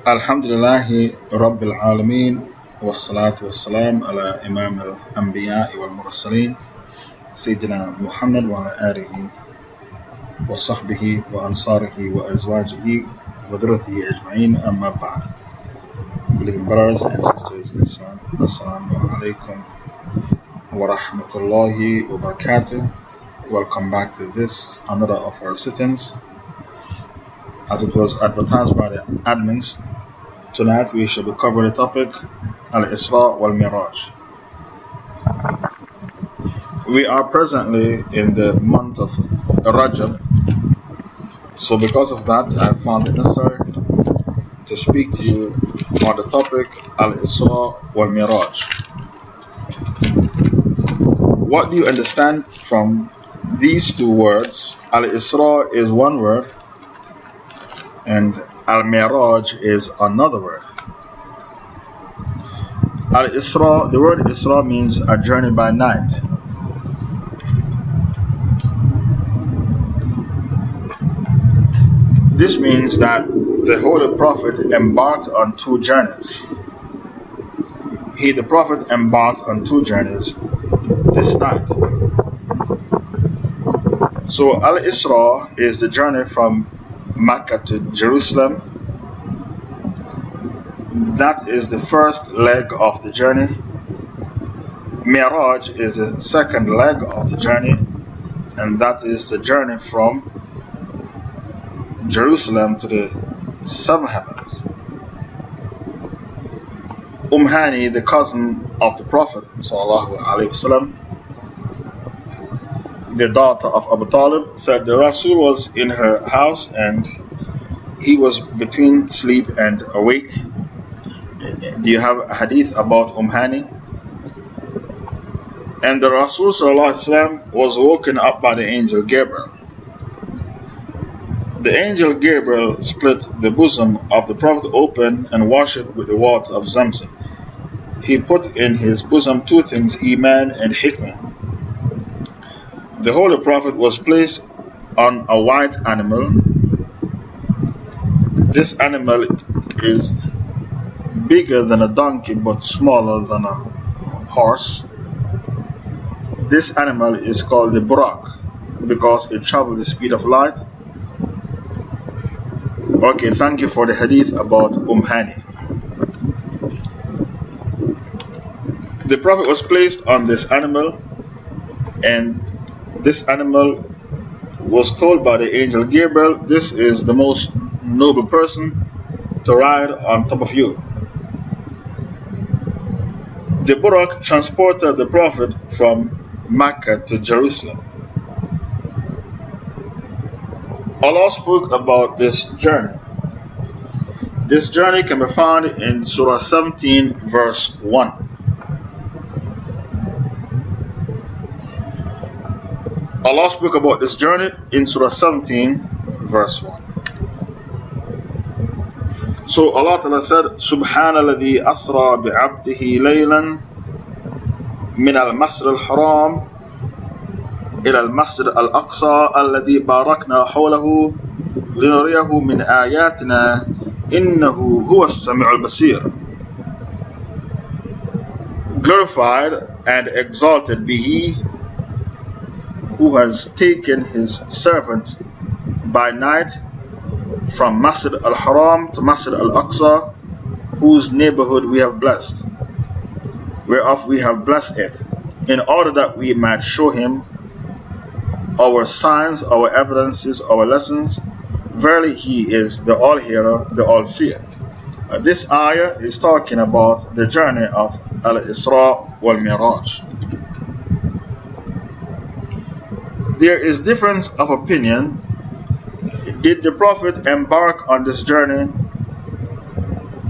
Alhamdulillahi Rabbil Alameen wassalatu wassalam ala Imam al-Anbiya wal Mursalin Sayyidina Muhammad wa ala alihi wa sahbihi wa ansarihi wa azwajihi wa dhurriyyatihi ajma'in amma ba'd. Believing brothers and sisters in Islam, Assalamu alaikum wa rahmatullahi wa barakatuh. Welcome back to this, another of our sittings. As it was advertised by the admins, tonight we shall be covering the topic Israa Wal Miraaj. We are presently in the month of Rajab, so because of that I found it necessary to speak to you on the topic Israa Wal Miraaj. What do you understand from these two words? Israa is one word and Al-Miraj is another word. Al-Isra, the word Isra means a journey by night. This means that the Holy Prophet embarked on two journeys. The Prophet embarked on two journeys this night. So Al-Isra is the journey from Mecca to Jerusalem. That is the first leg of the journey. Miraj is the second leg of the journey, and that is the journey from Jerusalem to the seven heavens. Hani, the cousin of the Prophet ﷺ, the daughter of Abu Talib, said the Rasul was in her house and he was between sleep and awake. Do you have a hadith about Hani? And the Rasul ﷺ was woken up by the angel Gabriel. The angel Gabriel split the bosom of the Prophet open and washed it with the water of Zamzam. He put in his bosom two things, Iman and Hikmah. The Holy Prophet was placed on a white animal. This animal is bigger than a donkey but smaller than a horse. This animal is called the Burak because it travels the speed of light. Okay, thank you for the hadith about Hani. The Prophet was placed on this animal, and this animal was told by the angel Gabriel, this is the most noble person to ride on top of you. The Burak transported the Prophet from Mecca to Jerusalem. Allah spoke about this journey. This journey can be found in Surah 17 verse 1. Allah spoke about this journey in Surah 17 verse 1. So Allah Ta'ala said, Subhanalladhi asra bi'abdihi laylan min al-masjid al-haram ila al-masjid al-aqsa alladhi barakna hawlahu linuriyahu min ayatina innahu huwa as-sami' al-basir. Glorified and exalted be He who has taken His servant by night from Masjid al-Haram to Masjid al-Aqsa, whose neighborhood we have blessed, whereof we have blessed it, in order that we might show him our signs, our evidences, our lessons. Verily He is the all-hearer, the all-seer. This ayah is talking about the journey of Israa Wal Miraaj. There is difference of opinion. Did the Prophet embark on this journey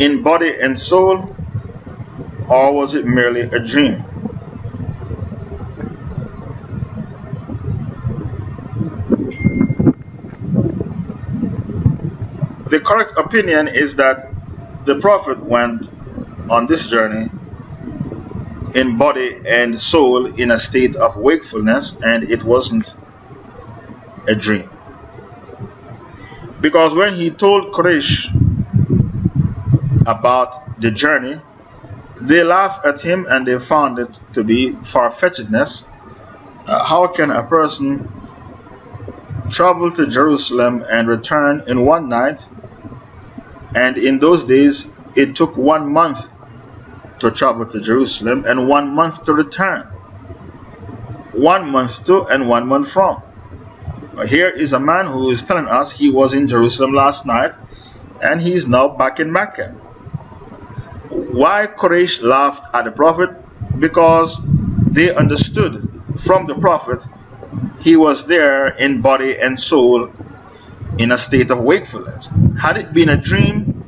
in body and soul, or was it merely a dream? The correct opinion is that the Prophet went on this journey in body and soul in a state of wakefulness, and it wasn't a dream. Because when he told Quraysh about the journey, they laughed at him and they found it to be far-fetchedness. How can a person travel to Jerusalem and return in one night? And in those days, it took 1 month to travel to Jerusalem and 1 month to return. 1 month to and 1 month from. Here is a man who is telling us he was in Jerusalem last night and he is now back in Mecca. Why Quraysh laughed at the Prophet? Because they understood from the Prophet he was there in body and soul in a state of wakefulness. Had it been a dream,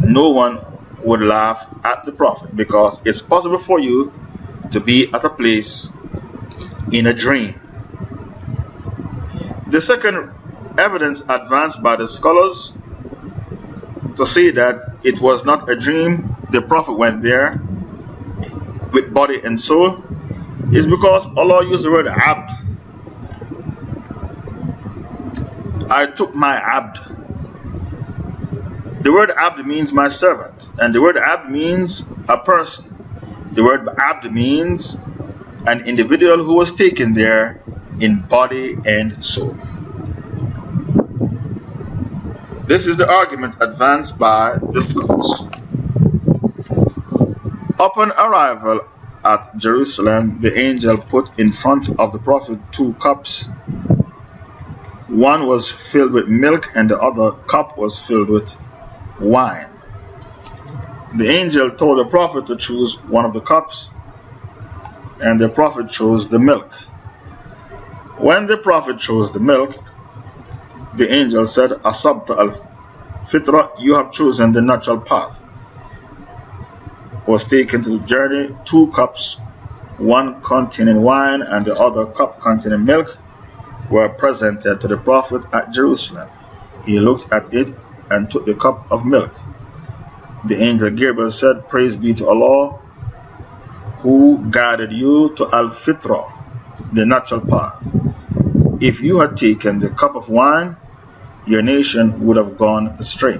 no one would laugh at the Prophet, because it's possible for you to be at a place in a dream. The second evidence advanced by the scholars to say that it was not a dream, the Prophet went there with body and soul, is because Allah used the word abd. I took my abd. The word abd means my servant, and the word abd means a person. The word abd means an individual who was taken there in body and soul. This is the argument advanced by the scholars. Upon arrival at Jerusalem, the angel put in front of the Prophet 2 cups. One was filled with milk and the other cup was filled with wine. The angel told the Prophet to choose one of the cups, and the Prophet chose the milk. When the Prophet chose the milk, the angel said, Asabta al-Fitra, you have chosen the natural path. Was taken to the journey, 2 cups, one containing wine and the other cup containing milk, were presented to the Prophet at Jerusalem. He looked at it and took the cup of milk. The angel Gabriel said, Praise be to Allah, who guided you to Al-Fitra, the natural path. If you had taken the cup of wine, your nation would have gone astray.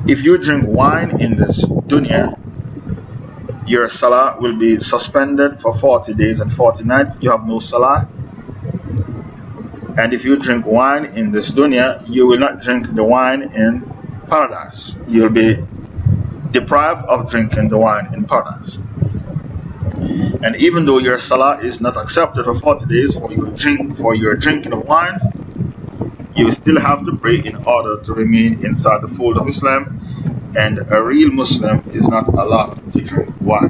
If you drink wine in this dunya, your salah will be suspended for 40 days and 40 nights. You have no salah. And if you drink wine in this dunya, you will not drink the wine in paradise. You'll be deprived of drinking the wine in paradise. And even though your salah is not accepted for 40 days for your drinking of wine, you still have to pray in order to remain inside the fold of Islam, and a real Muslim is not allowed to drink wine.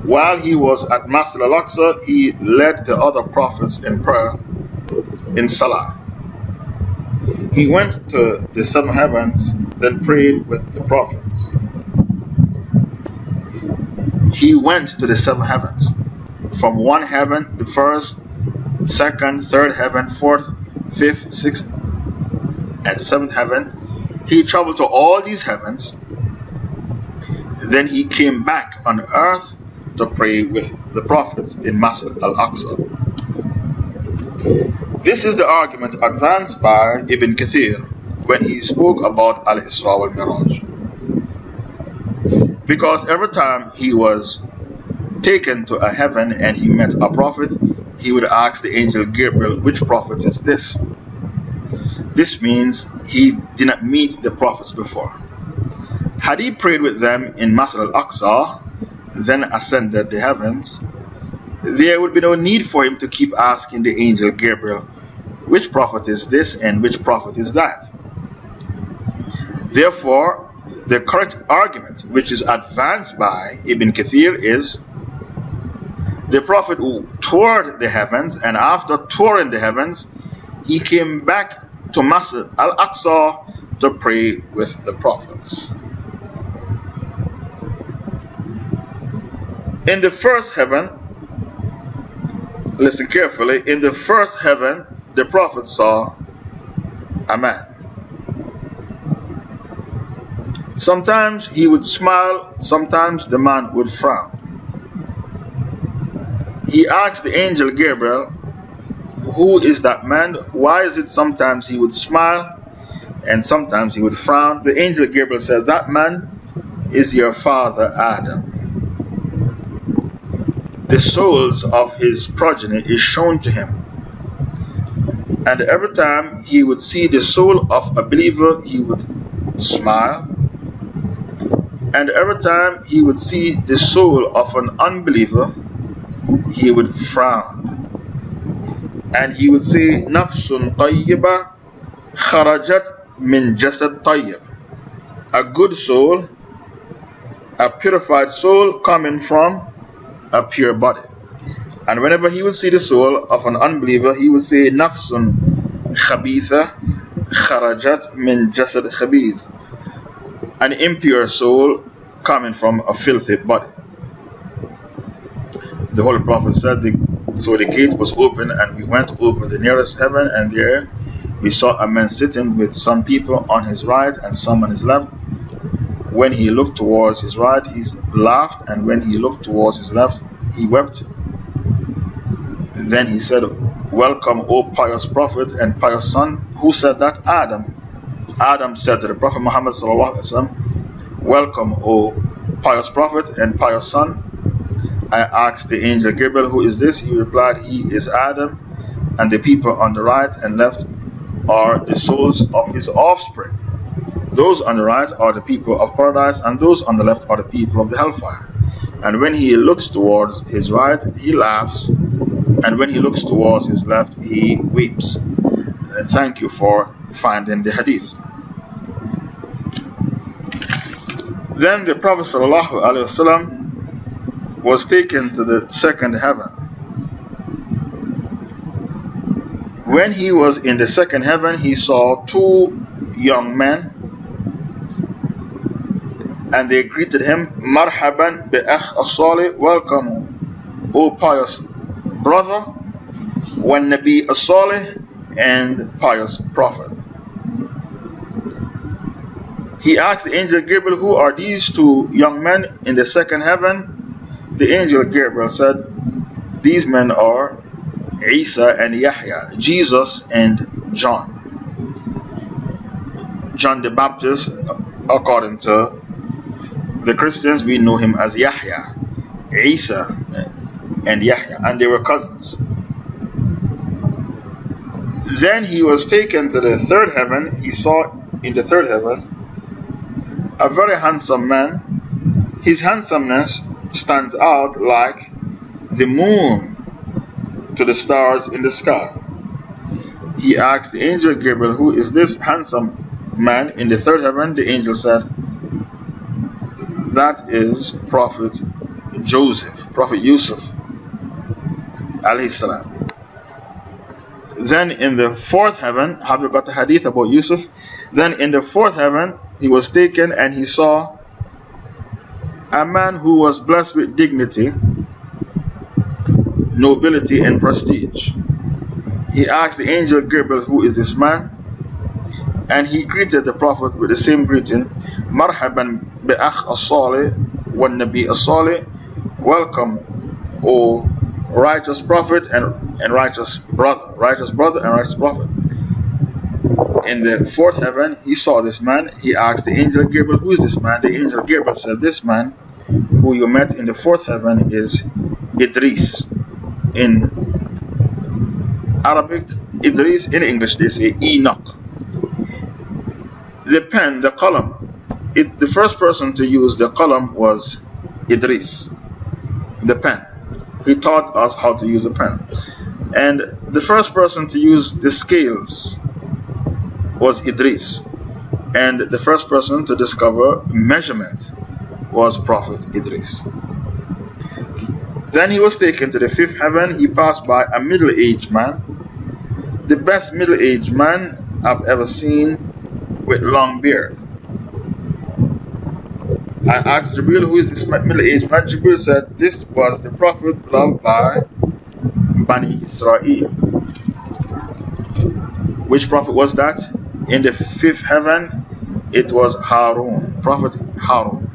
While he was at Masjid al-Aqsa, he led the other prophets in prayer in salah. He went to the 7 heavens, then prayed with the prophets. He went to the 7 heavens. From one heaven, the first, second, third heaven, fourth, fifth, sixth, and 7th heaven. He traveled to all these heavens. Then he came back on earth to pray with the prophets in Masjid al-Aqsa. This is the argument advanced by Ibn Kathir when he spoke about Israa Wal Miraaj. Because every time he was taken to a heaven and he met a prophet, he would ask the angel Gabriel, which prophet is this? This means he did not meet the prophets before. Had he prayed with them in Masjid al-Aqsa, then ascended the heavens, there would be no need for him to keep asking the angel Gabriel, which prophet is this and which prophet is that. Therefore, the correct argument which is advanced by Ibn Kathir is the Prophet who toured the heavens, and after touring the heavens, he came back to Masjid al-Aqsa to pray with the prophets. In the first heaven, listen carefully, in the first heaven, the Prophet saw a man. Sometimes he would smile, sometimes the man would frown. He asked the angel Gabriel, who is that man? Why is it sometimes he would smile and sometimes he would frown? The angel Gabriel said, that man is your father Adam. The souls of his progeny is shown to him. And every time he would see the soul of a believer, he would smile. And every time he would see the soul of an unbeliever, he would frown. And he would say, Nafsun tayyiba kharajat min jasad tayyib. A good soul, a purified soul coming from a pure body. And whenever he would see the soul of an unbeliever, he would say, Nafsun khabitha kharajat min jasad khabith. An impure soul coming from a filthy body. The Holy Prophet said, so the gate was open and we went over the nearest heaven, and there we saw a man sitting with some people on his right and some on his left. When he looked towards his right, he laughed, and when he looked towards his left, he wept. Then he said, Welcome, O pious Prophet and pious son. Who said that? Adam. Adam said to the Prophet Muhammad ﷺ, Welcome, O pious Prophet and pious son. I asked the angel Gabriel, who is this? He replied, he is Adam, and the people on the right and left are the souls of his offspring. Those on the right are the people of paradise, and those on the left are the people of the hellfire. And when he looks towards his right, he laughs, and when he looks towards his left, he weeps. And thank you for finding the hadith. Then the Prophet ﷺ was taken to the second heaven. When he was in the second heaven, he saw two young men, and they greeted him, Marhaban bi-akh as-salih, welcome, O pious brother, wan nabi as-salih, and pious prophet. He asked the angel Gabriel, who are these two young men in the second heaven? The angel Gabriel said, these men are Isa and Yahya, Jesus and John. John the Baptist, according to the Christians, we know him as Yahya. Isa and Yahya, and they were cousins. Then he was taken to the third heaven. He saw in the third heaven a very handsome man. His handsomeness stands out like the moon to the stars in the sky. He asked the angel Gabriel, who is this handsome man in the third heaven? The angel said, that is Prophet Joseph, Prophet Yusuf alayhi salam. Then in the fourth heaven, have you got the hadith about Yusuf? Then in the fourth heaven, he was taken and he saw a man who was blessed with dignity, nobility, and prestige. He asked the angel Gabriel, who is this man? And he greeted the Prophet with the same greeting, Marhaban bi-akh as-salih wan nabi as-salih, welcome, O righteous Prophet and righteous brother and righteous Prophet. In the fourth heaven, he saw this man. He asked the angel Gabriel, who is this man? The angel Gabriel said, this man who you met in the fourth heaven is Idris. In Arabic, Idris. In English, they say Enoch. The pen, the column, the first person to use the column was Idris, the pen. He taught us how to use a pen. And the first person to use the scales was Idris. And the first person to discover measurement was Prophet Idris. Then he was taken to the fifth heaven. He passed by a middle-aged man, the best middle-aged man I've ever seen, with long beard. I asked Jibril, who is this middle-aged man? Jibril said, this was the Prophet loved by Bani Israel. Which Prophet was that? In the fifth heaven, it was Harun, Prophet Harun.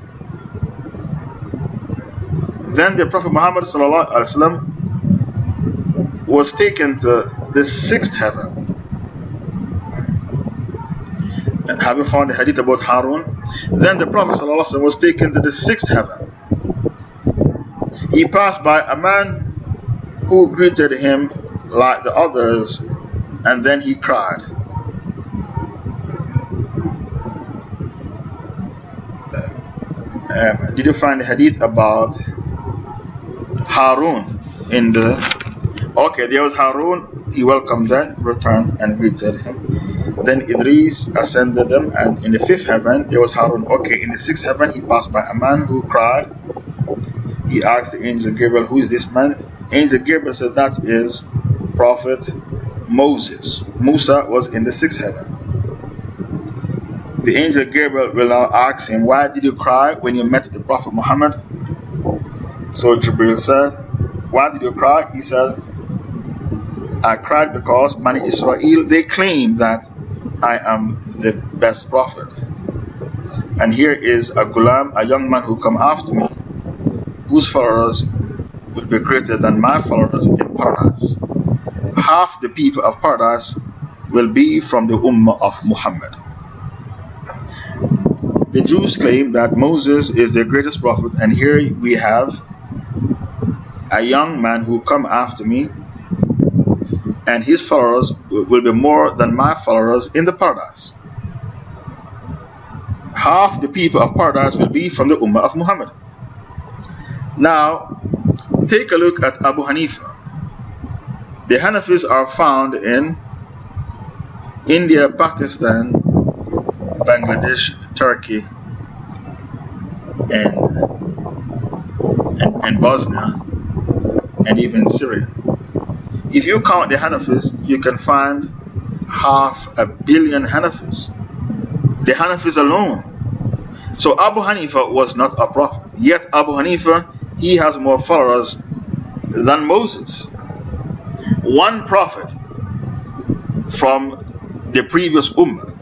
Then the Prophet Muhammad ﷺ was taken to the sixth heaven. Have you found the hadith about Harun? Then the Prophet ﷺ was taken to the sixth heaven. He passed by a man who greeted him like the others, and then he cried. Did you find the hadith about Harun in the... Okay, there was Harun. He welcomed them, returned and greeted him. Then Idris ascended them, and in the fifth heaven there was Harun. Okay, in the sixth heaven he passed by a man who cried. He asked the angel Gabriel, who is this man? Angel Gabriel said, that is Prophet Moses. Musa was in the sixth heaven. The angel Gabriel will now ask him, why did you cry when you met the Prophet Muhammad? So Jibril said, why did you cry? He said, I cried because Bani Israel, they claim that I am the best prophet. And here is a Ghulam, a young man who come after me, whose followers will be greater than my followers in paradise. Half the people of paradise will be from the Ummah of Muhammad. The Jews claim that Moses is the greatest prophet, and here we have a young man who come after me, and his followers will be more than my followers in the paradise. Half the people of paradise will be from the Ummah of Muhammad. Now, take a look at Abu Hanifa. The Hanafis are found in India, Pakistan, Bangladesh, Turkey, and Bosnia, and even Syria. If you count the Hanafis, you can find 500 million Hanafis. The Hanafis alone. So Abu Hanifa was not a prophet. Yet Abu Hanifa, he has more followers than Moses. One prophet from the previous Ummah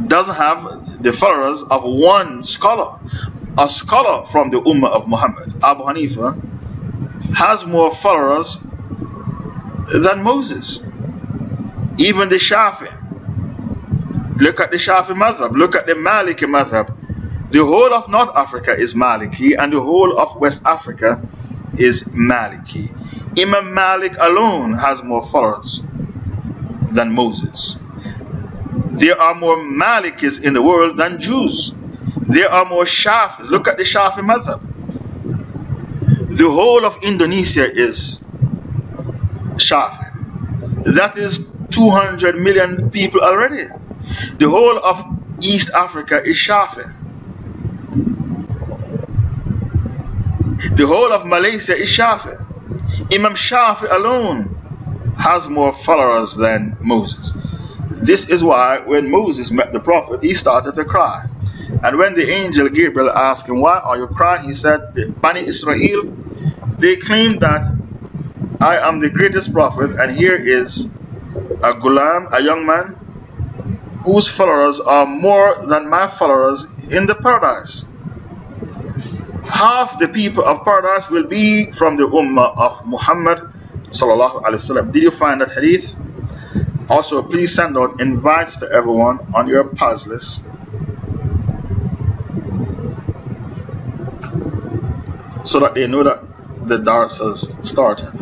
doesn't have the followers of one scholar. A scholar from the Ummah of Muhammad, Abu Hanifa, has more followers than Moses. Even the Shafi. Look at the Shafi madhab. Look at the Maliki madhab. The whole of North Africa is Maliki, and the whole of West Africa is Maliki. Imam Malik alone has more followers than Moses. There are more Malikis in the world than Jews. There are more Shafis. Look at the Shafi madhab. The whole of Indonesia is Shafi. That is 200 million people already. The whole of East Africa is Shafi. The whole of Malaysia is Shafi. Imam Shafi alone has more followers than Moses. This is why when Moses met the Prophet, he started to cry. And when the angel Gabriel asked him, why are you crying? He said, the Bani Israel, they claim that I am the greatest prophet, and here is a Ghulam, a young man, whose followers are more than my followers in the paradise. Half the people of paradise will be from the Ummah of Muhammad sallallahu alaihi wasallam. Did you find that hadith? Also, please send out invites to everyone on your pass list, so that they know that the dars has started.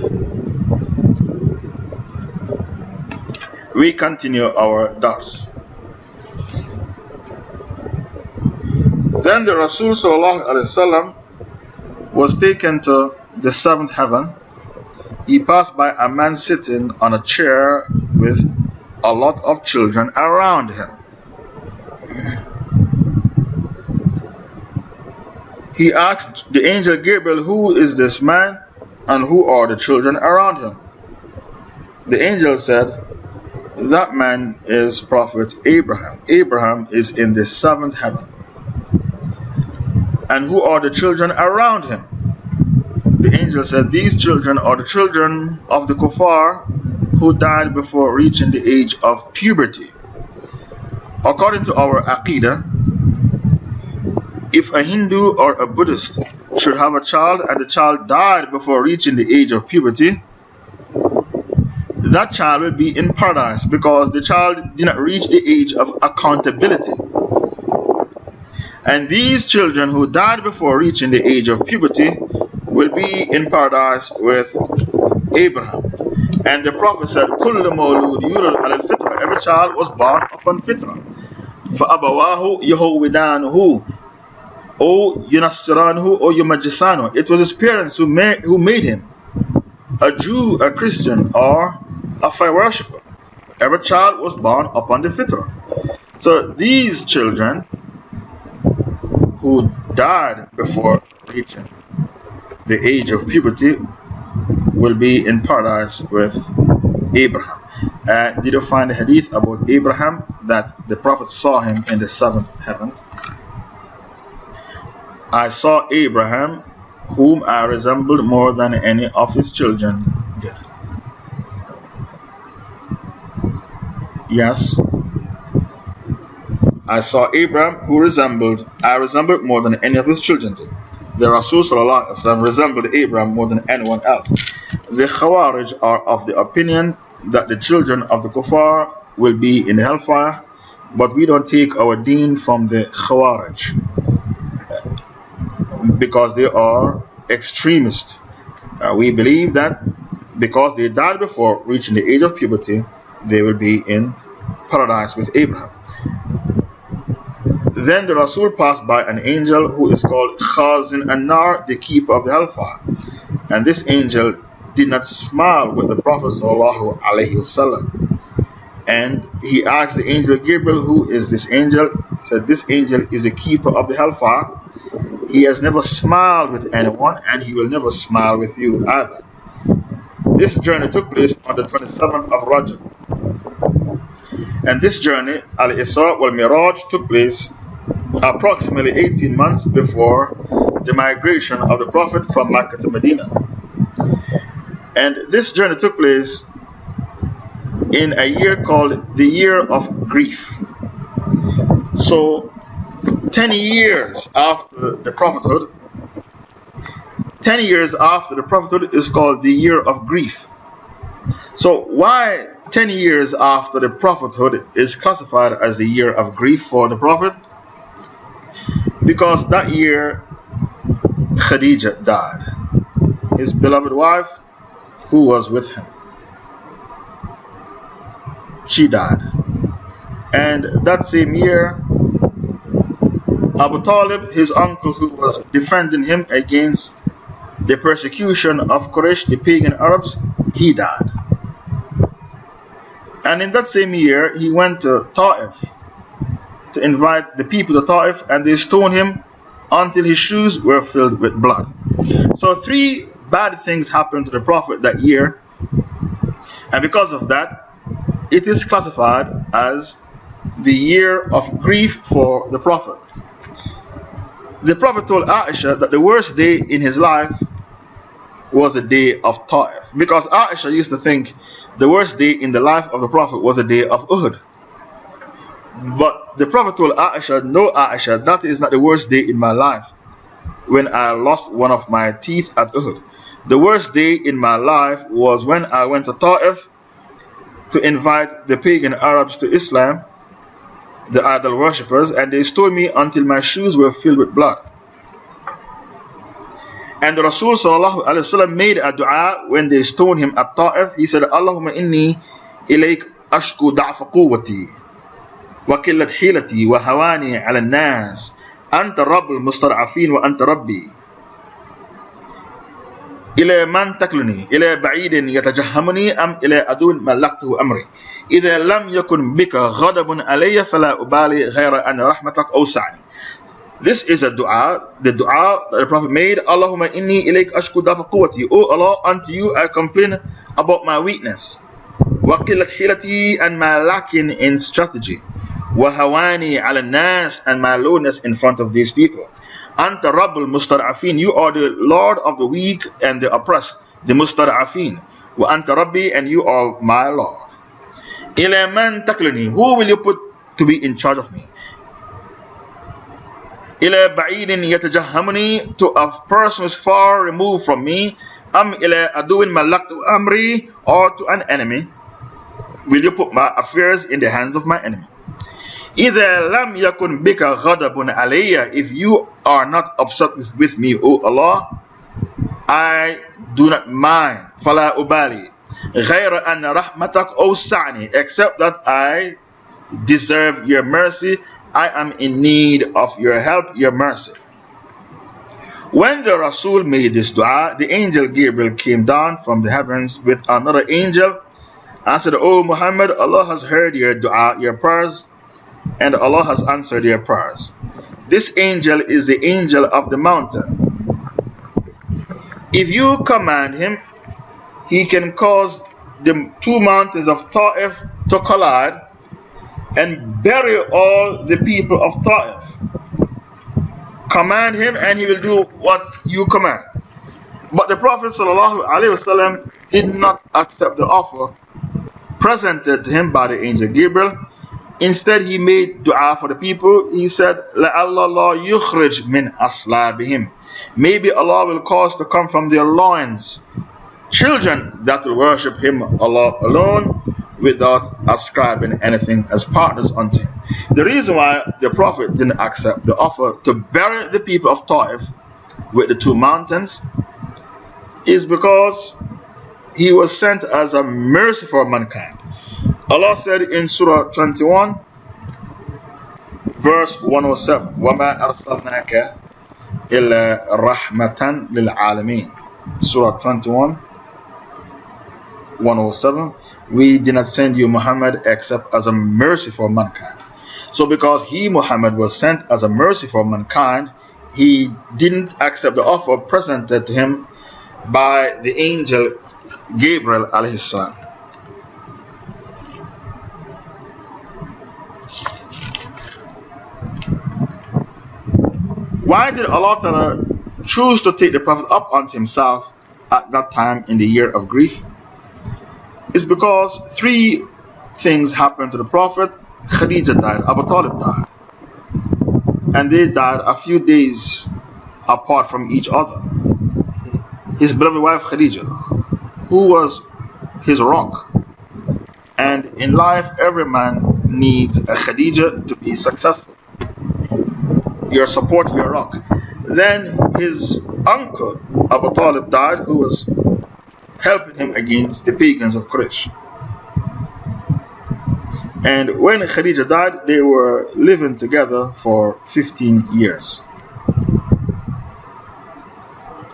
We continue our dars. Then the Rasul sallallahu alaihi wasallam was taken to the seventh heaven. He passed by a man sitting on a chair with a lot of children around him. He asked the angel Gabriel, who is this man and who are the children around him? The angel said, that man is Prophet Abraham. Abraham is in the seventh heaven. And who are the children around him? The angel said, these children are the children of the kuffar who died before reaching the age of puberty. According to our Aqidah, if a Hindu or a Buddhist should have a child and the child died before reaching the age of puberty, that child will be in paradise, because the child did not reach the age of accountability. And these children who died before reaching the age of puberty will be in paradise with Abraham. And the Prophet said, كُلُّ مَوْلُودٍ يُولَدُ عَلَى الْفِطْرَةِ, every child was born upon fitrah. فَأَبَوَاهُ يَهُوِّدَانُهُ أو يُنَصِّرَانُهُ أو يُمَجِّسَانُهُ. It was his parents who made him a Jew, a Christian, or a fire worshipper. Every child was born upon the fitrah. So these children who died before reaching the age of puberty will be in paradise with Abraham. Did you find a hadith about Abraham that the Prophet saw him in the seventh heaven? I saw Abraham, whom I resembled more than any of his children did. Yes, I saw Abraham, who I resembled more than any of his children did. The Rasul Sallallahu Alaihi Wasallam resembled Abraham more than anyone else. The Khawarij are of the opinion that the children of the Kuffar will be in the hellfire, but we don't take our deen from the Khawarij, because they are extremists. We believe that because they died before reaching the age of puberty, they will be in paradise with Abraham. Then the Rasul passed by an angel who is called Khazin an-Nar, the keeper of the hellfire. And this angel did not smile with the Prophet Sallallahu Alaihi Wasallam. And he asked the angel Gabriel, who is this angel? He said, this angel is a keeper of the hellfire. He has never smiled with anyone, and he will never smile with you either. This journey took place on the 27th of Rajab. And this journey, Al-Israa Wal Miraaj, took place approximately 18 months before the migration of the Prophet from Mecca to Medina. And this journey took place in a year called the Year of Grief. So 10 years after the prophethood, 10 years after the prophethood is called the Year of Grief. So why 10 years after the prophethood is classified as the Year of Grief for the Prophet? Because that year Khadija died, his beloved wife who was with him. She died. And that same year, Abu Talib, his uncle who was defending him against the persecution of Quraysh, the pagan Arabs, he died. And in that same year, he went to Ta'if to invite the people to Ta'if, and they stoned him until his shoes were filled with blood. So 3 bad things happened to the Prophet that year, and because of that, it is classified as the Year of Grief for the Prophet. The Prophet told Aisha that the worst day in his life was the day of Ta'if, because Aisha used to think the worst day in the life of the Prophet was the day of Uhud. But the Prophet told Aisha, no Aisha, that is not the worst day in my life when I lost one of my teeth at Uhud. The worst day in my life was when I went to Ta'if to invite the pagan Arabs to Islam, the idol worshippers, and they stoned me until my shoes were filled with blood. And the Rasul Sallallahu Alaihi Wasallam made a dua when they stoned him at Ta'if. He said, Allahumma inni ilayk ashku da'fa quwwati wa qillat hilati wa hawani ala nas anta rabbul mustar'afin wa anta rabbi ila man takluni ila ba'idin yatajahhamuni am ila adun malaktuhu amri idha lam yakun bika ghadabun alayya fala ubali ghayra an rahmatak awsa'ni. This is a dua, the dua that the Prophet made. Allahumma inni ilayk ashku dafa quwwati. Oh Allah, unto you I complain about my weakness. Wa qillat hilati, and my lacking in strategy. Wa hawani ala nas, and my lowness in front of these people. Anta rabbul mustar'afin, you are the Lord of the weak and the oppressed, the mustar'afin. Wa anta rabbi, and you are my Lord. Ila man takluni, who will you put to be in charge of me? Ila ba'idin yatajahhamuni, to a person who is far removed from me. Am ila aduin malaktu amri, or to an enemy will you put my affairs in the hands of my enemy. إِذَا لَمْ يَكُنْ بِكَ غَضَبٌ عَلَيَّ, if you are not upset with me, O Allah, I do not mind. فَلَا أُبَالِي غَيْرَ أَنَّ رَحْمَتَكْ أَوْسَعْنِي, except that I deserve your mercy. I am in need of your help, your mercy. When the Rasul made this dua, the angel Gabriel came down from the heavens with another angel and said, O Muhammad, Allah has heard your dua, your prayers, and Allah has answered your prayers. This angel is the angel of the mountain. If you command him, he can cause the two mountains of Ta'if to collide and bury all the people of Ta'if. Command him and he will do what you command. But the Prophet ﷺ did not accept the offer presented to him by the angel Gabriel. Instead, he made dua for the people. He said, لَعَلَّ اللَّهُ يُخْرِجْ مِنْ أَصْلَابِهِمْ, maybe Allah will cause to come from their loins children that will worship him, Allah alone, without ascribing anything as partners unto him. The reason why the Prophet didn't accept the offer to bury the people of Ta'if with the two mountains is because he was sent as a mercy for mankind. Allah said in Surah 21, verse 107, وَمَا أَرْسَلْنَاكَ إِلَّا رَحْمَةً لِلْعَالَمِينَ. Surah 21, 107, we did not send you, Muhammad, except as a mercy for mankind. So because he, Muhammad, was sent as a mercy for mankind, he didn't accept the offer presented to him by the angel Gabriel alayhi salam. Why did Allah Ta'ala choose to take the Prophet up unto himself at that time in the year of grief? It's because three things happened to the Prophet. Khadija died, Abu Talib died, and they died a few days apart from each other. His beloved wife Khadija, who was his rock, and in life every man needs a Khadija to be successful. Your support, your rock. Then his uncle Abu Talib died, who was helping him against the pagans of Quraysh. And when Khadija died, they were living together for 15 years.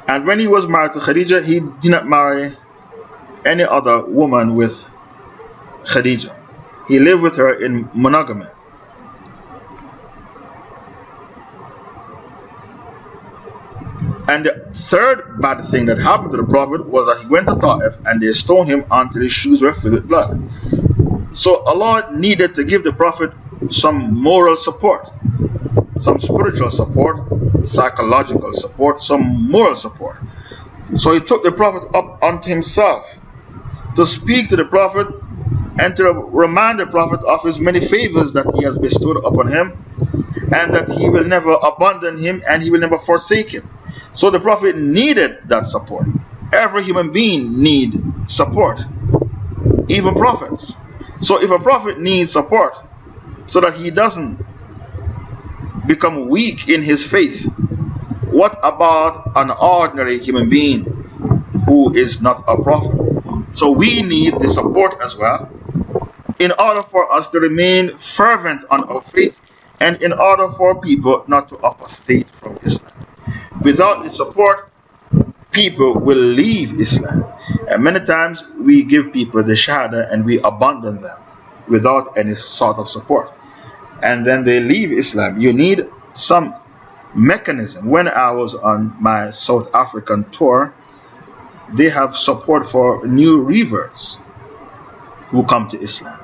And when he was married to Khadija, he did not marry any other woman with Khadija. He lived with her in monogamy. And the third bad thing that happened to the Prophet was that he went to Ta'if and they stoned him until his shoes were filled with blood. So Allah needed to give the Prophet some moral support, some spiritual support, psychological support, some moral support. So he took the Prophet up unto himself to speak to the Prophet and to remind the Prophet of his many favors that he has bestowed upon him, and that he will never abandon him and he will never forsake him. So the Prophet needed that support. Every human being needs support, even prophets. So if a prophet needs support so that he doesn't become weak in his faith, what about an ordinary human being who is not a prophet? So we need the support as well in order for us to remain fervent on our faith and in order for people not to apostate from Islam. Without the support, people will leave Islam. And many times we give people the Shahada and we abandon them without any sort of support. And then they leave Islam. You need some mechanism. When I was on my South African tour, they have support for new reverts who come to Islam.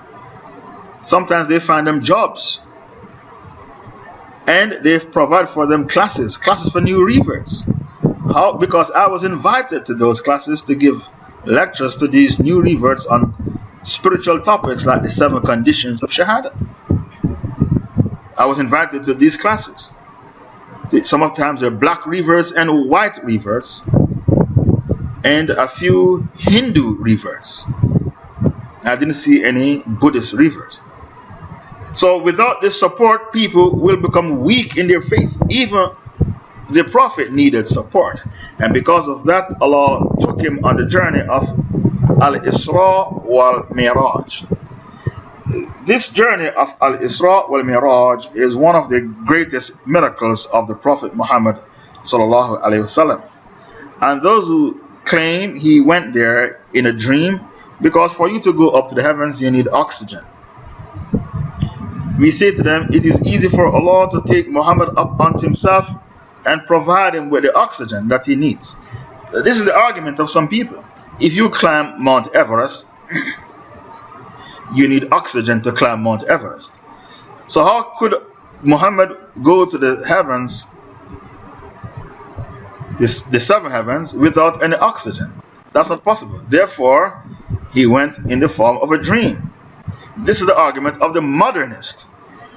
Sometimes they find them jobs. And they provide for them classes for new reverts. How? Because I was invited to those classes to give lectures to these new reverts on spiritual topics like the 7 conditions of Shahada. I was invited to these classes. See, sometimes there are black reverts and white reverts, and a few Hindu reverts. I didn't see any Buddhist revert. So without this support, people will become weak in their faith. Even the Prophet needed support. And because of that, Allah took him on the journey of Al-Israa Wal Miraaj. This journey of Al-Israa Wal Miraaj is one of the greatest miracles of the Prophet Muhammad sallallahu alaihi wasallam. And those who claim he went there in a dream, because for you to go up to the heavens you need oxygen. We say to them, it is easy for Allah to take Muhammad up onto himself and provide him with the oxygen that he needs. This is the argument of some people. If you climb Mount Everest, you need oxygen to climb Mount Everest. So how could Muhammad go to the heavens, the seven heavens, without any oxygen? That's not possible. Therefore, he went in the form of a dream. This is the argument of the modernist.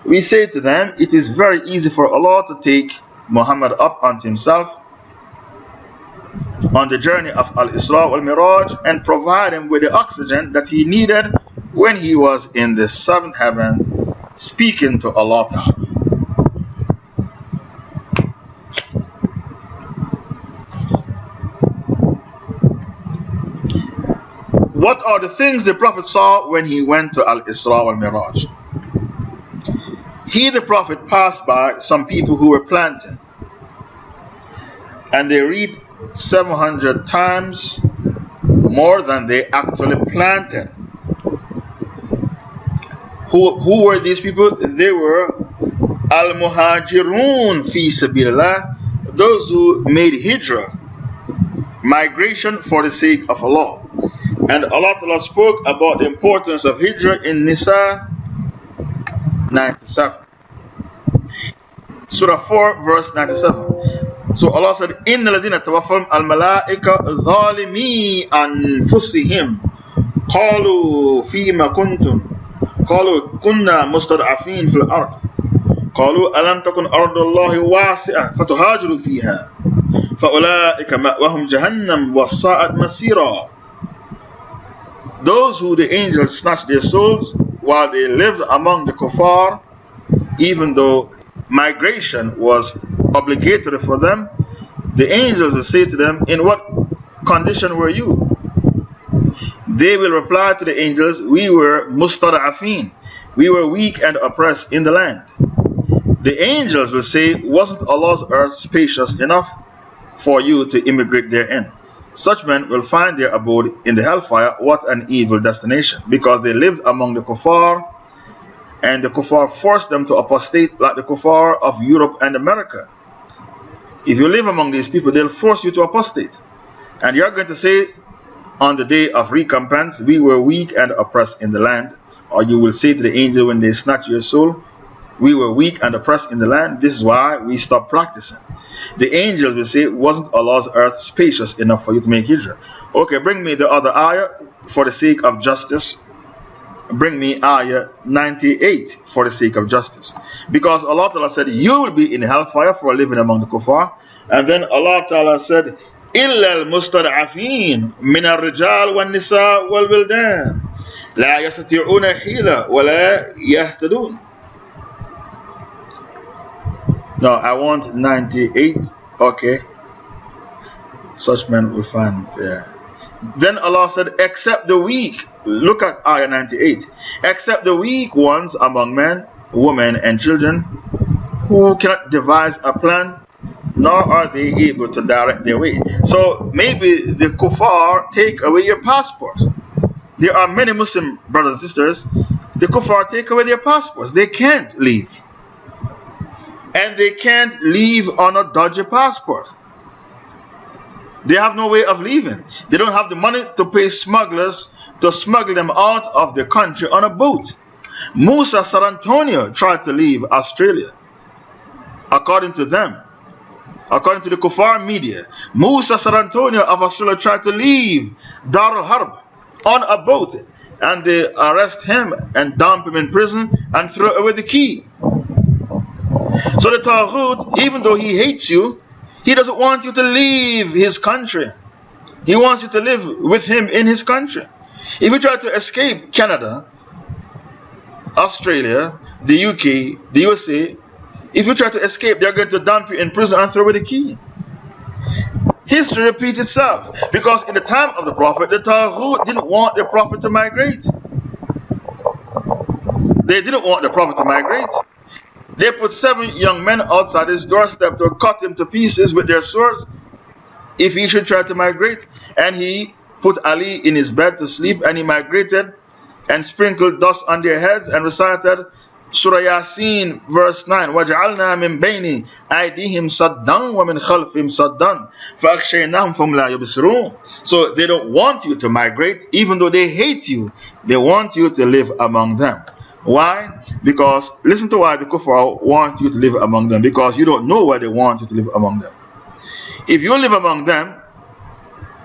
We say to them, it is very easy for Allah to take Muhammad up onto himself on the journey of Al-Israa Wal Miraaj and provide him with the oxygen that he needed when he was in the seventh heaven speaking to Allah Ta'ala. What are the things the Prophet saw when he went to Al-Israa Wal Miraaj? He, the Prophet, passed by some people who were planting, and they reaped 700 times more than they actually planted. Who were these people? They were Al-Muhajirun fi Sabilillah, those who made hijrah, migration for the sake of Allah. And Allah Ta'ala spoke about the importance of hijrah in Nisa 97. Surah 4 verse 97. So Allah said, إِنَّ الَّذِينَ تَوَفَّهُمْ الْمَلَائِكَةُ ظَالِمِي أَنفُسِهِمْ قَالُوا فِيمَ كُنْتُمْ قَالُوا كُنَّا مُسْتَضْعَفِينَ فِي الْأَرْضِ قَالُوا أَلَمْ تَكُنْ أَرْضُ اللَّهِ وَاسِعَةً فَتُهَاجِرُوا فِيهَا فَأُولَٰئِكَ مَأْوَاهُمْ جَهَنَّمُ وَسَاءَتْ مَصِيرًا. Those who the angels snatched their souls while they lived among the kuffar, even though migration was obligatory for them, the angels will say to them, in what condition were you? They will reply to the angels, we were mustada'afin, we were weak and oppressed in the land. The angels will say, wasn't Allah's earth spacious enough for you to immigrate therein? Such men will find their abode in the hellfire. What an evil destination, because they lived among the kuffar, and the kuffar forced them to apostate like the kuffar of Europe and America. If you live among these people, they'll force you to apostate. And you're going to say on the day of recompense, we were weak and oppressed in the land. Or you will say to the angel when they snatch your soul, we were weak and oppressed in the land. This is why we stopped practicing. The angels will say, wasn't Allah's earth spacious enough for you to make hijrah? Okay, bring me the other ayah for the sake of justice. Bring me ayah 98 for the sake of justice. Because Allah Ta'ala said, you will be in hellfire for living among the kuffar. And then Allah Ta'ala said, إِلَّا الْمُسْتَضْعَفِينَ مِنَ الرِّجَالِ وَالنِّسَاءِ وَالْوِلْدَانِ لَا يَسْتَطِيعُونَ حِيلًا وَلَا يَهْتَدُونَ. No, I want 98. Okay. Such men will find there. Then Allah said, except the weak. Look at ayah 98. Except the weak ones among men, women, and children, who cannot devise a plan, nor are they able to direct their way. So maybe the kuffar take away your passport. There are many Muslim brothers and sisters, the kuffar take away their passports. They can't leave. And they can't leave on a dodgy passport. They have no way of leaving. They don't have the money to pay smugglers to smuggle them out of the country on a boat. Musa Sarantonio tried to leave Australia. According to them, according to the Kuffar media, Musa Sarantonio of Australia tried to leave Dar al-Harb on a boat, and they arrest him and dump him in prison and throw away the key. So the Taghut, even though he hates you, he doesn't want you to leave his country. He wants you to live with him in his country. If you try to escape Canada, Australia, the UK, the USA, if you try to escape, they're going to dump you in prison and throw away the key. History repeats itself, because in the time of the Prophet, the Taghut didn't want the Prophet to migrate. They didn't want the Prophet to migrate. They put 7 young men outside his doorstep to cut him to pieces with their swords if he should try to migrate. And he put Ali in his bed to sleep, and he migrated and sprinkled dust on their heads and recited Surah Yasin verse 9, وَجَعَلْنَا مِن بَيْنِ أَيْدِيهِمْ صَدًّا وَمِنْ خَلْفِهِمْ صَدًّا فَأَغْشَيْنَاهُمْ فَهُمْ لَا يُبْصِرُونَ. So they don't want you to migrate, even though they hate you. They want you to live among them. Why? Because, listen to why the kuffar want you to live among them. Because you don't know why they want you to live among them. If you live among them,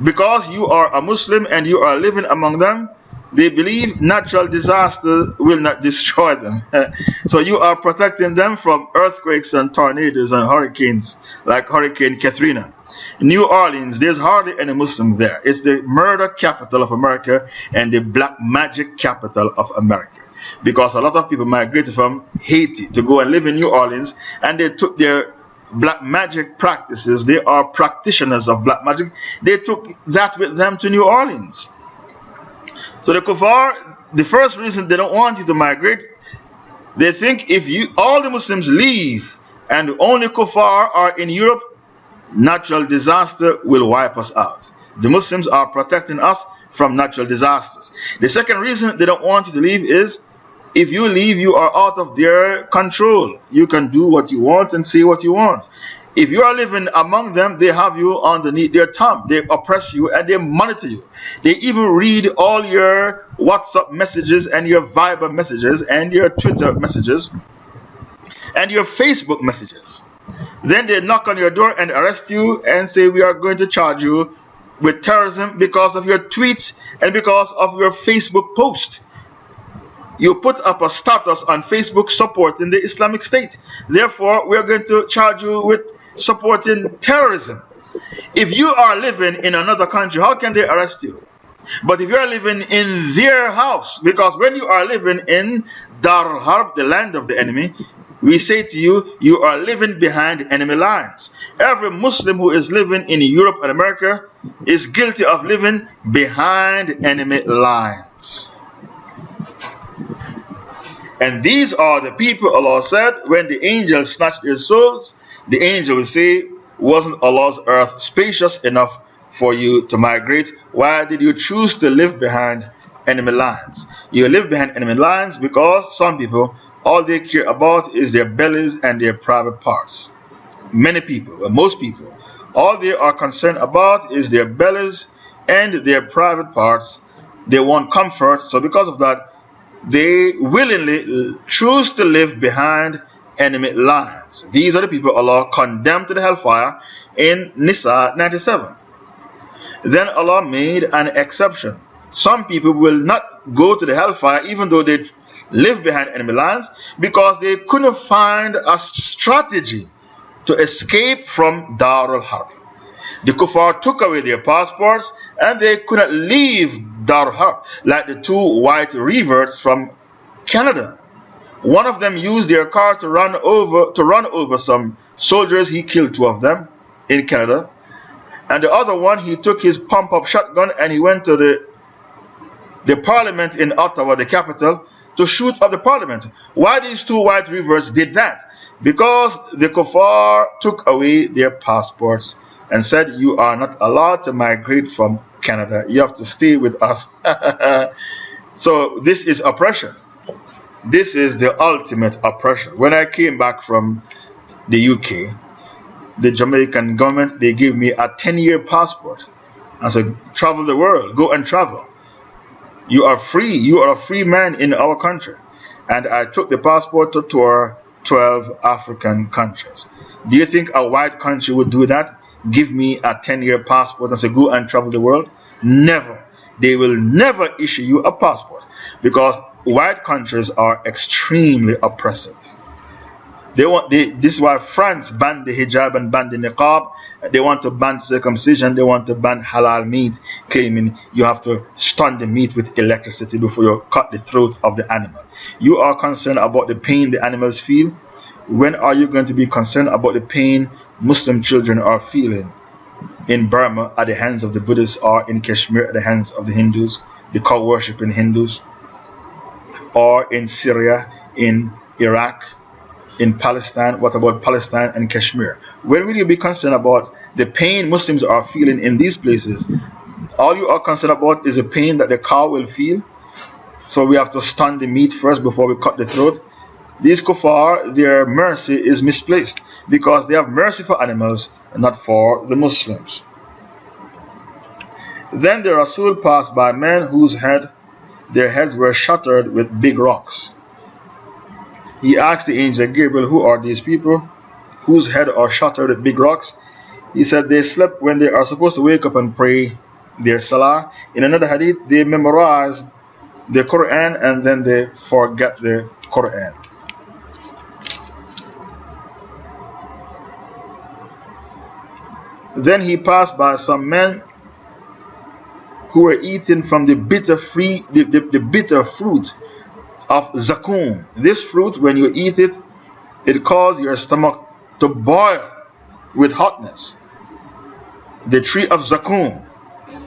because you are a Muslim and you are living among them, they believe natural disasters will not destroy them. So you are protecting them from earthquakes and tornadoes and hurricanes, like Hurricane Katrina. New Orleans, there's hardly any Muslim there. It's the murder capital of America and the black magic capital of America. Because a lot of people migrated from Haiti to go and live in New Orleans, and they took their black magic practices. They are practitioners of black magic. They took that with them to New Orleans. So the kuffar, the first reason they don't want you to migrate, they think if all the Muslims leave and only kuffar are in Europe, natural disaster will wipe us out. The Muslims are protecting us from natural disasters. The second reason they don't want you to leave is, if you leave, you are out of their control. You can do what you want and say what you want. If you are living among them, they have you underneath their thumb. They oppress you and they monitor you. They even read all your WhatsApp messages and your Viber messages and your Twitter messages and your Facebook messages. Then they knock on your door and arrest you and say, we are going to charge you with terrorism because of your tweets and because of your Facebook post. You put up a status on Facebook supporting the Islamic State. Therefore, we are going to charge you with supporting terrorism. If you are living in another country, how can they arrest you? But if you are living in their house, because when you are living in Dar al-Harb, the land of the enemy, we say to you, you are living behind enemy lines. Every Muslim who is living in Europe and America is guilty of living behind enemy lines. And these are the people, Allah said, when the angels snatched their souls, the angel will say, wasn't Allah's earth spacious enough for you to migrate? Why did you choose to live behind enemy lines? You live behind enemy lines because some people, all they care about is their bellies and their private parts. Many people, well, most people, all they are concerned about is their bellies and their private parts. They want comfort, so because of that, they willingly choose to live behind enemy lines. These are the people Allah condemned to the hellfire in Nisa 97. Then Allah made an exception. Some people will not go to the hellfire even though they live behind enemy lines, because they couldn't find a strategy to escape from Dar al-Harb. The kuffar took away their passports and they couldn't leave Dar al-Harb, like the 2 white reverts from Canada. One of them used their car to run over some soldiers. He killed 2 of them in Canada. And the other one, he took his pump-up shotgun and he went to the parliament in Ottawa, the capital, to shoot up the parliament. Why these 2 white reverts did that? Because the kuffar took away their passports and said, you are not allowed to migrate from Canada. You have to stay with us. So this is oppression. This is the ultimate oppression. When I came back from the UK, the Jamaican government, they gave me a 10-year passport. I said, travel the world, go and travel. You are free. You are a free man in our country. And I took the passport to tour 12 African countries. Do you think a white country would do that? Give me a 10-year passport and say, go and travel the world? Never. They will never issue you a passport, because white countries are extremely oppressive. This is why France banned the hijab and banned the niqab. They want to ban circumcision. They want to ban halal meat, claiming you have to stun the meat with electricity before you cut the throat of the animal. You are concerned about the pain the animals feel. When are you going to be concerned about the pain Muslim children are feeling in Burma at the hands of the Buddhists, or in Kashmir at the hands of the Hindus, the cow worshipping Hindus, or in Syria, in Iraq, in Palestine? What about Palestine and Kashmir? When will you be concerned about the pain Muslims are feeling in these places? All you are concerned about is the pain that the cow will feel. So we have to stun the meat first before we cut the throat. These kuffar, their mercy is misplaced because they have mercy for animals and not for the Muslims. Then the Rasul passed by men their heads were shattered with big rocks. He asked the angel Gabriel, who are these people whose heads are shattered with big rocks? He said they slept when they are supposed to wake up and pray their salah. In another hadith, they memorize the Quran and then they forget the Quran. Then he passed by some men who were eating from the bitter fruit of zakum. This fruit, when you eat it, it causes your stomach to boil with hotness. The tree of zakum.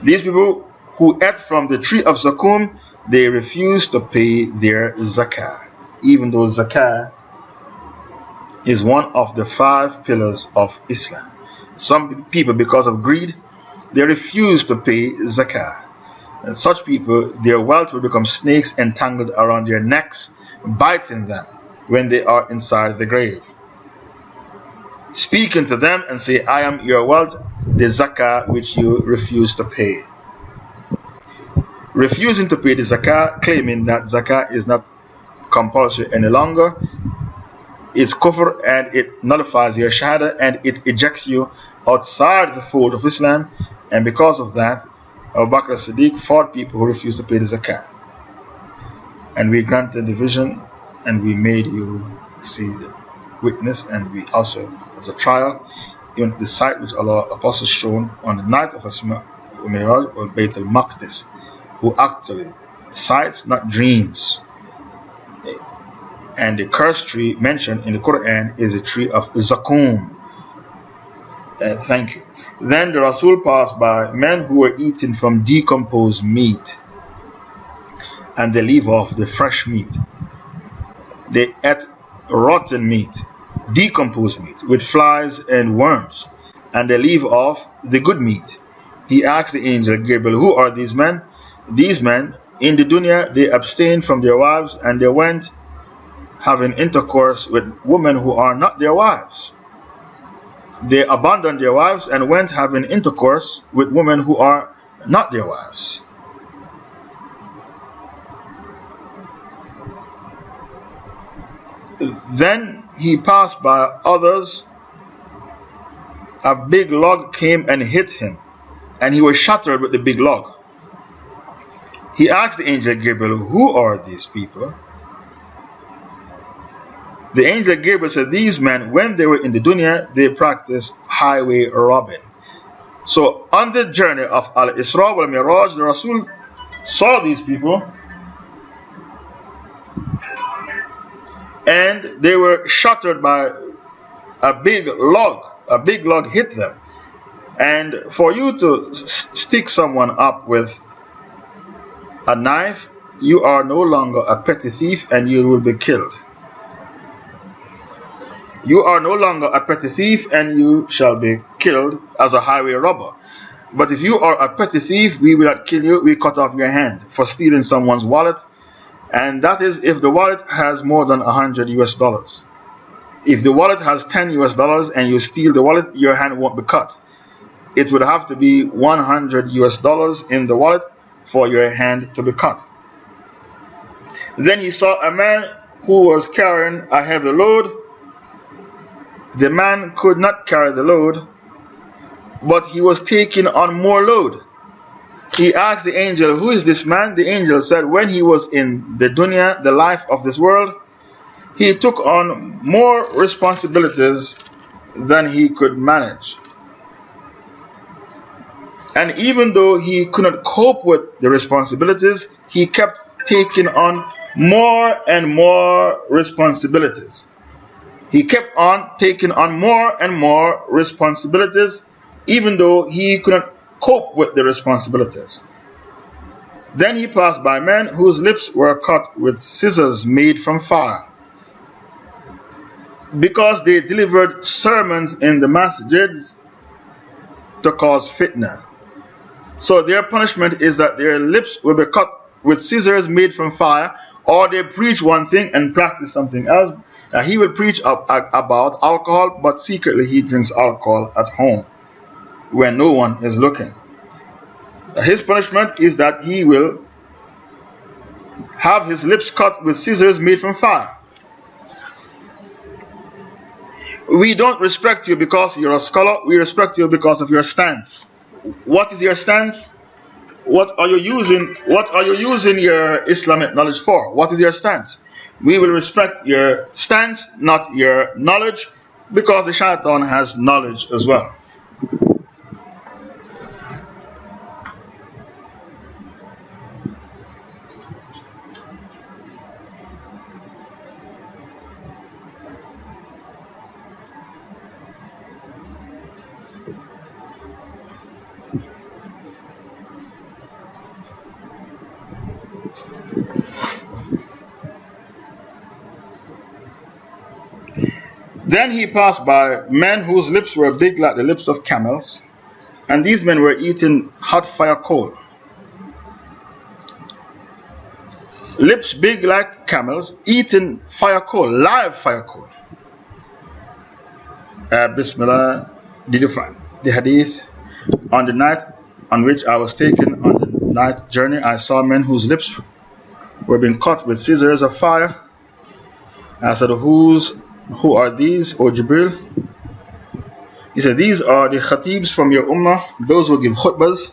These people who ate from the tree of zakum, they refused to pay their zakah, even though zakah is one of the 5 pillars of Islam. Some people, because of greed, they refuse to pay zakah. And such people, their wealth will become snakes entangled around their necks, biting them when they are inside the grave. Speaking to them and say, I am your wealth, the zakah which you refuse to pay. Refusing to pay the zakah, claiming that zakah is not compulsory any longer, is kufr, and it nullifies your shahada and it ejects you outside the fold of Islam. And because of that, Abu Bakr as-Siddiq fought people who refused to pay the zakah. And we granted the vision and we made you see the witness, and we also, as a trial, even the sight which Allah Apostle shown on the night of Israa Wal Miraaj or Bayt al-Maqdis, who actually sights, not dreams. And the cursed tree mentioned in the Quran is the tree of zakum. Thank you. Then the Rasul passed by men who were eating from decomposed meat, and they leave off the fresh meat. They ate rotten meat, decomposed meat, with flies and worms, and they leave off the good meat. He asked the angel Gabriel, who are these men? These men, in the dunya, they abstained from their wives, and they went having intercourse with women who are not their wives. They abandoned their wives and went having intercourse with women who are not their wives. Then he passed by others. A big log came and hit him, and he was shattered with the big log. He asked the angel Gabriel, who are these people? The angel Gabriel said, these men, when they were in the dunya, they practiced highway robbing. So on the journey of Israa Wal Miraaj, the Rasul saw these people, and they were shattered by a big log. A big log hit them. And for you to stick someone up with a knife, you are no longer a petty thief and you will be killed. You are no longer a petty thief and you shall be killed as a highway robber. But if you are a petty thief, we will not kill you, we cut off your hand for stealing someone's wallet. And that is if the wallet has more than $100. If the wallet has $10 and you steal the wallet, your hand won't be cut. It would have to be $100 in the wallet for your hand to be cut. Then he saw a man who was carrying a heavy load. The man could not carry the load, but he was taking on more load. He asked the angel, who is this man? The angel said, when he was in the dunya, the life of this world, he took on more responsibilities than he could manage. And even though he could not cope with the responsibilities, he kept taking on more and more responsibilities. He kept on taking on more and more responsibilities, even though he could not cope with the responsibilities. Then he passed by men whose lips were cut with scissors made from fire, because they delivered sermons in the masjids to cause fitna. So their punishment is that their lips will be cut with scissors made from fire, or they preach one thing and practice something else. He will preach about alcohol, but secretly he drinks alcohol at home when no one is looking. His punishment is that he will have his lips cut with scissors made from fire. We don't respect you because you're a scholar. We respect you because of your stance. What is your stance? What are you using your Islamic knowledge for? What is your stance? We will respect your stance, not your knowledge, because the shaitan has knowledge as well. Then he passed by men whose lips were big like the lips of camels, and these men were eating hot fire coal. Lips big like camels, eating fire coal, live fire coal. Bismillah, did you find the hadith? On the night on which I was taken on the night journey, I saw men whose lips were being cut with scissors of fire. I said, who are these, O Jibril? He said, these are the khatibs from your ummah, those who give khutbahs,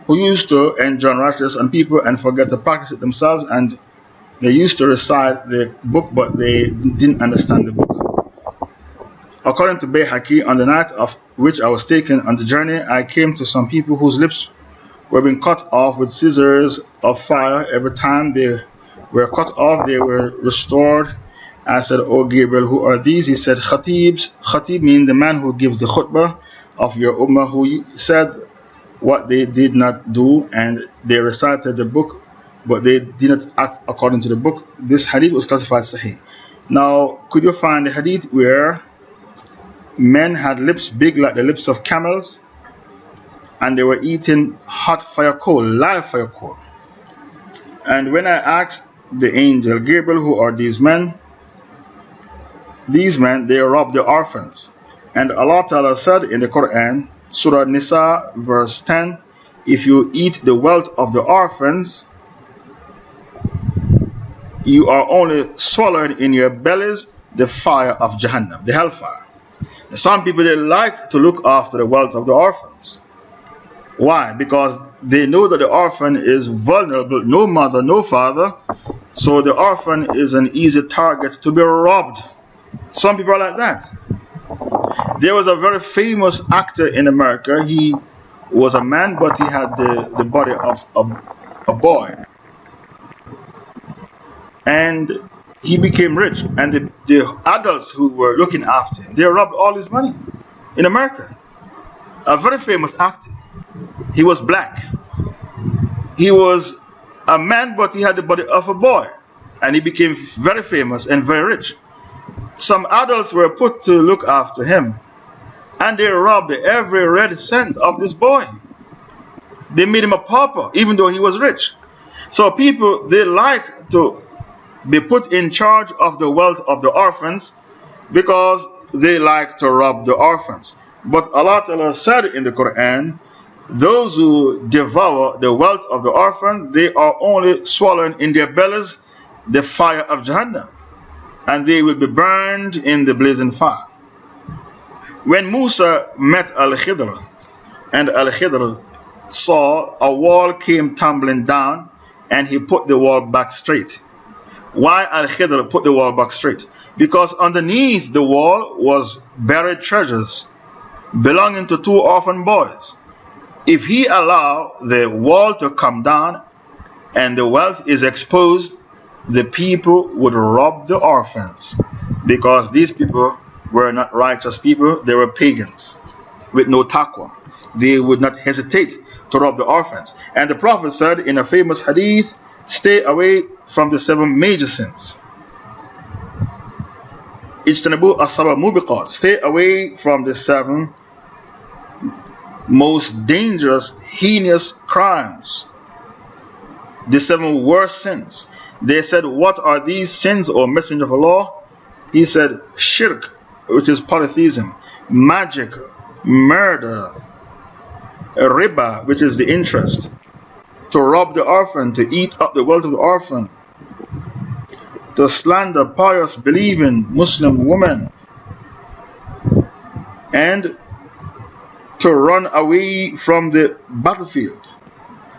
who used to enjoin righteousness on people and forget to practice it themselves, and they used to recite the book, but they didn't understand the book. According to Bayhaqi, on the night of which I was taken on the journey, I came to some people whose lips were being cut off with scissors of fire. Every time they were cut off, they were restored. I said, O Gabriel, who are these? He said, Khatibs. Khatib means the man who gives the khutbah of your ummah, who said what they did not do, and they recited the book, but they did not act according to the book. This hadith was classified sahih. Now, could you find the hadith where men had lips big like the lips of camels, and they were eating hot fire coal, live fire coal? And when I asked the angel Gabriel, who are these men? These men, they rob the orphans. And Allah Ta'ala said in the Quran, Surah Nisa, verse 10, if you eat the wealth of the orphans, you are only swallowing in your bellies the fire of Jahannam, the hellfire. Some people, they like to look after the wealth of the orphans. Why? Because they know that the orphan is vulnerable, no mother, no father, so the orphan is an easy target to be robbed. Some people are like that. There was a very famous actor in America. He was a man, but he had the body of a boy. And he became rich. And the adults who were looking after him, they robbed all his money in America. A very famous actor. He was black. He was a man, but he had the body of a boy. And he became very famous and very rich. Some adults were put to look after him, and they robbed every red cent of this boy. They made him a pauper, even though he was rich. So people, they like to be put in charge of the wealth of the orphans because they like to rob the orphans. But Allah Ta'ala said in the Quran, those who devour the wealth of the orphan, they are only swallowing in their bellies the fire of Jahannam, and they will be burned in the blazing fire. When Musa met Al-Khidr, and Al-Khidr saw a wall came tumbling down, and he put the wall back straight. Why Al-Khidr put the wall back straight? Because underneath the wall was buried treasures belonging to two orphan boys. If he allowed the wall to come down and the wealth is exposed, the people would rob the orphans, because these people were not righteous people, they were pagans with no taqwa. They would not hesitate to rob the orphans. And the Prophet said in a famous hadith, stay away from the 7 major sins. Ijtanabu as-sab'a mubiqat. Stay away from the 7 most dangerous, heinous crimes. The 7 worst sins. They said, what are these sins, O Messenger of Allah? He said, shirk, which is polytheism, magic, murder, riba, which is the interest, to rob the orphan, to eat up the wealth of the orphan, to slander pious, believing Muslim women, and to run away from the battlefield.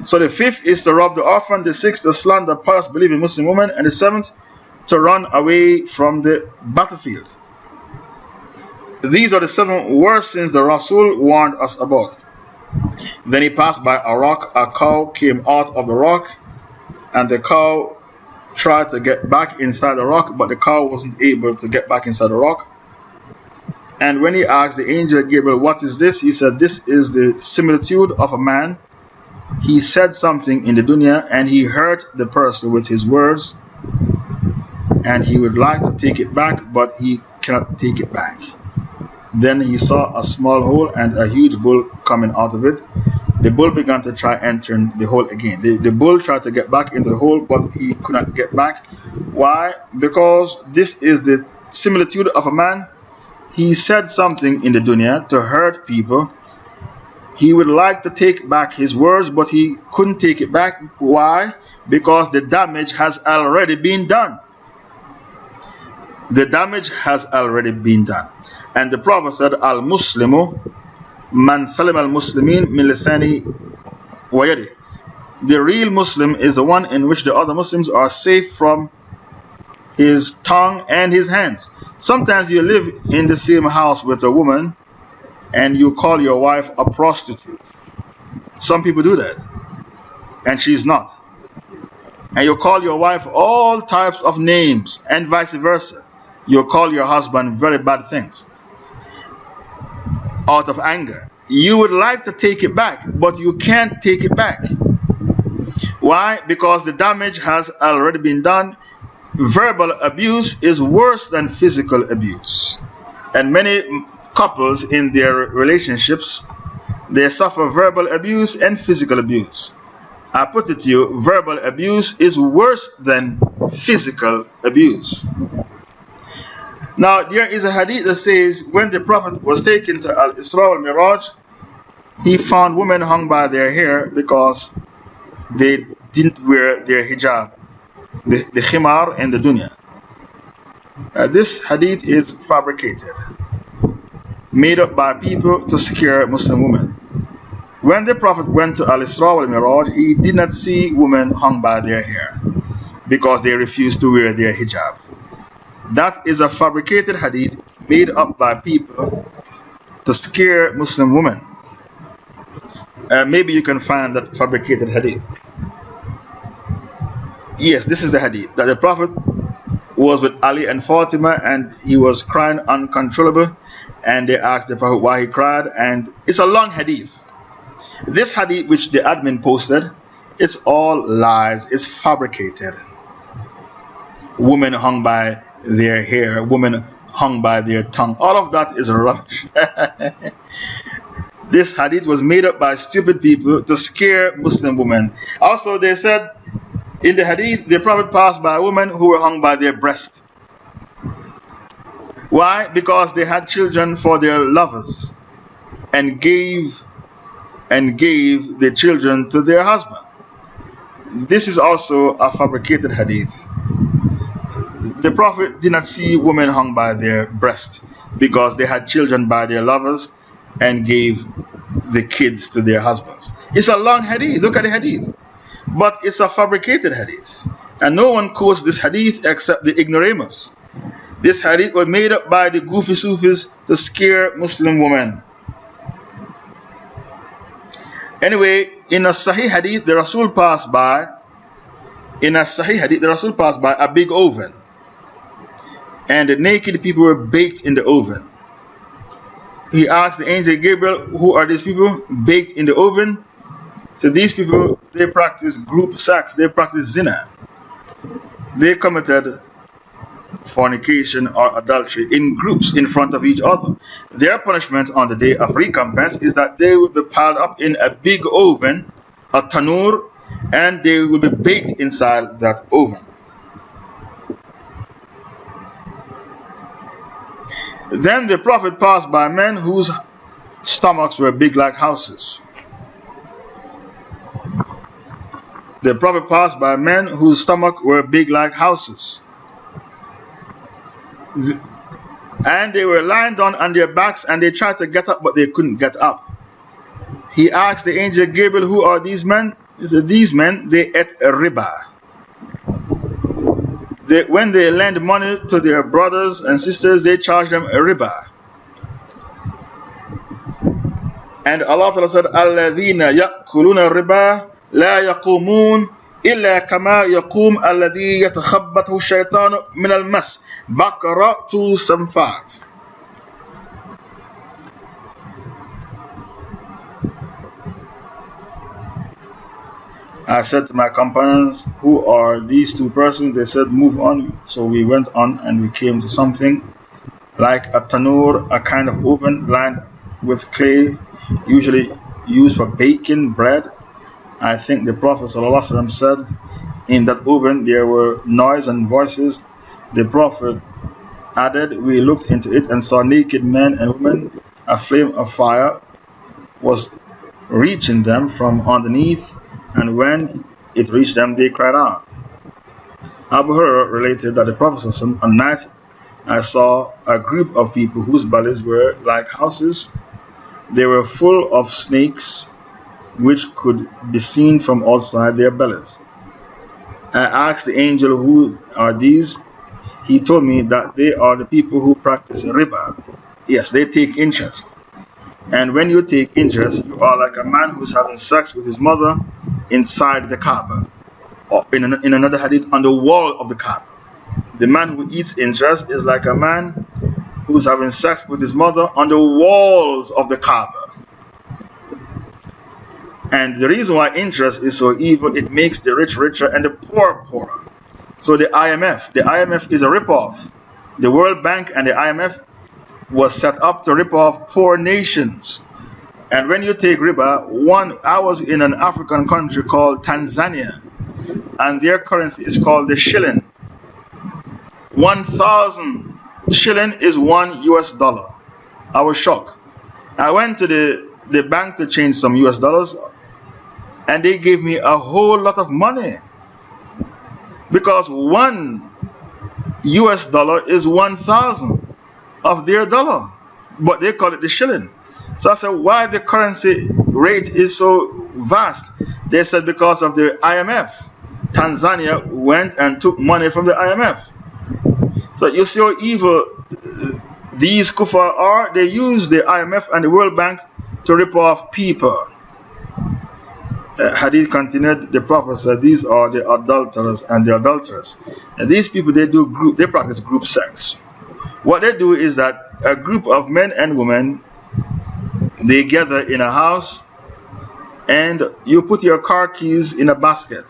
So the 5th is to rob the orphan, the 6th to slander pious, believing Muslim women, and the 7th to run away from the battlefield. These are the 7 worst sins the Rasul warned us about. Then he passed by a rock. A cow came out of the rock, and the cow tried to get back inside the rock, but the cow wasn't able to get back inside the rock. And when he asked the angel Gabriel, what is this? He said, this is the similitude of a man. He said something in the dunya and he hurt the person with his words, and he would like to take it back, but he cannot take it back. Then he saw a small hole and a huge bull coming out of it. The bull began to try entering the hole again. The bull tried to get back into the hole, but he could not get back. Why? Because this is the similitude of a man. He said something in the dunya to hurt people. He would like to take back his words, but he couldn't take it back. Why? Because the damage has already been done. The damage has already been done. And the Prophet said, Al-Muslimu man salim al-Muslimin min lisanihi wa yadihi. The real Muslim is the one in which the other Muslims are safe from his tongue and his hands. Sometimes you live in the same house with a woman and you call your wife a prostitute. Some people do that, and she's not. And you call your wife all types of names, and vice versa. You call your husband very bad things out of anger. You would like to take it back, but you can't take it back. Why? Because the damage has already been done. Verbal abuse is worse than physical abuse. And many couples in their relationships, they suffer verbal abuse and physical abuse. I put it to you, verbal abuse is worse than physical abuse. Now, there is a hadith that says, when the Prophet was taken to Israa Wal Miraaj, he found women hung by their hair because they didn't wear their hijab, the khimar and the dunya. This hadith is fabricated, made up by people to scare Muslim women. When the Prophet went to Israa Wal Miraaj, he did not see women hung by their hair because they refused to wear their hijab. That is a fabricated hadith made up by people to scare Muslim women. Maybe you can find that fabricated hadith. Yes, this is the hadith that the Prophet was with Ali and Fatima and he was crying uncontrollable, and they asked the Prophet why he cried, and it's a long hadith. This hadith which the admin posted, it's all lies, it's fabricated. Women hung by their hair, women hung by their tongue, all of that is rubbish. This hadith was made up by stupid people to scare Muslim women. Also, they said in the hadith, the Prophet passed by women who were hung by their breast. Why? Because they had children for their lovers and gave the children to their husband. This is also a fabricated hadith. The Prophet did not see women hung by their breast because they had children by their lovers and gave the kids to their husbands. It's a long hadith. Look at the hadith. But it's a fabricated hadith. And no one quotes this hadith except the ignoramus. This hadith was made up by the goofy Sufis to scare Muslim women. Anyway, in a Sahih hadith, the Rasul passed by. In a Sahih hadith, the Rasul passed by a big oven, and the naked people were baked in the oven. He asked the angel Gabriel, "Who are these people baked in the oven?" So these people, they practice group sex, they practice zina. They committed fornication or adultery in groups in front of each other. Their punishment on the day of recompense is that they will be piled up in a big oven, a tanur, and they will be baked inside that oven. Then the Prophet passed by men whose stomachs were big like houses. The Prophet passed by men whose stomachs were big like houses. And they were lying down on their backs, and they tried to get up, but they couldn't get up. He asked the angel Gabriel, "Who are these men?" He said, "These men, they ate riba. When they lend money to their brothers and sisters, they charge them riba." And Allah Ta'ala said, "الَّذِينَ يَأْكُلُونَ الرِّبَا لَا يَقُومُونَ إِلَّا كَمَا يَقُومُ الَّذِي يَتَخَبَّطُهُ الشَّيْطَانُ مِنَ الْمَسِّ." Baqarah 275. I said to my companions, "Who are these two persons?" They said, "Move on." So we went on and we came to something like a tanur, a kind of oven lined with clay, usually used for baking bread. I think the Prophet ﷺ said in that oven there were noise and voices. The Prophet added, "We looked into it and saw naked men and women. A flame of fire was reaching them from underneath, and when it reached them, they cried out." Abu Hurairah related that the Prophet ﷺ, "One night I saw a group of people whose bellies were like houses. They were full of snakes, which could be seen from outside their bellies. I asked the angel, 'Who are these?' He told me that they are the people who practice riba. Yes, they take interest. And when you take interest, you are like a man who's having sex with his mother inside the Kaaba, or in another hadith, on the wall of the Kaaba. The man who eats interest is like a man who's having sex with his mother on the walls of the Kaaba. And the reason why interest is so evil, it makes the rich richer and the poor poorer. So the IMF is a ripoff. The World Bank and the IMF was set up to rip off poor nations. And when you take riba, I was in an African country called Tanzania, and their currency is called the shilling. 1,000 shilling is $1. I was shocked. I went to the bank to change some US dollars, and they gave me a whole lot of money, because $1 is 1,000 of their dollar, but they call it the shilling. So I said, why the currency rate is so vast? They said because of the IMF. Tanzania went and took money from the IMF. So you see how evil these kuffar are. They use the IMF and the World Bank to rip off people. Hadith continued, the Prophet said, these are the adulterers and the adulterers. And these people, they practice group sex. What they do is that a group of men and women, they gather in a house, and you put your car keys in a basket.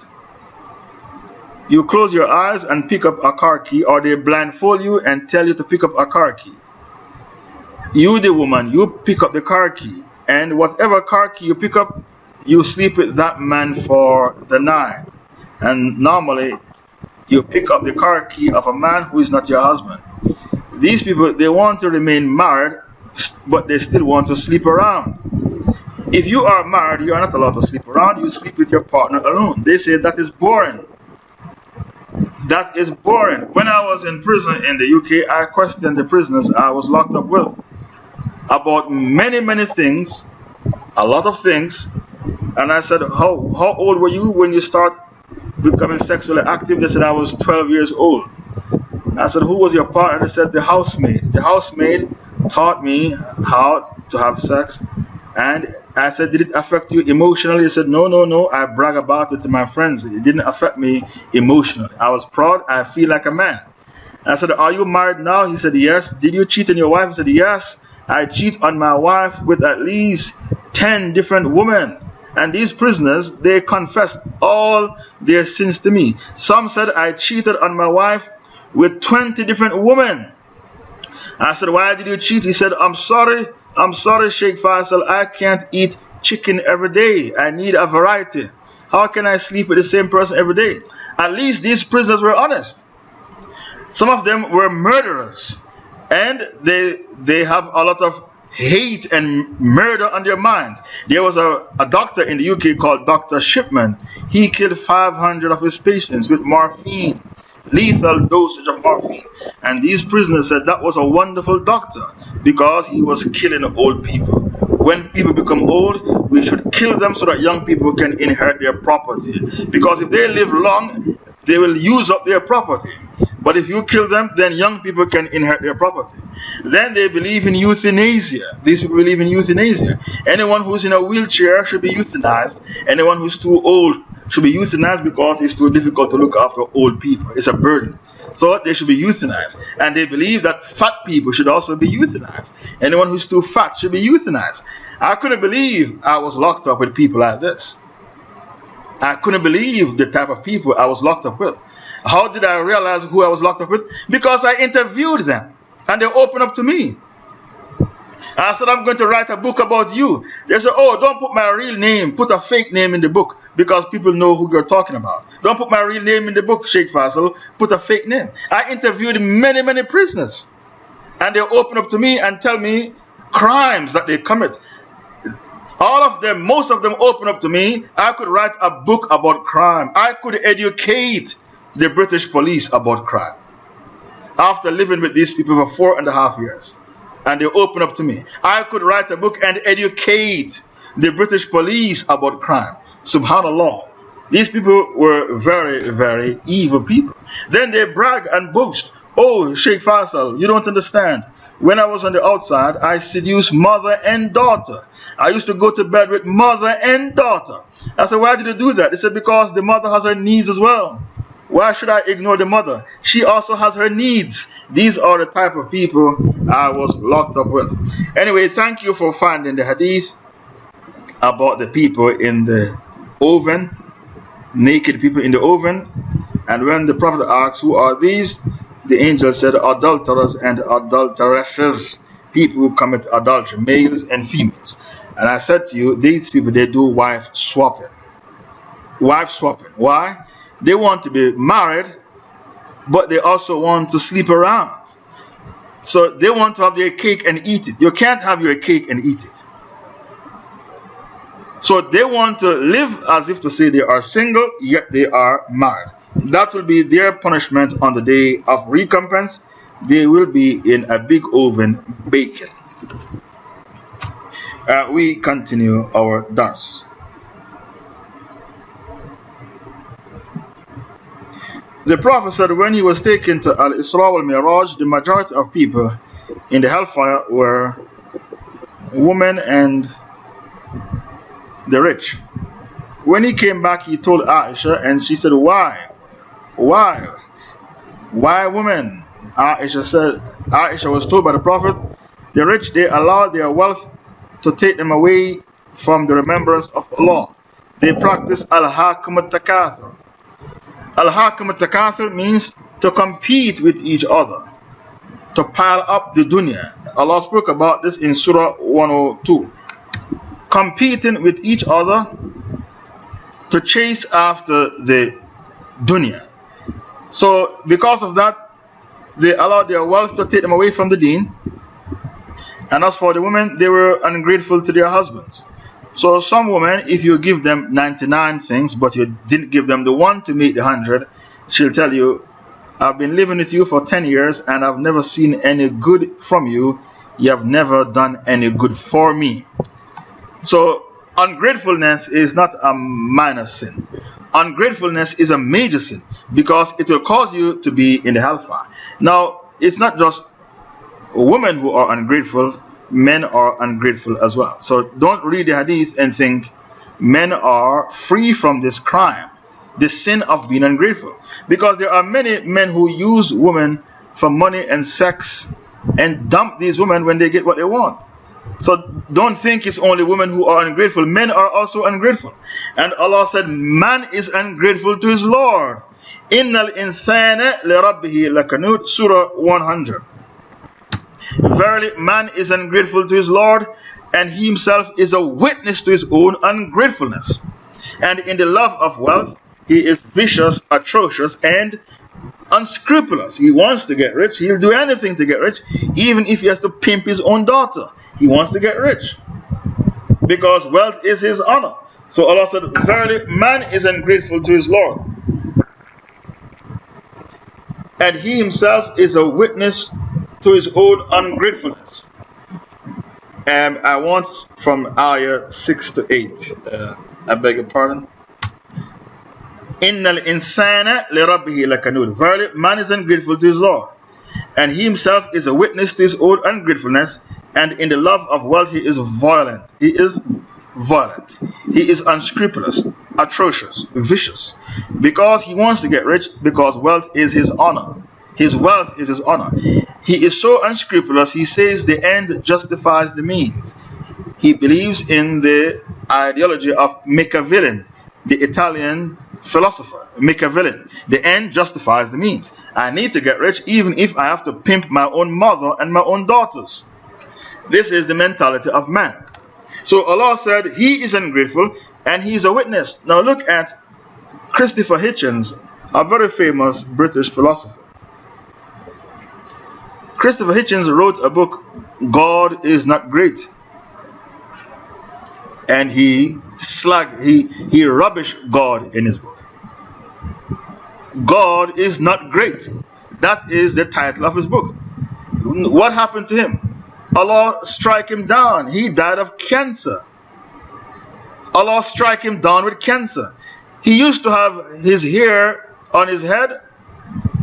You close your eyes and pick up a car key, or they blindfold you and tell you to pick up a car key. You, the woman, you pick up the car key, and whatever car key you pick up, you sleep with that man for the night. And normally, you pick up the car key of a man who is not your husband. These people, they want to remain married, but they still want to sleep around. If you are married, you are not allowed to sleep around. You sleep with your partner alone. They say that is boring. That is boring. When I was in prison in the UK, I questioned the prisoners I was locked up with about many things, a lot of things. And I said, how old were you when you start becoming sexually active? They said I was 12 years old. I said, who was your partner? They said, the housemaid. The housemaid taught me how to have sex. And I said, did it affect you emotionally? He said, no, no, no. I brag about it to my friends. It didn't affect me emotionally. I was proud. I feel like a man. I said, are you married now? He said, yes. Did you cheat on your wife? He said, yes. I cheat on my wife with at least 10 different women. And these prisoners, they confessed all their sins to me. Some said I cheated on my wife with 20 different women. I said, why did you cheat? He said, I'm sorry, Sheikh Faisal. I can't eat chicken every day. I need a variety. How can I sleep with the same person every day? At least these prisoners were honest. Some of them were murderers. And they have a lot of hate and murder on their mind. There was a doctor in the UK called Dr. Shipman. He killed 500 of his patients with morphine. Lethal dosage of morphine. And these prisoners said that was a wonderful doctor because he was killing old people. When people become old, we should kill them so that young people can inherit their property. Because if they live long, they will use up their property. But if you kill them, then young people can inherit their property. Then they believe in euthanasia. These people believe in euthanasia. Anyone who's in a wheelchair should be euthanized. Anyone who's too old should be euthanized because it's too difficult to look after old people. It's a burden. So they should be euthanized. And they believe that fat people should also be euthanized. Anyone who's too fat should be euthanized. I couldn't believe I was locked up with people like this. I couldn't believe the type of people I was locked up with. How did I realize who I was locked up with? Because I interviewed them and they opened up to me. I said, I'm going to write a book about you. They said, oh, don't put my real name, put a fake name in the book because people know who you're talking about. Don't put my real name in the book, Sheikh Faisal, put a fake name. I interviewed many, many prisoners and they open up to me and tell me crimes that they commit. All of them, most of them open up to me. I could write a book about crime. I could educate the British police about crime. After living with these people for 4.5 years. And they open up to me. I could write a book and educate the British police about crime. Subhanallah. These people were very, very evil people. Then they brag and boast. Oh, Sheikh Faisal, you don't understand. When I was on the outside, I seduced mother and daughter. I used to go to bed with mother and daughter. I said, why did you do that? They said, because the mother has her needs as well. Why should I ignore the mother? She also has her needs. These are the type of people I was locked up with. Anyway, thank you for finding the hadith about the people in the oven, naked people in the oven. And when the Prophet asked, who are these? The angel said, adulterers and adulteresses, people who commit adultery, males and females. And I said to you, these people, they do wife swapping. Wife swapping. Why? They want to be married, but they also want to sleep around. So they want to have their cake and eat it. You can't have your cake and eat it. So they want to live as if to say they are single, yet they are married. That will be their punishment on the day of recompense. They will be in a big oven baking. We continue our dars. The Prophet said when he was taken to Israa Wal Miraaj, the majority of people in the hellfire were women and the rich. When he came back, he told Aisha, and she said, why? Why women? Aisha was told by the Prophet, the rich, they allow their wealth to take them away from the remembrance of Allah. They practice al-hakum al-takathur. Al-hakum al-takathur means to compete with each other, to pile up the dunya. Allah spoke about this in Surah 102. Competing with each other to chase after the dunya. So because of that, they allowed their wealth to take them away from the deen. And as for the women, they were ungrateful to their husbands. So some women, if you give them 99 things, but you didn't give them the one to make the 100, she'll tell you, I've been living with you for 10 years and I've never seen any good from you. You have never done any good for me. So ungratefulness is not a minor sin. Ungratefulness is a major sin because it will cause you to be in the hellfire. Now, it's not just women who are ungrateful, men are ungrateful as well. So don't read the hadith and think men are free from this crime, this sin of being ungrateful. Because there are many men who use women for money and sex and dump these women when they get what they want. So don't think it's only women who are ungrateful. Men are also ungrateful. And Allah said, man is ungrateful to his Lord. Innal insana li rabbihi lakanud, Surah 100. Verily, man is ungrateful to his Lord, and he himself is a witness to his own ungratefulness. And in the love of wealth, he is vicious, atrocious, and unscrupulous. He wants to get rich. He'll do anything to get rich, even if he has to pimp his own daughter. He wants to get rich because wealth is his honor. So Allah said, verily, man is ungrateful to his Lord, and he himself is a witness to his own ungratefulness. And I want from ayah 6 to 8. I beg your pardon. Innal insana li rabbihi lakanud. Verily, man is ungrateful to his Lord, and he himself is a witness to his own ungratefulness. And in the love of wealth, he is violent. He is violent. He is unscrupulous, atrocious, vicious. Because he wants to get rich, because wealth is his honor. His wealth is his honor. He is so unscrupulous, he says the end justifies the means. He believes in the ideology of Machiavellian, the Italian philosopher, Machiavellian. The end justifies the means. I need to get rich even if I have to pimp my own mother and my own daughters. This is the mentality of man. So Allah said he is ungrateful and he is a witness. Now look at Christopher Hitchens, a very famous British philosopher. Christopher Hitchens wrote a book, God is Not Great. And he rubbished God in his book. God is not great. That is the title of his book. What happened to him? Allah strike him down. He died of cancer. Allah strike him down with cancer. He used to have his hair on his head,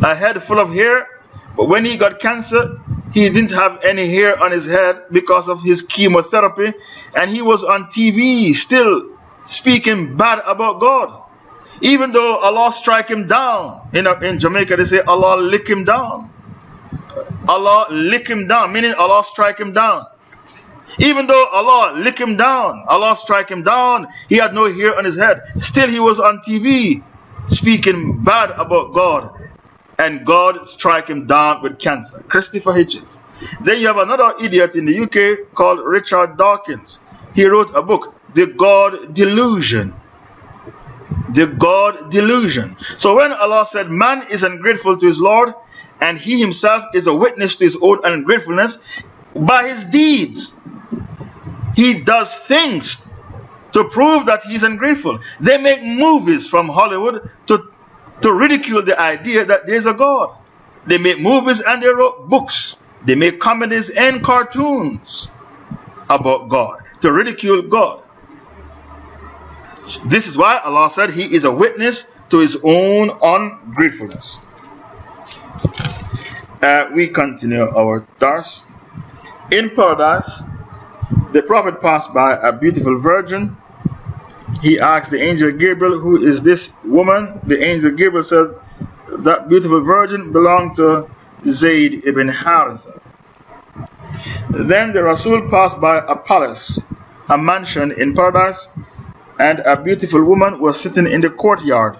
a head full of hair, but when he got cancer, he didn't have any hair on his head because of his chemotherapy, and he was on TV still speaking bad about God. Even though Allah strike him down, in Jamaica they say Allah lick him down. Allah lick him down, meaning Allah strike him down. Even though Allah lick him down, Allah strike him down, he had no hair on his head. Still he was on TV speaking bad about God, and God strike him down with cancer. Christopher Hitchens. Then you have another idiot in the UK called Richard Dawkins. He wrote a book, The God Delusion. The God Delusion. So when Allah said man is ungrateful to his Lord, and he himself is a witness to his own ungratefulness, by his deeds, he does things to prove that he's ungrateful. They make movies from Hollywood to ridicule the idea that there's a God. They make movies and they wrote books. They make comedies and cartoons about God, to ridicule God. This is why Allah said he is a witness to his own ungratefulness. We continue our dars. In paradise, the Prophet passed by a beautiful virgin. He asked the angel Gabriel, who is this woman? The angel Gabriel said, that beautiful virgin belonged to Zayd ibn Haritha. Then the Rasul passed by a palace, a mansion in paradise, and a beautiful woman was sitting in the courtyard.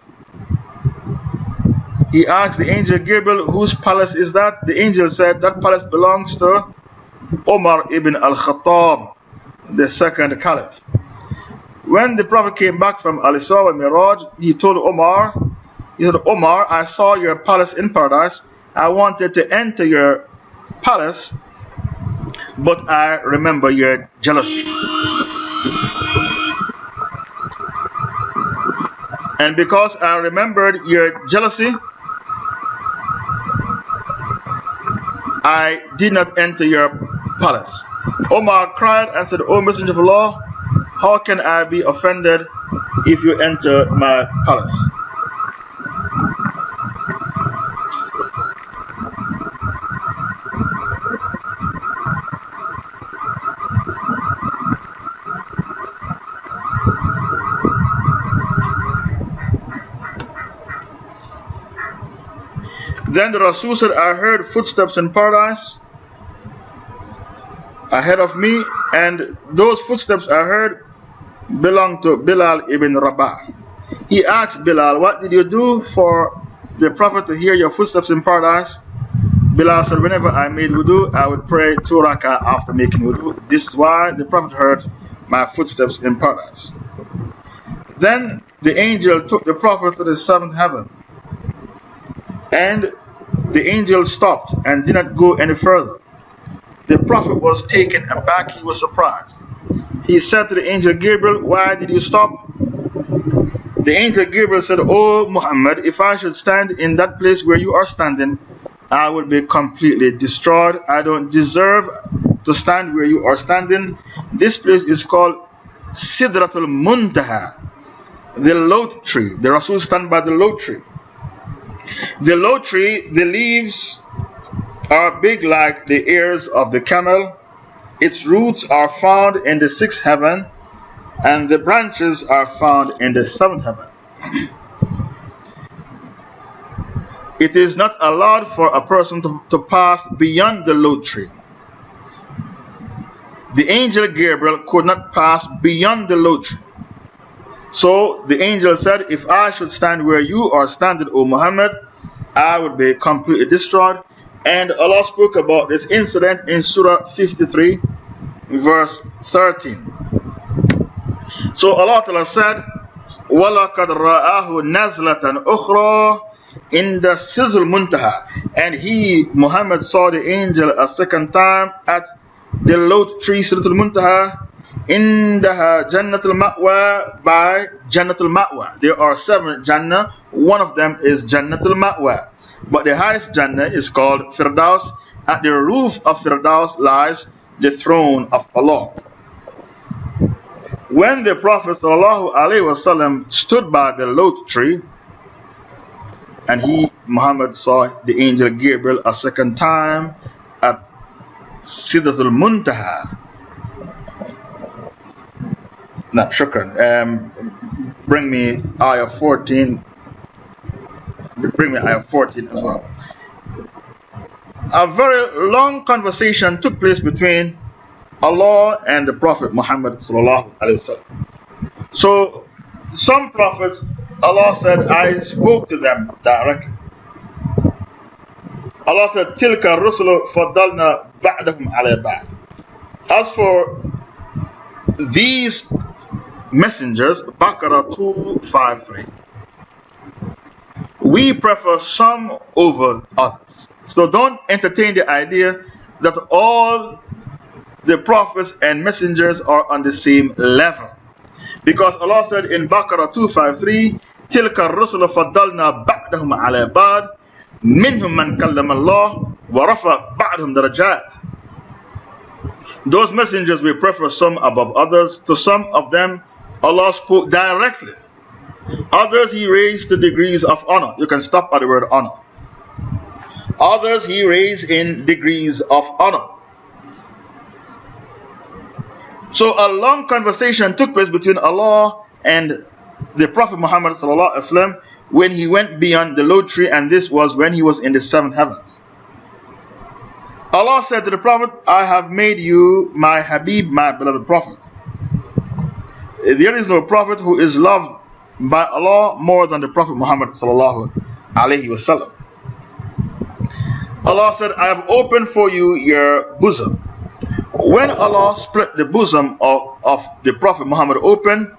He asked the angel Gabriel, whose palace is that? The angel said, that palace belongs to Umar ibn al-Khattab, the second caliph. When the Prophet came back from Israa Wal Miraaj, he told Umar, he said, Umar, I saw your palace in paradise. I wanted to enter your palace, but I remember your jealousy. And because I remembered your jealousy, I did not enter your palace. Omar cried and said, O Messenger of Allah, how can I be offended if you enter my palace? Then the Rasul said, I heard footsteps in paradise ahead of me, and those footsteps I heard belonged to Bilal ibn Rabah. He asked Bilal, what did you do for the Prophet to hear your footsteps in paradise? Bilal said, whenever I made wudu, I would pray 2 rak'ah after making wudu. This is why the Prophet heard my footsteps in paradise. Then the angel took the Prophet to the 7th heaven. And the angel stopped and did not go any further. The Prophet was taken aback, he was surprised. He said to the angel Gabriel, why did you stop? The angel Gabriel said, O Muhammad, if I should stand in that place where you are standing, I would be completely destroyed. I don't deserve to stand where you are standing. This place is called Sidratul Muntaha, the lote tree. The Rasul stand by the lote tree. The lote tree, the leaves are big like the ears of the camel. Its roots are found in the 6th heaven, and the branches are found in the 7th heaven. It is not allowed for a person to pass beyond the lote tree. The angel Gabriel could not pass beyond the lote tree. So the angel said, if I should stand where you are standing, O Muhammad, I would be completely destroyed. And Allah spoke about this incident in Surah 53, verse 13. So Allah Ta'ala said, وَلَقَدْ رَآهُ نَزْلَةً أُخْرَى in the Sidratul Muntaha. And he, Muhammad, saw the angel a second time at the lote tree Sidratul Muntaha. Indaha Jannatul Ma'wa, by Jannatul Ma'wa. There are 7 Jannah. One of them is Jannatul Ma'wa. But the highest Jannah is called Firdaus. At the roof of Firdaus lies the throne of Allah. When the Prophet ﷺ stood by the lote tree, and he, Muhammad, saw the angel Gabriel a second time at Sidratul Muntaha. No, shukran. Bring me ayah 14. Bring me ayah 14 as well. A very long conversation took place between Allah and the Prophet Muhammad sallallahu alaihi wasallam. So, some prophets, Allah said, I spoke to them directly. Allah said, Tilka rusulu faddalna ba'dahum ala ba'd. As for these messengers, Baqarah 253, we prefer some over others. So don't entertain the idea that all the prophets and messengers are on the same level. Because Allah said in Baqarah 253, Tilka rusulu faddalna ba'dahum ala ba'd, minhum man kallama Allah, wa rafa ba'dahum darajat. Those messengers we prefer some above others. To some of them, Allah spoke directly. Others He raised to degrees of honor. You can stop at the word honor. Others He raised in degrees of honor. So a long conversation took place between Allah and the Prophet Muhammad ﷺ when he went beyond the lote tree, and this was when he was in the 7th heavens. Allah said to the Prophet, I have made you my Habib, my beloved Prophet. There is no Prophet who is loved by Allah more than the Prophet Muhammad sallallahu alaihi wasallam. Allah said, I have opened for you your bosom. When Allah split the bosom of the Prophet Muhammad open,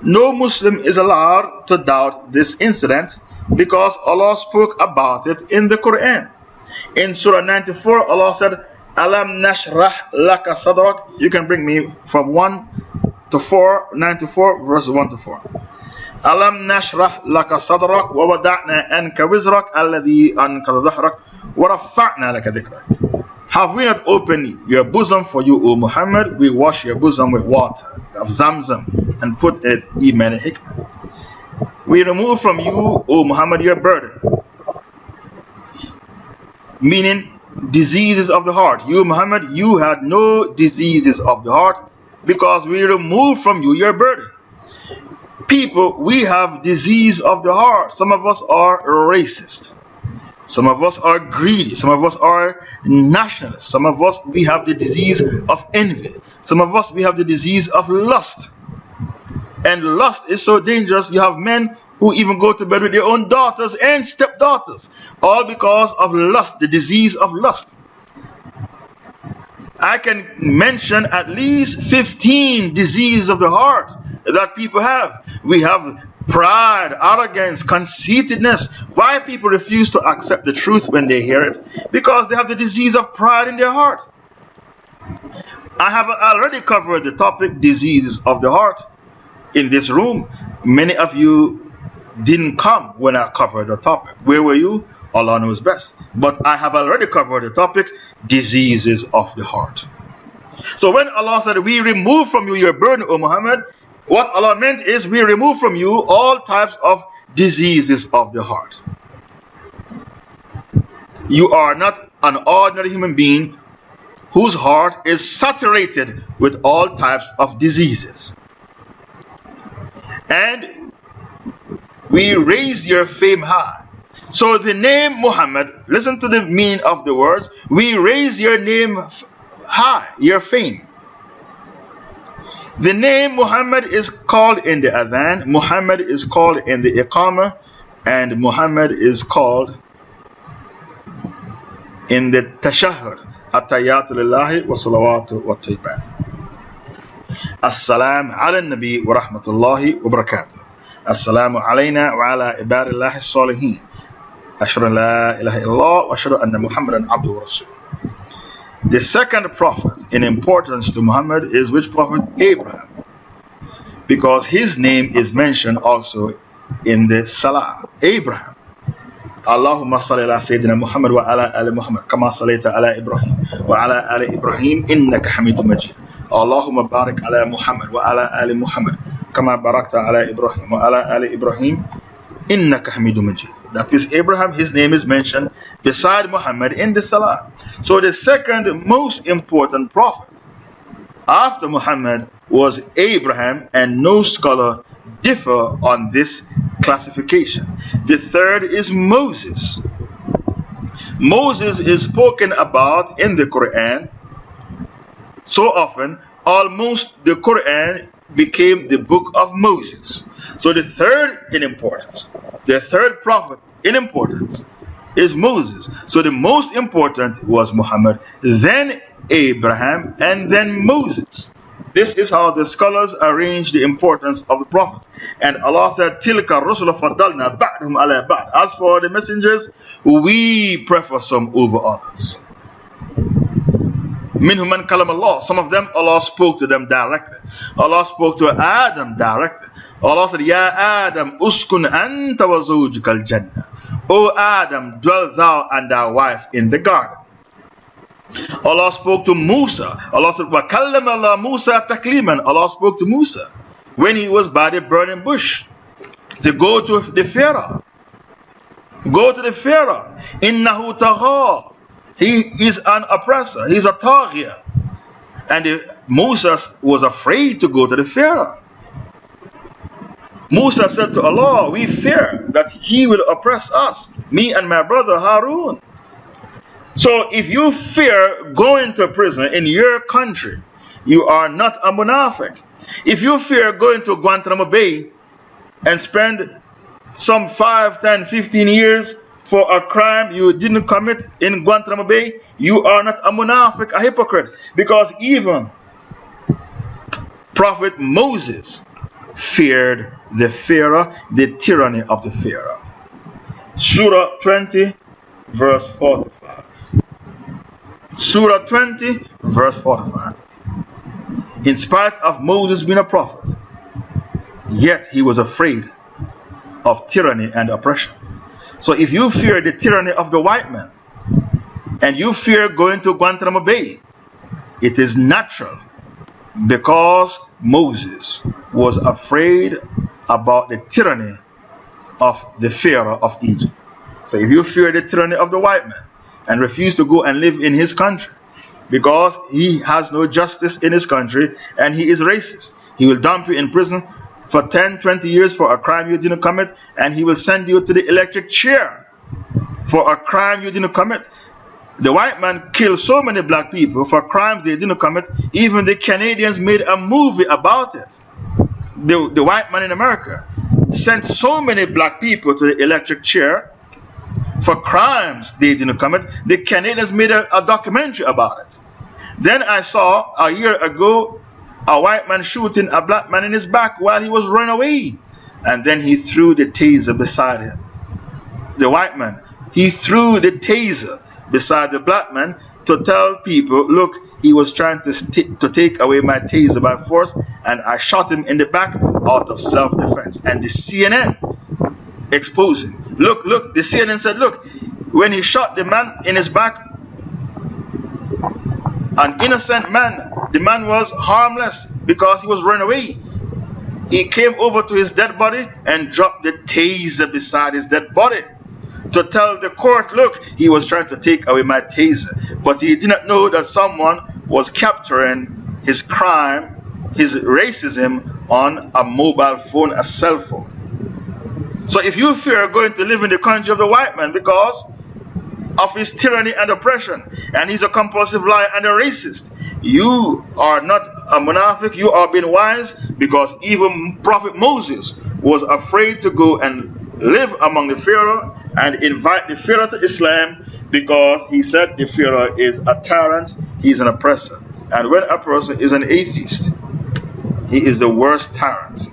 no Muslim is allowed to doubt this incident because Allah spoke about it in the Quran. In Surah 94, Allah said, Alam nashrah laka sadrak. You can bring me from 1 to 4, 94, verses 1 to 4. Alam nashrah laka sadrak wa wada'na anka wizrak alladhi ankadha dhahrak wa rafa'na laka dhikrak. Have we not opened your bosom for you, O Muhammad? We wash your bosom with water of Zamzam and put in it Iman and Hikmah. We remove from you, O Muhammad, your burden, meaning diseases of the heart. You, Muhammad, you had no diseases of the heart because we remove from you your burden. People, we have disease of the heart. Some of us are racist. Some of us are greedy. Some of us are nationalists. Some of us, we have the disease of envy. Some of us, we have the disease of lust. And lust is so dangerous. You have men who even go to bed with their own daughters and stepdaughters, all because of lust, the disease of lust. I can mention at least 15 diseases of the heart that people have. We have pride, arrogance, conceitedness. Why people refuse to accept the truth when they hear it? Because they have the disease of pride in their heart. I have already covered the topic diseases of the heart in this room. Many of you didn't come when I covered the topic. Where were you? Allah knows best. But I have already covered the topic diseases of the heart. So when Allah said, we remove from you your burden, O Muhammad, what Allah meant is we remove from you all types of diseases of the heart. You are not an ordinary human being whose heart is saturated with all types of diseases. And we raise your fame high. So the name Muhammad, listen to the meaning of the words, we raise your name high, your fame. The name Muhammad is called in the Adhan, Muhammad is called in the Iqamah, and Muhammad is called in the Tashahhud. At-tayyatu lillahi wa salawatu wa tayyibat. As-salam ala nabi wa rahmatullahi wa barakatuh. As-salamu alayna wa ala ibadillahi as-salihin. Ashhadu an la ilaha illallah wa ashhadu anna Muhammadan abduhu wa rasuluh. The second prophet in importance to Muhammad is which prophet? Abraham. Because his name is mentioned also in the Salah. Abraham. Allahumma salli ala Sayyidina Muhammad wa ala ali Muhammad kama sallaita ala Ibrahim wa ala ali Ibrahim innaka Hamidum Majid. Allahumma barik ala Muhammad wa ala ali Muhammad kama barakta ala Ibrahim wa ala ali Ibrahim innaka Hamidum Majid. That is Abraham, his name is mentioned beside Muhammad in the Salah. So the second most important prophet after Muhammad was Abraham, and no scholar differ on this classification. The third is Moses. Moses is spoken about in the Quran so often, almost the Quran became the book of Moses. So the third in importance, the third prophet in importance is Moses. So the most important was Muhammad, then Abraham, and then Moses. This is how the scholars arrange the importance of the prophets. And Allah said, Tilka Rusula Faddalna Ba'dhum ala Ba'd. As for the messengers, we prefer some over others. Minhum man kalam Allah. Some of them, Allah spoke to them directly. Allah spoke to Adam directly. Allah said, Ya Adam, uskun anta wa zawjukal jannah. O Adam, dwell thou and thy wife in the garden. Allah spoke to Musa. Allah said, Wa kallam Allah Musa takliman. Allah spoke to Musa when he was by the burning bush to go to the Pharaoh. Go to the Pharaoh. Innahu tagha. He is an oppressor. He is a taghiyah. And Moses was afraid to go to the Pharaoh. Musa said to Allah, we fear that he will oppress us, me and my brother Harun. So if you fear going to prison in your country, you are not a munafiq. If you fear going to Guantanamo Bay and spend some 5, 10, 15 years for a crime you didn't commit in Guantanamo Bay, you are not a munafiq, a hypocrite. Because even Prophet Moses feared the Pharaoh, the tyranny of the Pharaoh. Surah 20, verse 45. Surah 20, verse 45. In spite of Moses being a prophet, yet he was afraid of tyranny and oppression. So if you fear the tyranny of the white man, and you fear going to Guantanamo Bay. It is natural, because Moses was afraid about the tyranny of the Pharaoh of Egypt. So if you fear the tyranny of the white man and refuse to go and live in his country because he has no justice in his country and he is racist, he will dump you in prison for 10, 20 years for a crime you didn't commit, and he will send you to the electric chair for a crime you didn't commit. The white man killed so many black people for crimes they didn't commit. Even the Canadians made a movie about it. The white man in America sent so many black people to the electric chair for crimes they didn't commit. The Canadians made a documentary about it. Then I saw a year ago a white man shooting a black man in his back while he was running away. And then he threw the taser beside him. The white man, he threw the taser beside the black man to tell people, look, he was trying to take away my taser by force, and I shot him in the back out of self-defense. And the CNN exposing. Look, the CNN said, look, when he shot the man in his back, an innocent man, the man was harmless because he was running away. He came over to his dead body and dropped the taser beside his dead body to tell the court, look, he was trying to take away my taser. But he did not know that someone was capturing his crime, his racism, on a mobile phone, a cell phone. So if you fear going to live in the country of the white man because of his tyranny and oppression, and he's a compulsive liar and a racist, you are not a munafiq, you are being wise, because even Prophet Moses was afraid to go and live among the Pharaoh and invite the Pharaoh to Islam, because he said the Pharaoh is a tyrant, he's an oppressor. And when a person is an atheist, he is the worst tyrant,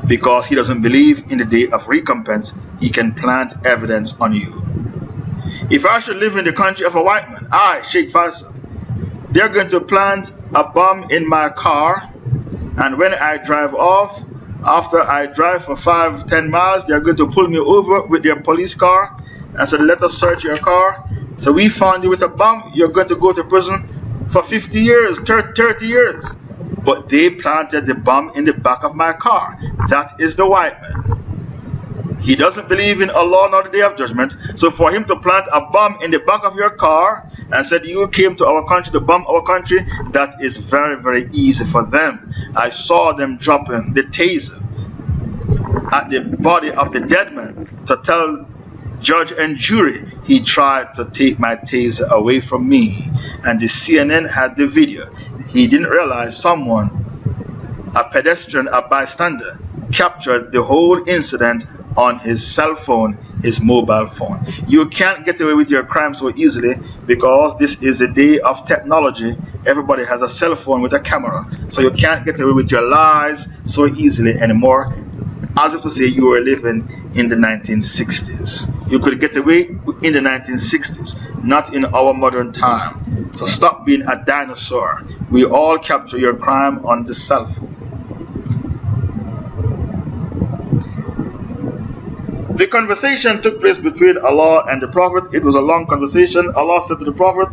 because he doesn't believe in the day of recompense. He can plant evidence on you. If I should live in the country of a white man, I, Sheikh Faisal, they're going to plant a bomb in my car, and when I drive off, after I drive for 5-10 miles, they're going to pull me over with their police car and say, let us search your car. So we found you with a bomb, you're going to go to prison for 50 years, 30 years. But they planted the bomb in the back of my car. That is the white man. He doesn't believe in Allah nor the Day of Judgment. So for him to plant a bomb in the back of your car and said you came to our country to bomb our country, that is very, very easy for them. I saw them dropping the taser at the body of the dead man to tell judge and jury he tried to take my taser away from me. And the CNN had the video. He didn't realize someone, a pedestrian, a bystander, captured the whole incident on his cell phone, his mobile phone. You can't get away with your crime so easily, because this is a day of technology. Everybody has a cell phone with a camera, so you can't get away with your lies so easily anymore, as if to say you were living in the 1960s. You could get away in the 1960s, not in our modern time. So stop being a dinosaur. We all capture your crime on the cell phone. The conversation took place between Allah and the Prophet. It was a long conversation. Allah said to the Prophet,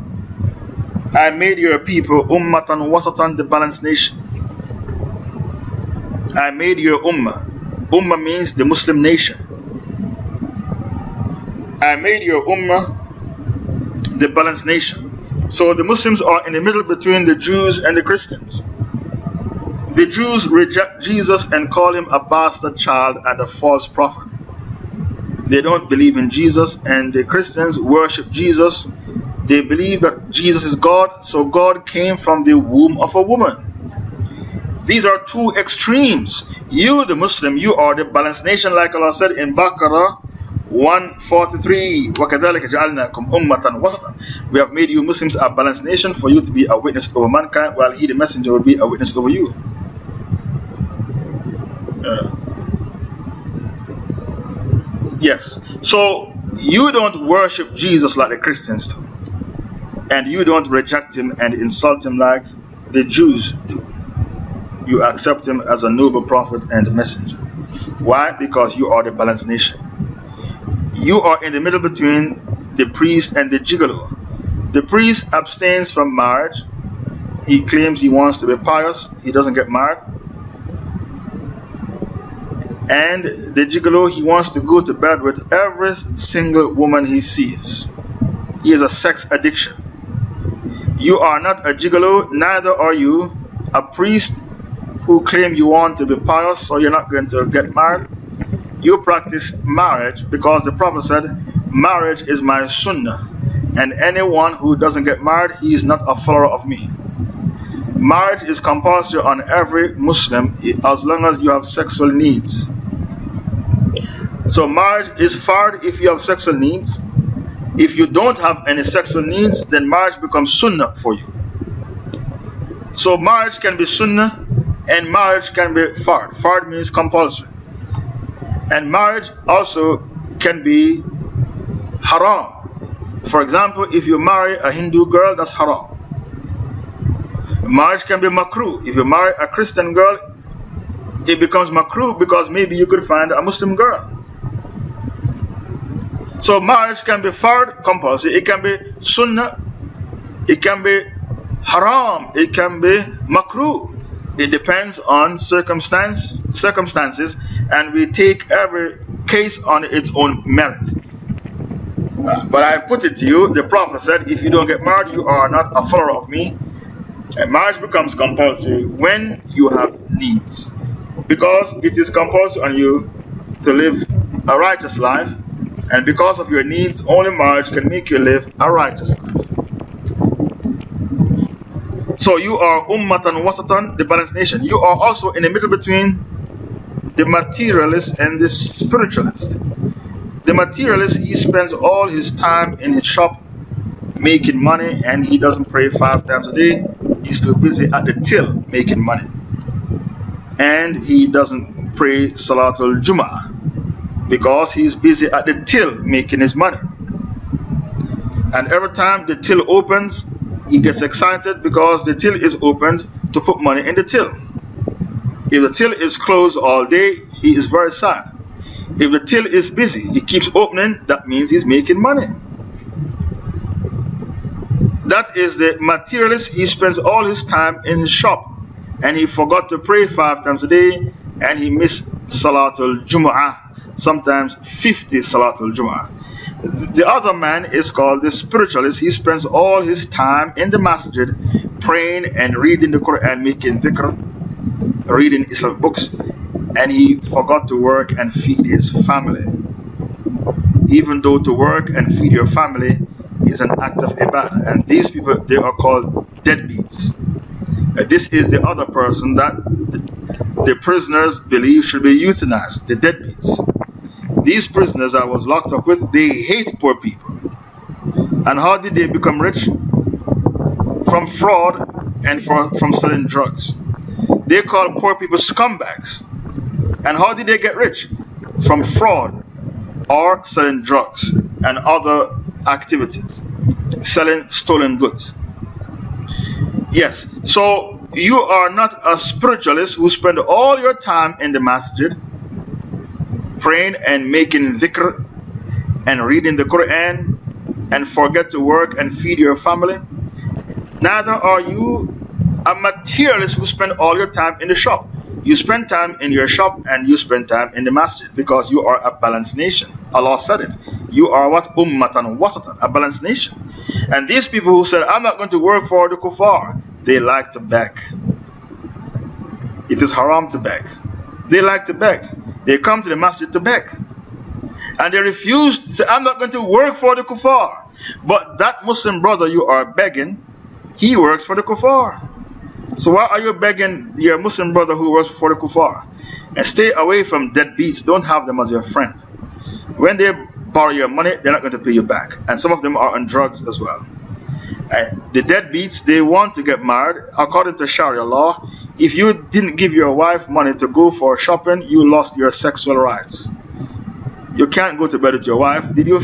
I made your people ummatan wasatan, the balanced nation. I made your ummah. Ummah means the Muslim nation. I made your ummah the balanced nation. So the Muslims are in the middle between the Jews and the Christians. The Jews reject Jesus and call him a bastard child and a false prophet. They don't believe in Jesus, and the Christians worship Jesus. They believe that Jesus is God, so God came from the womb of a woman. These are two extremes. You, the Muslim, you are the balanced nation, like Allah said in Baqarah 143. وَكَذَلِكَ جَعَلْنَاكُمْ أُمَّةً وَسَطًا. We have made you Muslims a balanced nation for you to be a witness over mankind, while he, the messenger, will be a witness over you. Yes, so you don't worship Jesus like the Christians do, and you don't reject him and insult him like the Jews do. You accept him as a noble prophet and messenger. Why? Because you are the balanced nation. You are in the middle between the priest and the gigolo. The priest abstains from marriage. He claims he wants to be pious. He doesn't get married. And the gigolo, he wants to go to bed with every single woman he sees. He has a sex addiction. You are not a gigolo, neither are you a priest who claim you want to be pious, so you're not going to get married. You practice marriage because the Prophet said, marriage is my sunnah, and anyone who doesn't get married, he is not a follower of me. Marriage is compulsory on every Muslim as long as you have sexual needs. So marriage is fard if you have sexual needs. If you don't have any sexual needs, then marriage becomes sunnah for you. So marriage can be sunnah and marriage can be fard. Fard means compulsory. And marriage also can be haram. For example, if you marry a Hindu girl, that's haram. Marriage can be makruh. If you marry a Christian girl, it becomes makruh because maybe you could find a Muslim girl. So marriage can be fard, compulsory. It can be sunnah. It can be haram. It can be makruh. It depends on circumstances, and we take every case on its own merit. But I put it to you, the Prophet said, if you don't get married, you are not a follower of me. And marriage becomes compulsory when you have needs, because it is compulsory on you to live a righteous life, and because of your needs, only marriage can make you live a righteous life. So you are ummatan wasatan, the balanced nation. You are also in the middle between the materialist and the spiritualist. The materialist, he spends all his time in his shop making money, and he doesn't pray 5 times a day. He's too busy at the till making money. And he doesn't pray Salatul Jum'ah because he's busy at the till making his money. And every time the till opens, he gets excited because the till is opened to put money in the till. If the till is closed all day, he is very sad. If the till is busy, he keeps opening, that means he's making money. That is the materialist. He spends all his time in his shop, and he forgot to pray 5 times a day, and he missed Salatul Jumu'ah, sometimes 50 Salatul Jumu'ah. The other man is called the spiritualist. He spends all his time in the masjid praying and reading the Quran, making dhikr, reading Islamic books, and he forgot to work and feed his family. Even though to work and feed your family is an act of ibadah, and these people, they are called deadbeats. This is the other person that the prisoners believe should be euthanized, the deadbeats. These prisoners I was locked up with, they hate poor people. And how did they become rich? From fraud and from selling drugs. They call poor people scumbags. And how did they get rich? From fraud or selling drugs and other activities, selling stolen goods. Yes, so you are not a spiritualist who spend all your time in the masjid praying and making dhikr and reading the Quran and forget to work and feed your family. Neither are you a materialist who spend all your time in the shop. You spend time in your shop and you spend time in the masjid because you are a balanced nation. Allah said it. You are what? Ummatan wasatan, a balanced nation. And these people who said, I'm not going to work for the kuffar, they like to beg. It is haram to beg. They like to beg. They come to the masjid to beg. And they refuse to say, I'm not going to work for the kuffar. But that Muslim brother you are begging, he works for the kuffar. So why are you begging your Muslim brother who works for the kuffar? And stay away from deadbeats. Don't have them as your friend. When they borrow your money, they're not going to pay you back. And some of them are on drugs as well. The deadbeats, they want to get married. According to Sharia law, if you didn't give your wife money to go for shopping, you lost your sexual rights. You can't go to bed with your wife. Did you?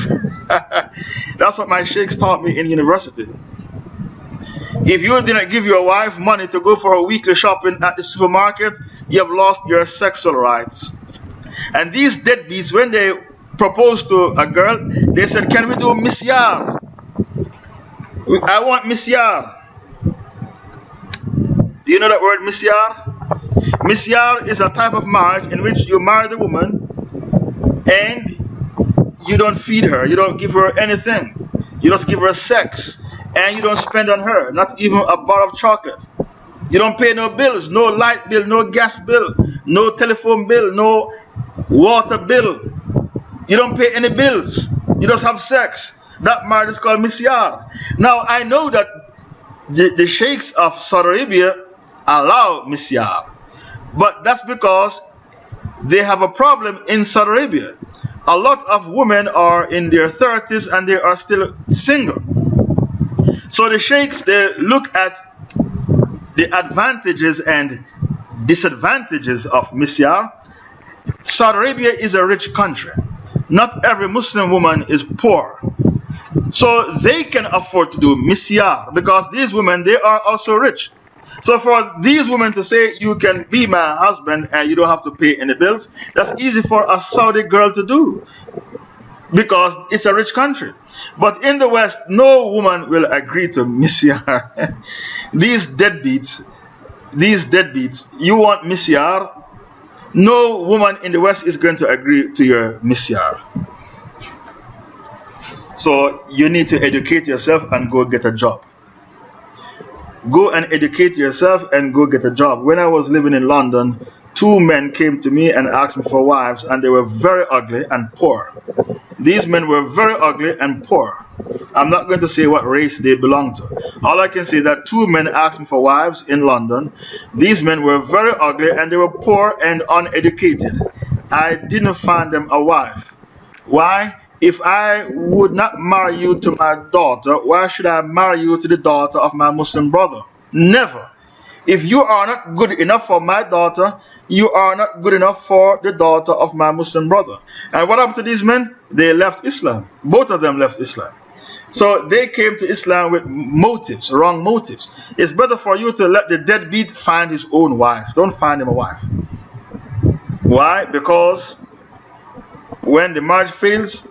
That's what my sheikhs taught me in university. If you didn't give your wife money to go for her weekly shopping at the supermarket, you have lost your sexual rights. And these deadbeats, when they proposed to a girl, they said, can we do misyar? I want misyar. Do you know that word misyar? Misyar is a type of marriage in which you marry the woman and you don't feed her, you don't give her anything. You just give her sex and you don't spend on her, not even a bar of chocolate. You don't pay no bills, no light bill, no gas bill, no telephone bill, no water bill. You don't pay any bills. You just have sex. That marriage is called misyar. Now I know that the sheikhs of Saudi Arabia allow misyar, but that's because they have a problem in Saudi Arabia. A lot of women are in their 30s and they are still single. So the sheikhs, they look at the advantages and disadvantages of misyar. Saudi Arabia is a rich country. Not every Muslim woman is poor. So they can afford to do misyar because these women, they are also rich. So for these women to say, you can be my husband and you don't have to pay any bills, that's easy for a Saudi girl to do because it's a rich country. But in the West, no woman will agree to misyar. These deadbeats, you want misyar, no woman in the West is going to agree to your misyar. So you need to educate yourself and go get a job. Go and educate yourself and go get a job. When I was living in London, 2 men came to me and asked me for wives, and they were very ugly and poor. These men were very ugly and poor. I'm not going to say what race they belong to. All I can say is that 2 men asked me for wives in London. These men were very ugly and they were poor and uneducated. I didn't find them a wife. Why? If I would not marry you to my daughter, why should I marry you to the daughter of my Muslim brother? Never. If you are not good enough for my daughter, you are not good enough for the daughter of my Muslim brother. And what happened to these men? They left Islam. Both of them left Islam. So they came to Islam with motives, wrong motives. It's better for you to let the deadbeat find his own wife. Don't find him a wife. Why? Because when the marriage fails,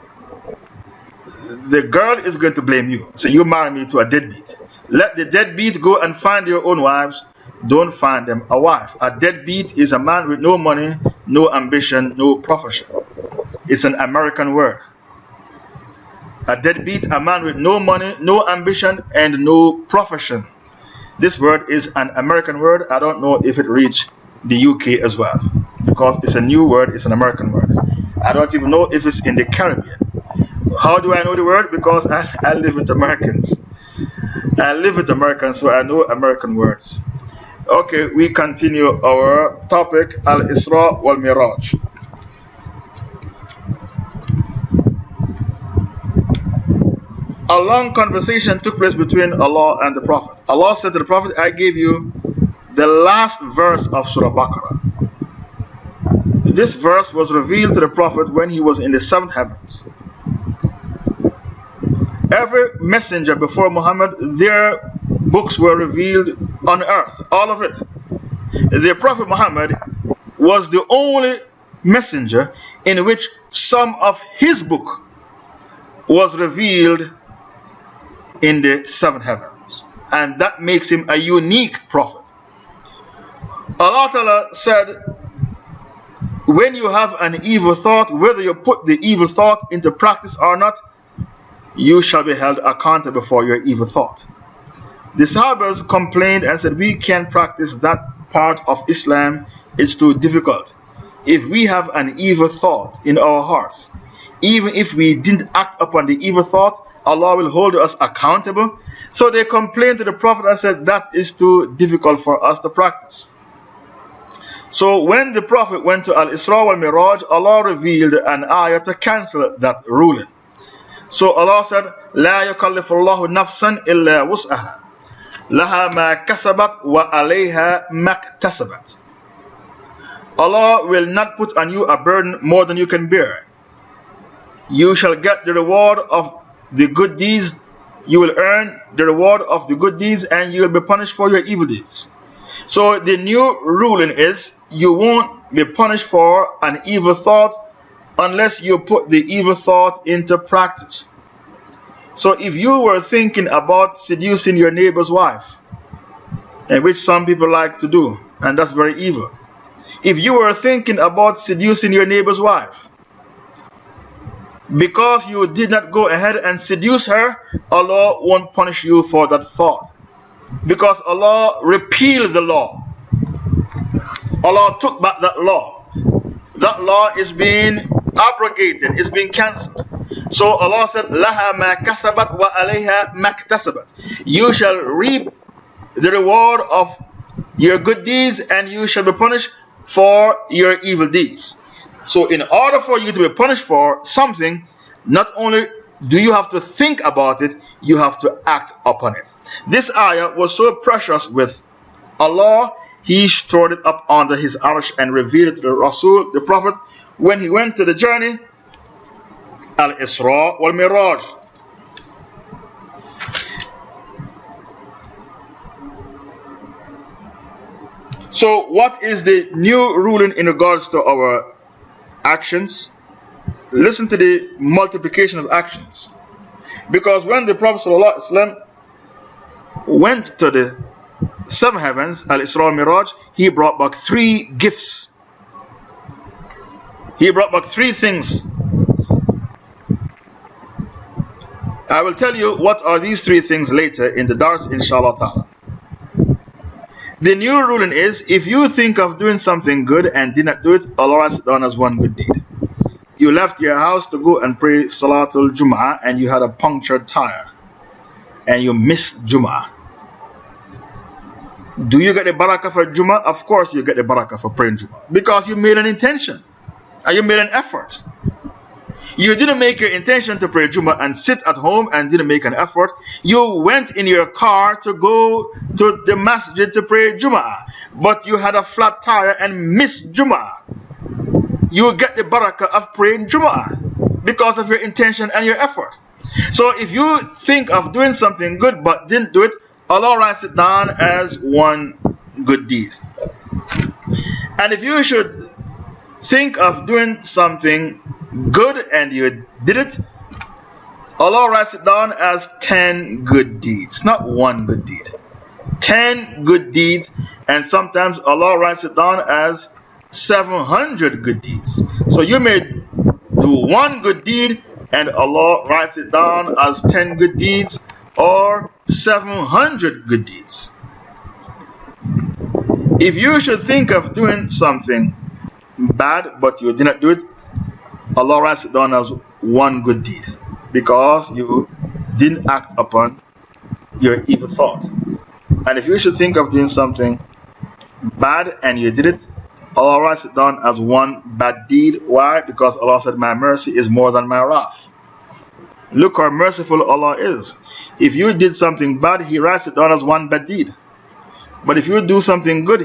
the girl is going to blame you. So you marry me to a deadbeat. Let the deadbeat go and find your own wives. Don't find them a wife. A deadbeat is a man with no money, no ambition, no profession. It's an American word. A deadbeat, a man with no money, no ambition, and no profession. This word is an American word. I don't know if it reached the UK as well, because it's a new word, it's an American word. I don't even know if it's in the Caribbean. How do I know the word? Because I live with Americans. I live with Americans, so I know American words. Okay, we continue our topic, Al-Israa Wal Miraaj. A long conversation took place between Allah and the Prophet. Allah said to the Prophet, I gave you the last verse of Surah Baqarah. This verse was revealed to the Prophet when he was in the 7th heavens. Every messenger before Muhammad, their books were revealed on earth, all of it. The Prophet Muhammad was the only messenger in which some of his book was revealed in the 7th heavens, and that makes him a unique prophet. Allah Ta'ala said, when you have an evil thought, whether you put the evil thought into practice or not, you shall be held accountable for your evil thought. The Sahabas complained and said, we can't practice that part of Islam, it's too difficult. If we have an evil thought in our hearts, even if we didn't act upon the evil thought, Allah will hold us accountable. So they complained to the Prophet and said, that is too difficult for us to practice. So when the Prophet went to Al-Israa Wal Miraaj, Allah revealed an ayah to cancel that ruling. So Allah said, لا يكلف الله نفسا إلا وسعها لها ما كسبت وعليها ما اكتسبت. Allah will not put on you a burden more than you can bear. You shall get the reward of the good deeds. You will earn the reward of the good deeds, and you will be punished for your evil deeds. So the new ruling is, you won't be punished for an evil thought unless you put the evil thought into practice. So if you were thinking about seducing your neighbor's wife, and which some people like to do, and that's very evil. If you were thinking about seducing your neighbor's wife, because you did not go ahead and seduce her, Allah won't punish you for that thought. Because Allah repealed the law. Allah took back that law. That law is being abrogated, it's being cancelled. So Allah said, "Laha ma kasabat wa alayha ma iktasabat." You shall reap the reward of your good deeds, and you shall be punished for your evil deeds. So in order for you to be punished for something, not only do you have to think about it, you have to act upon it. This ayah was so precious with Allah, He stored it up under His arsh and revealed it to the Rasul, the Prophet, when he went to the journey, Al-Israa Wal Miraaj. So what is the new ruling in regards to our actions? Listen to the multiplication of actions. Because when the Prophet ﷺ went to the seven heavens, Al-Israa Wal Miraaj, he brought back 3 gifts. He brought back 3 things. I will tell you what are these 3 things later in the Dars, inshallah ta'ala. The new ruling is, if you think of doing something good and did not do it, Allah writes it down as one good deed. You left your house to go and pray Salatul Jum'ah and you had a punctured tire and you missed Jum'ah. Do you get the barakah for Jum'ah? Of course you get the barakah for praying Jum'ah, because you made an intention and you made an effort. You didn't make your intention to pray Jum'ah and sit at home and didn't make an effort. You went in your car to go to the masjid to pray Jum'ah, but you had a flat tire and missed Jum'ah. You get the barakah of praying Jum'ah because of your intention and your effort. So if you think of doing something good but didn't do it, Allah writes it down as one good deed. And if you should think of doing something good and you did it, Allah writes it down as 10 good deeds, not one good deed. 10 good deeds, and sometimes Allah writes it down as 700 good deeds. So you may do one good deed and Allah writes it down as 10 good deeds or 700 good deeds. If you should think of doing something bad but you did not do it, Allah writes it down as one good deed, because you didn't act upon your evil thought. And if you should think of doing something bad and you did it, Allah writes it down as one bad deed. Why? Because Allah said, my mercy is more than my wrath. Look how merciful Allah is. If you did something bad, He writes it down as one bad deed. But if you do something good,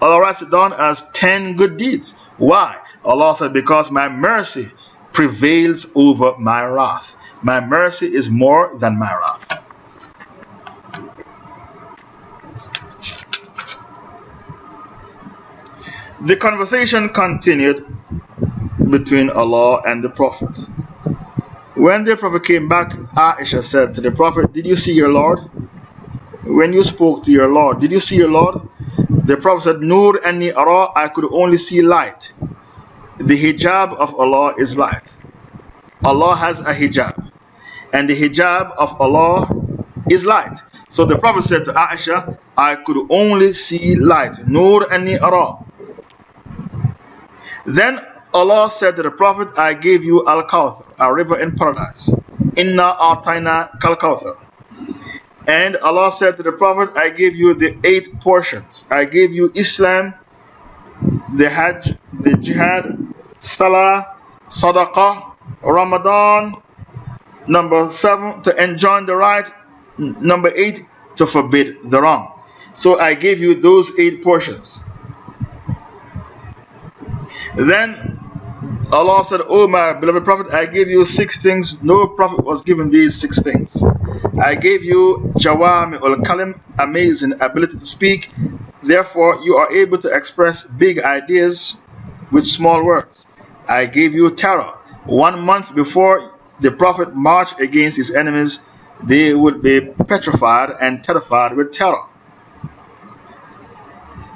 Allah writes it down as 10 good deeds. Why? Allah said, because my mercy prevails over my wrath. My mercy is more than my wrath. The conversation continued between Allah and the Prophet. When the Prophet came back, Aisha said to the Prophet, did you see your Lord? When you spoke to your Lord, did you see your Lord? The Prophet said, Nur anni ara, I could only see light. The hijab of Allah is light. Allah has a hijab, and the hijab of Allah is light. So the Prophet said to Aisha, I could only see light. Nur anni ara. Then Allah said to the Prophet, I gave you Al-Kawthar, a river in paradise. Inna a'tayna kal-Kawthar. And Allah said to the Prophet, I gave you the 8 portions. I gave you Islam, the Hajj, the Jihad, Salah, Sadaqah, Ramadan. Number 7, to enjoin the right. Number 8, to forbid the wrong. So I gave you those 8 portions. Then Allah said, oh my beloved Prophet, I gave you 6 things. No Prophet was given these 6 things. I gave you Jawami ul-Kalim, amazing ability to speak. Therefore, you are able to express big ideas with small words. I gave you terror. 1 month before the Prophet marched against his enemies, they would be petrified and terrified with terror.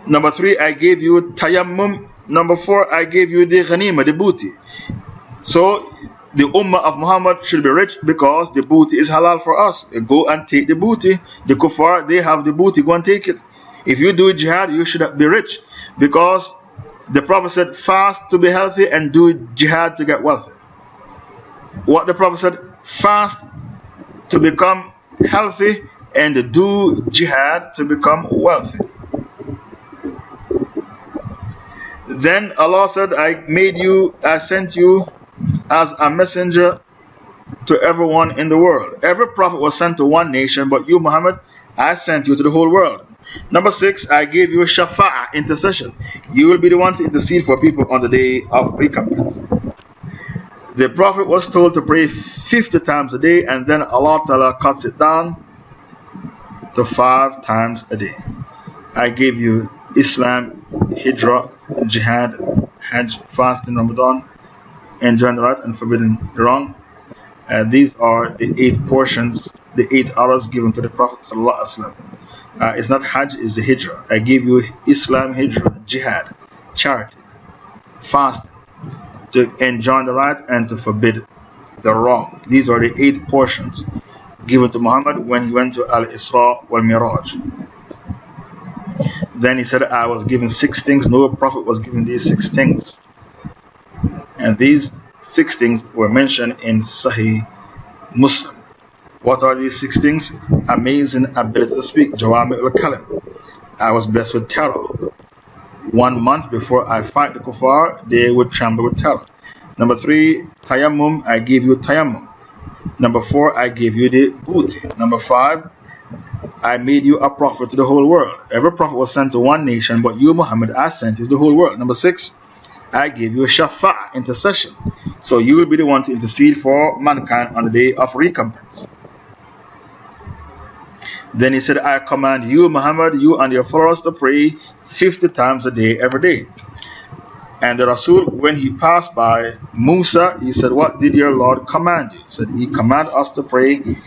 Number 3, I gave you tayammum. Number 4, I gave you the ghanima, the booty. So the ummah of Muhammad should be rich because the booty is halal for us. Go and take the booty. The kuffar, they have the booty, go and take it. If you do jihad, you should be rich because the Prophet said, fast to be healthy and do jihad to get wealthy. What the Prophet said, fast to become healthy and do jihad to become wealthy. Then Allah said, I sent you as a messenger to everyone in the world. Every prophet was sent to one nation, but you, Muhammad, I sent you to the whole world. Number 6, I gave you shafa'ah, intercession. You will be the one to intercede for people on the day of recompense. The Prophet was told to pray 50 times a day, and then Allah Ta'ala cuts it down to 5 times a day. I gave you Islam, Hijrah, Jihad, Hajj, fasting, Ramadan, enjoying the right and forbidding the wrong. These are the 8 portions, the 8 hours given to the Prophet Sallallahu Alaihi Wasallam. It's not Hajj, it's the Hijrah. I gave you Islam, Hijrah, Jihad, charity, fasting, to enjoin the right and to forbid the wrong. These are the 8 portions given to Muhammad when he went to Israa Wal Miraaj. Then he said, I was given 6 things. No prophet was given these 6 things. And these 6 things were mentioned in Sahih Muslim. What are these 6 things? Amazing ability to speak, Jawami al-Kalim. I was blessed with terror. 1 month before I fight the kuffar, they would tremble with terror. Number 3, tayammum, I gave you tayammum. Number 4, I gave you the booty. Number 5, I made you a prophet to the whole world. Every prophet was sent to one nation, but you, Muhammad, I sent you to the whole world. Number 6, I gave you a shafa'ah, intercession. So you will be the one to intercede for mankind on the day of recompense. Then he said, I command you, Muhammad, you and your followers to pray 50 times a day, every day. And the Rasul, when he passed by Musa, he said, what did your Lord command you? He said, he commanded us to pray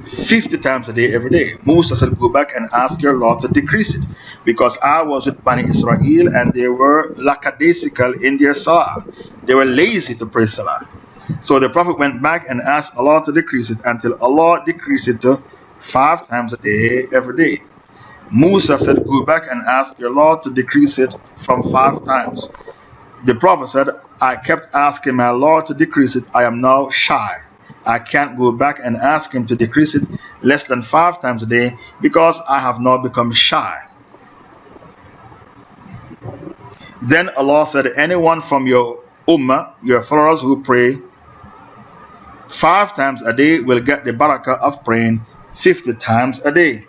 50 times a day, every day. Musa said, go back and ask your Lord to decrease it, because I was with Bani Israel and they were lackadaisical in their salah. They were lazy to pray salah. So the Prophet went back and asked Allah to decrease it until Allah decreased it to 5 times a day, every day. Musa said, go back and ask your Lord to decrease it from 5 times. The Prophet said, I kept asking my Lord to decrease it. I am now shy. I can't go back and ask him to decrease it less than 5 times a day because I have now become shy. Then Allah said, anyone from your ummah, your followers who pray 5 times a day will get the barakah of praying 50 times a day.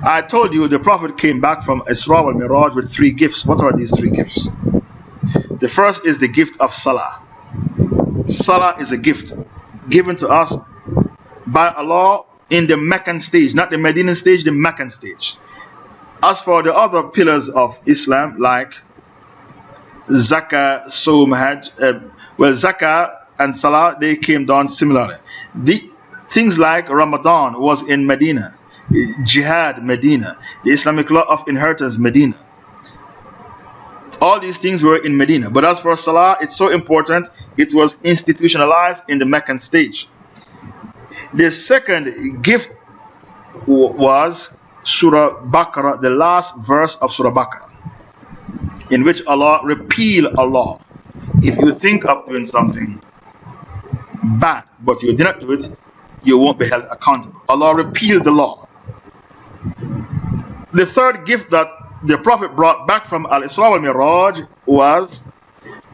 I told you the Prophet came back from Israa Wal Miraaj with 3 gifts. What are these 3 gifts? The first is the gift of Salah. Salah is a gift given to us by Allah in the Meccan stage, not the Medinan stage, the Meccan stage. As for the other pillars of Islam, like Zakah, Sawm, Hajj, Zakah and Salah, they came down similarly. The things like Ramadan was in Medina, Jihad, Medina, the Islamic law of inheritance, Medina. All these things were in Medina. But as for Salah, it's so important, it was institutionalized in the Meccan stage. The second gift was Surah Baqarah, the last verse of Surah Baqarah, in which Allah repealed a law. If you think of doing something bad, but you did not do it, you won't be held accountable. Allah repealed the law. The third gift that the Prophet brought back from Israa Wal Miraaj was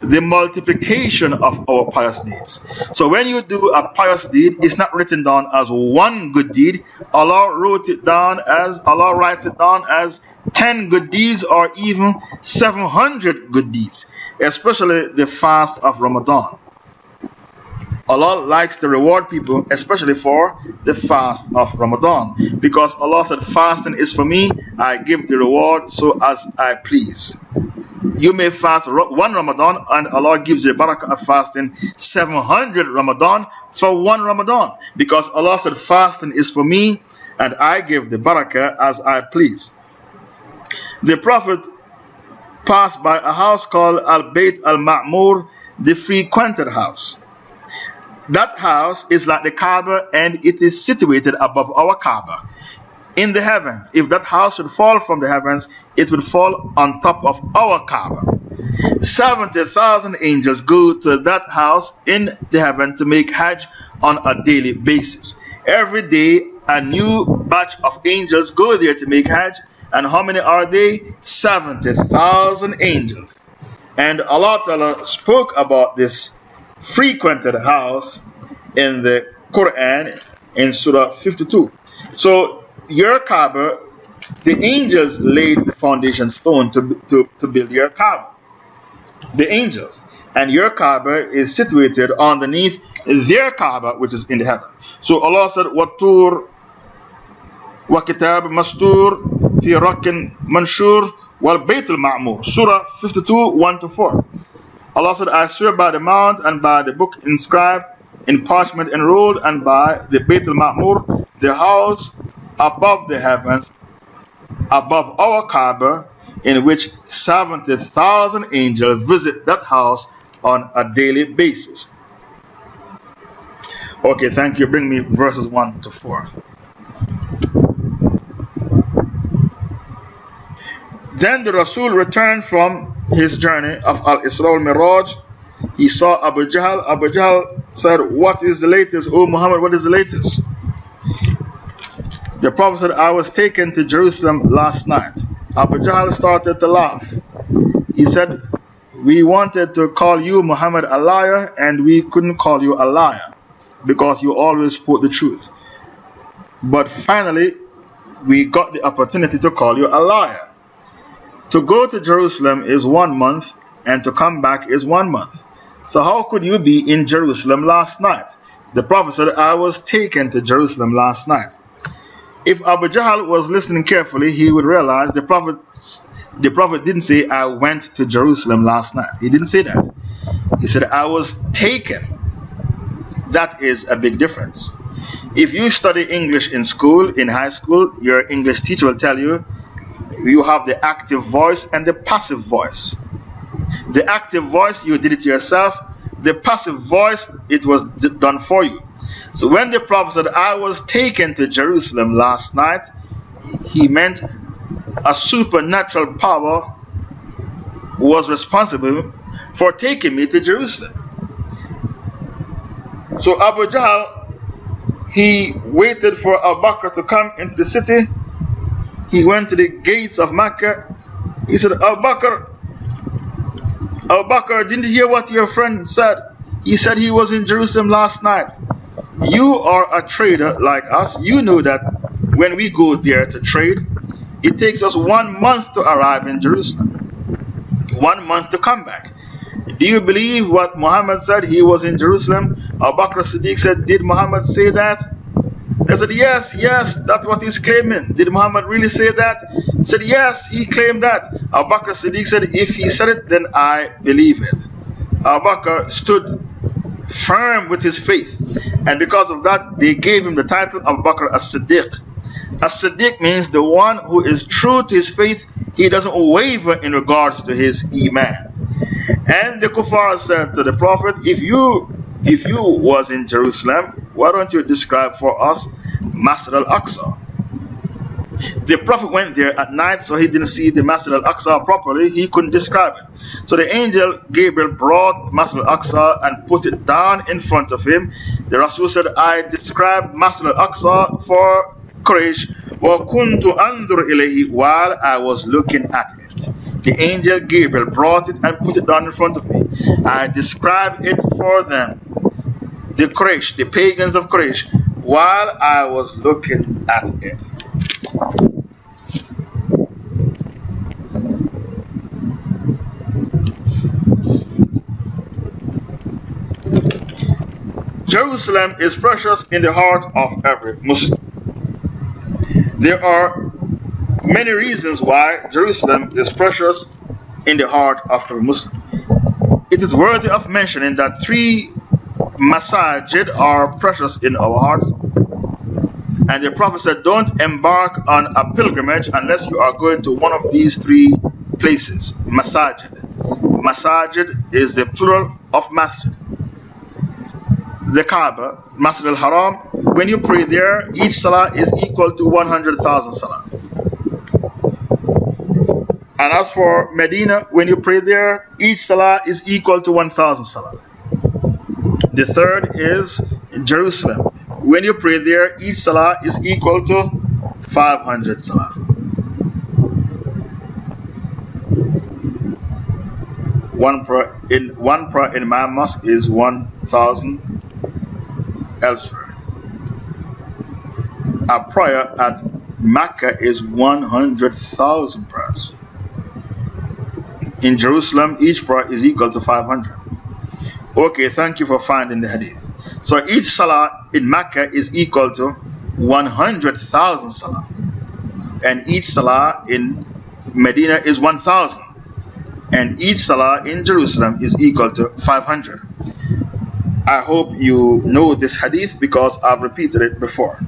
the multiplication of our pious deeds. So when you do a pious deed, it's not written down as one good deed. Allah writes it down as 10 good deeds or even 700 good deeds, especially the fast of Ramadan. Allah likes to reward people, especially for the fast of Ramadan, because Allah said, fasting is for me, I give the reward so as I please. You may fast one Ramadan, and Allah gives you a barakah of fasting 700 Ramadan for one Ramadan. Because Allah said, fasting is for me, and I give the barakah as I please. The Prophet passed by a house called Al-Bayt Al-Ma'mur, the frequented house. That house is like the Kaaba, and it is situated above our Kaaba in the heavens. If that house should fall from the heavens, it would fall on top of our Kaaba. 70,000 angels go to that house in the heaven to make Hajj on a daily basis. Every day, a new batch of angels go there to make Hajj. And how many are they? 70,000 angels. And Allah Ta'ala spoke about this frequented house in the Quran in Surah 52. So, your Kaaba, the angels laid the foundation stone to build your Kaaba. The angels. And your Kaaba is situated underneath their Kaaba, which is in the heaven. So Allah said, وَالطُّورِ وَكِتَابٍ مَسْطُورٍ في رَكٍ منشور والبيت المعمور. Surah 52, 1-4. Allah said, I swear by the mount and by the book inscribed in parchment enrolled and by the Bayt al-Ma'mur, the house above the heavens, above our Kaaba, in which 70,000 angels visit that house on a daily basis. Okay, thank you. Bring me verses 1-4. Then the Rasul returned from his journey of Israa Wal Miraaj. He saw Abu Jahl. Abu Jahl said, what is the latest? O Muhammad, what is the latest? The Prophet said, I was taken to Jerusalem last night. Abu Jahl started to laugh. He said, we wanted to call you Muhammad a liar, and we couldn't call you a liar because you always spoke the truth. But finally, we got the opportunity to call you a liar. To go to Jerusalem is 1 month, and to come back is 1 month. So how could you be in Jerusalem last night? The Prophet said, I was taken to Jerusalem last night. If Abu Jahl was listening carefully, he would realize the Prophet didn't say, I went to Jerusalem last night. He didn't say that. He said, I was taken. That is a big difference. If you study English in school, in high school, your English teacher will tell you, you have the active voice and the passive voice. The active voice, you did it yourself. The passive voice, it was done for you. So when the Prophet said, I was taken to Jerusalem last night, he meant a supernatural power was responsible for taking me to Jerusalem. So Abu Jahl, he waited for Abu Bakr to come into the city. He went to the gates of Mecca. He said, Abu Bakr, didn't you hear what your friend said? He said he was in Jerusalem last night. You are a trader like us. You know that when we go there to trade, it takes us 1 month to arrive in Jerusalem, 1 month to come back. Do you believe what Muhammad said? He was in Jerusalem. Abu Bakr Siddiq said, did Muhammad say that? They said, yes, that's what he's claiming. Did Muhammad really say that? He said, yes, he claimed that. Abu Bakr Siddiq said, if he said it, then I believe it. Abu Bakr stood firm with his faith. And because of that, they gave him the title of Abu Bakr as-Siddiq. As-Siddiq means the one who is true to his faith. He doesn't waver in regards to his iman. And the kuffar said to the Prophet, if you was in Jerusalem, why don't you describe for us Masjid al-Aqsa? The Prophet went there at night, so he didn't see the Masjid al-Aqsa properly. He couldn't describe it. So the angel Gabriel brought Masjid al-Aqsa and put it down in front of him. The Rasul said, I described Masjid al-Aqsa for Quraysh, وَكُنْتُ أَنْظُرُ إِلَيْهِ, while I was looking at it. The angel Gabriel brought it and put it down in front of me. I described it for them, the Quraysh, the pagans of Quraysh, while I was looking at it. Jerusalem is precious in the heart of every Muslim. There are many reasons why Jerusalem is precious in the heart of a Muslim. It is worthy of mentioning that 3 masajid are precious in our hearts. And the Prophet said, don't embark on a pilgrimage unless you are going to one of these 3 places. Masajid. Masajid is the plural of masjid. The Kaaba, Masjid al-Haram, when you pray there, each salah is equal to 100,000 salah. And as for Medina, when you pray there, each salah is equal to 1,000 salah. The third is Jerusalem. When you pray there, each salah is equal to 500 salah. One prayer in my mosque is 1,000 elsewhere. A prayer at Mecca is 100,000 prayers. In Jerusalem, each prayer is equal to 500. Okay, thank you for finding the hadith. So each salah in Mecca is equal to 100,000 salah. And each salah in Medina is 1,000. And each salah in Jerusalem is equal to 500. I hope you know this hadith because I've repeated it before.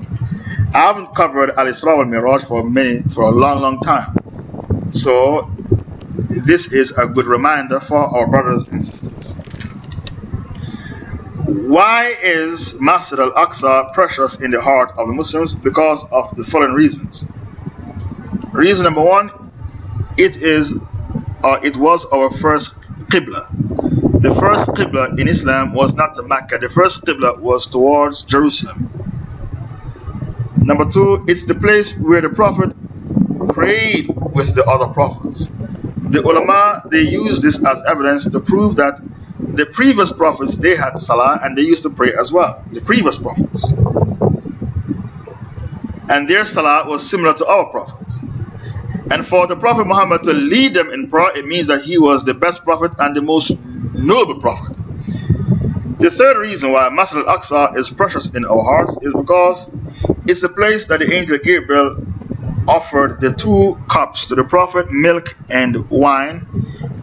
I haven't covered Israa Wal Miraaj for a long time. So this is a good reminder for our brothers and sisters. Why is Masjid al-Aqsa precious in the heart of the Muslims? Because of the following reasons. Reason number 1, it was our first Qibla. The first Qibla in Islam was not to Mecca. The first Qibla was towards Jerusalem. Number 2, it's the place where the Prophet prayed with the other prophets. The ulama, they use this as evidence to prove that the previous prophets, they had salah and they used to pray as well. The previous prophets. And their salah was similar to our prophets. And for the Prophet Muhammad to lead them in prayer, it means that he was the best prophet and the most noble prophet. The third reason why Masjid al-Aqsa is precious in our hearts is because it's the place that the angel Gabriel offered the 2 cups to the Prophet, milk and wine,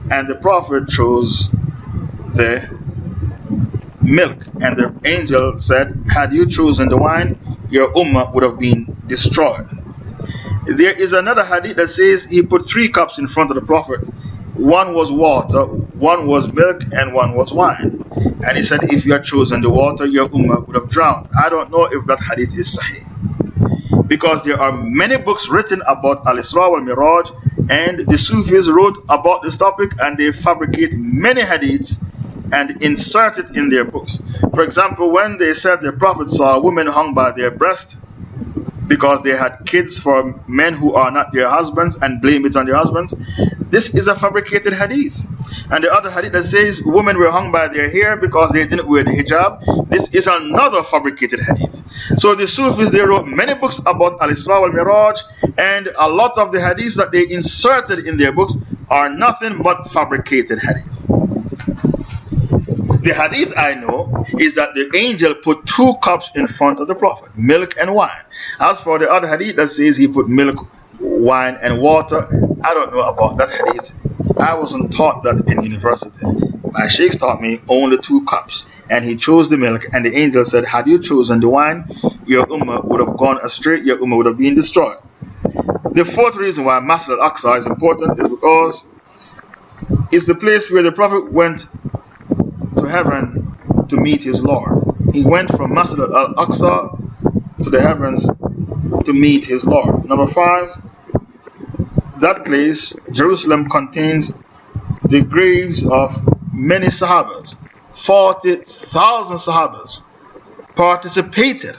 and the Prophet chose the milk. And the angel said, had you chosen the wine, your ummah would have been destroyed. There is another hadith that says he put 3 cups in front of the Prophet. 1 was water, 1 was milk, and 1 was wine. And he said, if you had chosen the water, your ummah would have drowned. I don't know if that hadith is sahih, because there are many books written about Israa Wal Miraaj, and the Sufis wrote about this topic, and they fabricate many hadiths and insert it in their books. For example, when they said the Prophet saw women hung by their breast because they had kids for men who are not their husbands and blame it on their husbands, this is a fabricated hadith. And the other hadith that says women were hung by their hair because they didn't wear the hijab, this is another fabricated hadith. So the Sufis, they wrote many books about Israa Wal Miraaj, and a lot of the hadiths that they inserted in their books are nothing but fabricated hadith. The hadith I know is that the angel put 2 cups in front of the Prophet, milk and wine. As for the other hadith that says he put milk, wine and water, I don't know about that hadith. I wasn't taught that in university. My sheikhs taught me only 2 cups, and he chose the milk, and the angel said, had you chosen the wine, your ummah would have gone astray, your ummah would have been destroyed. The fourth reason why Masjid al-Aqsa is important is because it's the place where the Prophet went to heaven to meet his Lord. He went from Masjid al-Aqsa to the heavens to meet his Lord. Number 5, that place, Jerusalem, contains the graves of many Sahabas. 40,000 Sahabas participated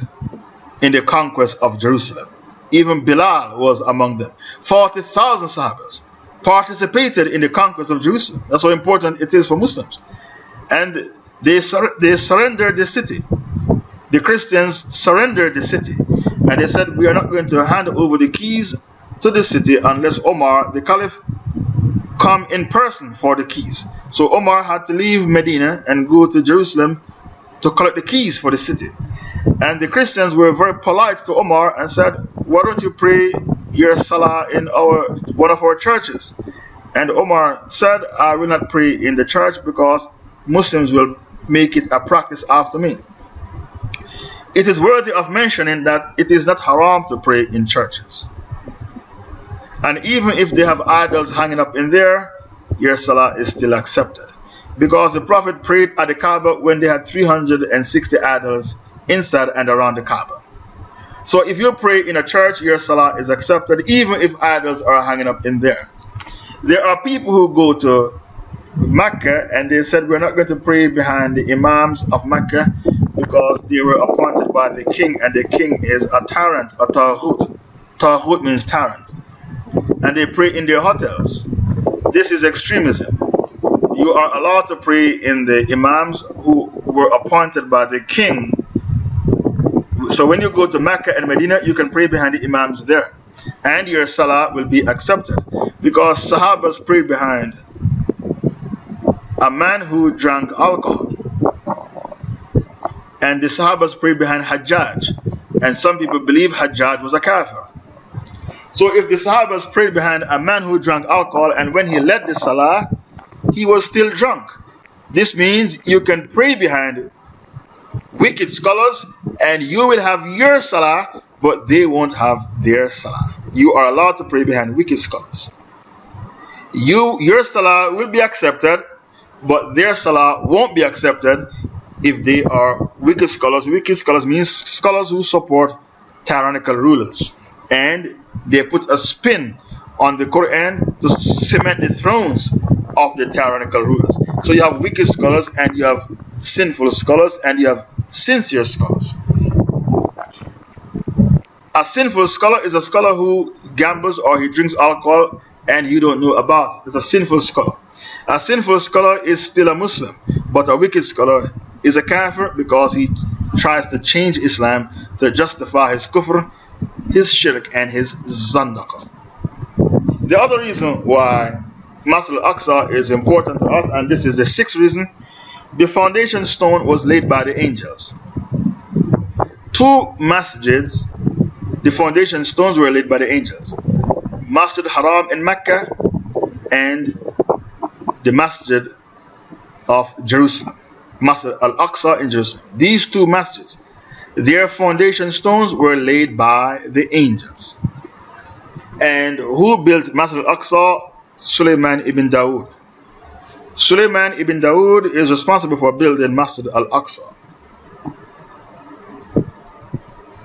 in the conquest of Jerusalem. Even Bilal was among them. 40,000 Sahabas participated in the conquest of Jerusalem. That's how important it is for Muslims. And they surrendered the city. The Christians surrendered the city. And they said, we are not going to hand over the keys to the city unless Omar, the Caliph, come in person for the keys. So Omar had to leave Medina and go to Jerusalem to collect the keys for the city. And the Christians were very polite to Omar and said, why don't you pray your salah in one of our churches? And Omar said, I will not pray in the church because Muslims will make it a practice after me. It is worthy of mentioning that it is not haram to pray in churches. And even if they have idols hanging up in there, your salah is still accepted. Because the Prophet prayed at the Kaaba when they had 360 idols inside and around the Kaaba. So if you pray in a church, your salah is accepted even if idols are hanging up in there. There are people who go to Mecca and they said we're not going to pray behind the imams of Mecca because they were appointed by the king, and the king is a tyrant, a taghut. Taghut means tyrant. And they pray in their hotels. This is extremism. You are allowed to pray in the imams who were appointed by the king. So when you go to Mecca and Medina, you can pray behind the imams there, and your salah will be accepted. Because Sahabas prayed behind a man who drank alcohol, and the Sahabas prayed behind Hajjaj, and some people believe Hajjaj was a kafir. So if the Sahabas prayed behind a man who drank alcohol, and when he led the salah, he was still drunk, this means you can pray behind wicked scholars and you will have your salah, but they won't have their salah. You are allowed to pray behind wicked scholars. Your salah will be accepted, but their salah won't be accepted if they are wicked scholars. Wicked scholars means scholars who support tyrannical rulers, and they put a spin on the Quran to cement the thrones of the tyrannical rulers. So you have wicked scholars, and you have sinful scholars, and you have sincere scholars. A sinful scholar is a scholar who gambles or he drinks alcohol and you don't know about it. It's a sinful scholar. A sinful scholar is still a Muslim, but a wicked scholar is a kafir because he tries to change Islam to justify his kufr, his shirk, and his zandaqah. The other reason why Masjid al-Aqsa is important to us, and this is the sixth reason, the foundation stone was laid by the angels. Two masjids, the foundation stones were laid by the angels. Masjid Haram in Mecca and the Masjid of Jerusalem, Masjid al-Aqsa in Jerusalem. These two masjids, their foundation stones were laid by the angels. And who built Masjid al-Aqsa? Sulaiman ibn Dawood. Sulaiman ibn Dawood is responsible for building Masjid al-Aqsa.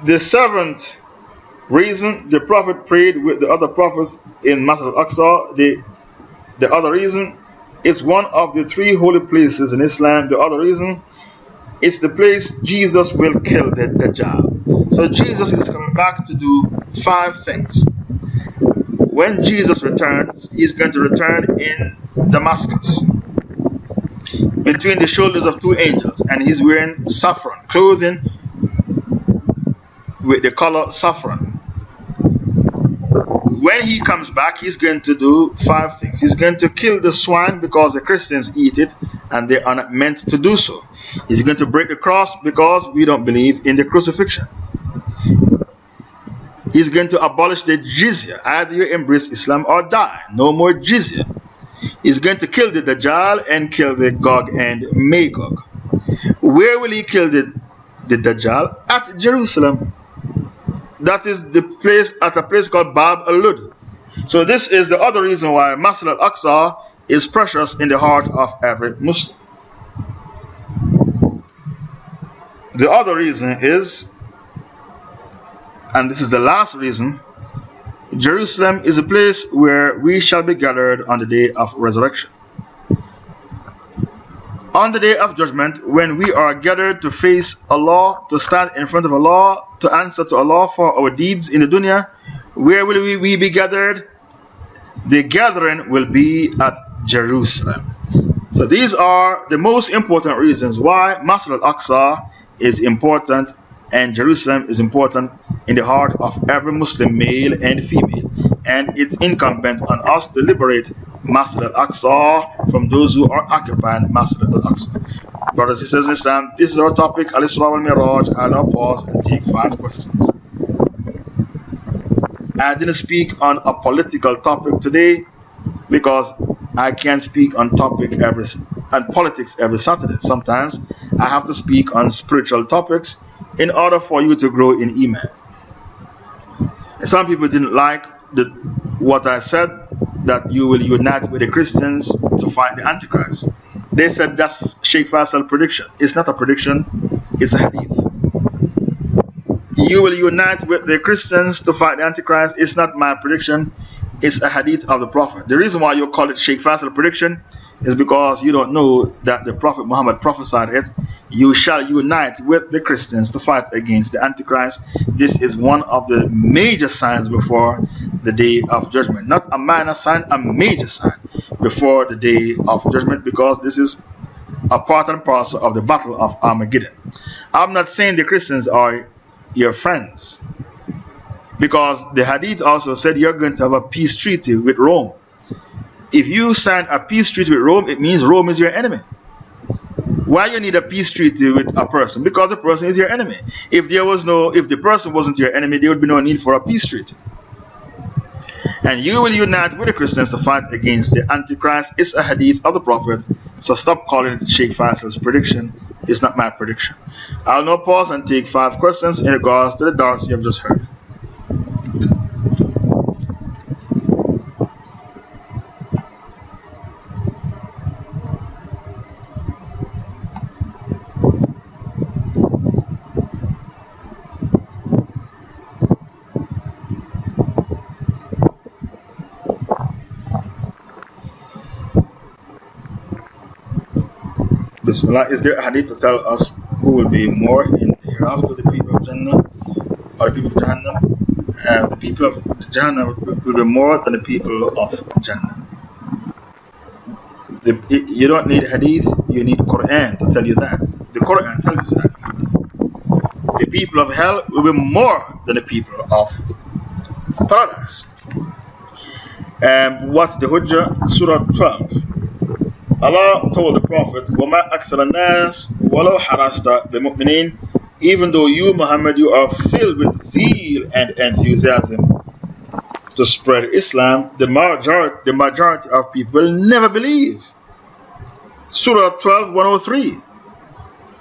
The seventh reason the Prophet prayed with the other prophets in Masjid al-Aqsa, the other reason, is one of the three holy places in Islam. The other reason, it's the place Jesus will kill the Dajjal. So Jesus is coming back to do 5 things. When Jesus returns, he's going to return in Damascus, between the shoulders of 2 angels, and he's wearing saffron, clothing with the color saffron. When he comes back, he's going to do 5 things. He's going to kill the swine because the Christians eat it and they are not meant to do so. He's going to break the cross because we don't believe in the crucifixion. He's going to abolish the jizya. Either you embrace Islam or die. No more jizya. He's going to kill the Dajjal and kill the Gog and Magog. Where will he kill the Dajjal? At Jerusalem. That is the place, at a place called Bab al-Lud. So this is the other reason why Masjid al-Aqsa is precious in the heart of every Muslim. The other reason is, and this is the last reason, Jerusalem is a place where we shall be gathered on the day of resurrection. On the day of judgment, when we are gathered to face Allah, to stand in front of Allah, to answer to Allah for our deeds in the dunya, where will we be gathered? The gathering will be at Jerusalem. So these are the most important reasons why Masjid al-Aqsa is important and Jerusalem is important in the heart of every Muslim, male and female. And it's incumbent on us to liberate Masjid al-Aqsa from those who are occupying Masjid al-Aqsa. Brothers and sisters in Islam, this is our topic, Israa Wal Miraaj. I'll now pause and take 5 questions. I didn't speak on a political topic today because I can't speak on politics every Saturday. Sometimes I have to speak on spiritual topics in order for you to grow in Iman. Some people didn't like what I said, that you will unite with the Christians to fight the Antichrist. They said that's Sheikh Faisal's prediction. It's not a prediction, it's a hadith. You will unite with the Christians to fight the Antichrist. It's not my prediction, it's a hadith of the Prophet. The reason why you call it Sheikh Faisal's prediction is because you don't know that the Prophet Muhammad prophesied it. You shall unite with the Christians to fight against the Antichrist. This is one of the major signs before the day of judgment. Not a minor sign, a major sign before the day of judgment, because this is a part and parcel of the battle of Armageddon. I'm not saying the Christians are your friends, because the hadith also said you're going to have a peace treaty with Rome. If you sign a peace treaty with Rome, it means Rome is your enemy. Why you need a peace treaty with a person? Because the person is your enemy. If the person wasn't your enemy, there would be no need for a peace treaty. And you will unite with the Christians to fight against the Antichrist. It's a hadith of the Prophet. So stop calling it Sheikh Faisal's prediction. It's not my prediction. I'll now pause and take 5 questions in regards to the Darcy I've just heard. Bismillah. Is there a hadith to tell us who will be more in the hereafter, the people of Jannah or the people of Jahannam? The people of Jahannam will be more than the people of Jannah. You don't need hadith, you need Quran to tell you that. The Quran tells you that. The people of hell will be more than the people of paradise. What's the Hujjah? Surah 12. Allah told the Prophet, وَمَا أَكْثَرَ النَّاسِ وَلَوْ حَرَسْتَ بِمُؤْمِنِينَ. Even though you, Muhammad, you are filled with zeal and enthusiasm to spread Islam, the majority of people will never believe. Surah 12, 103.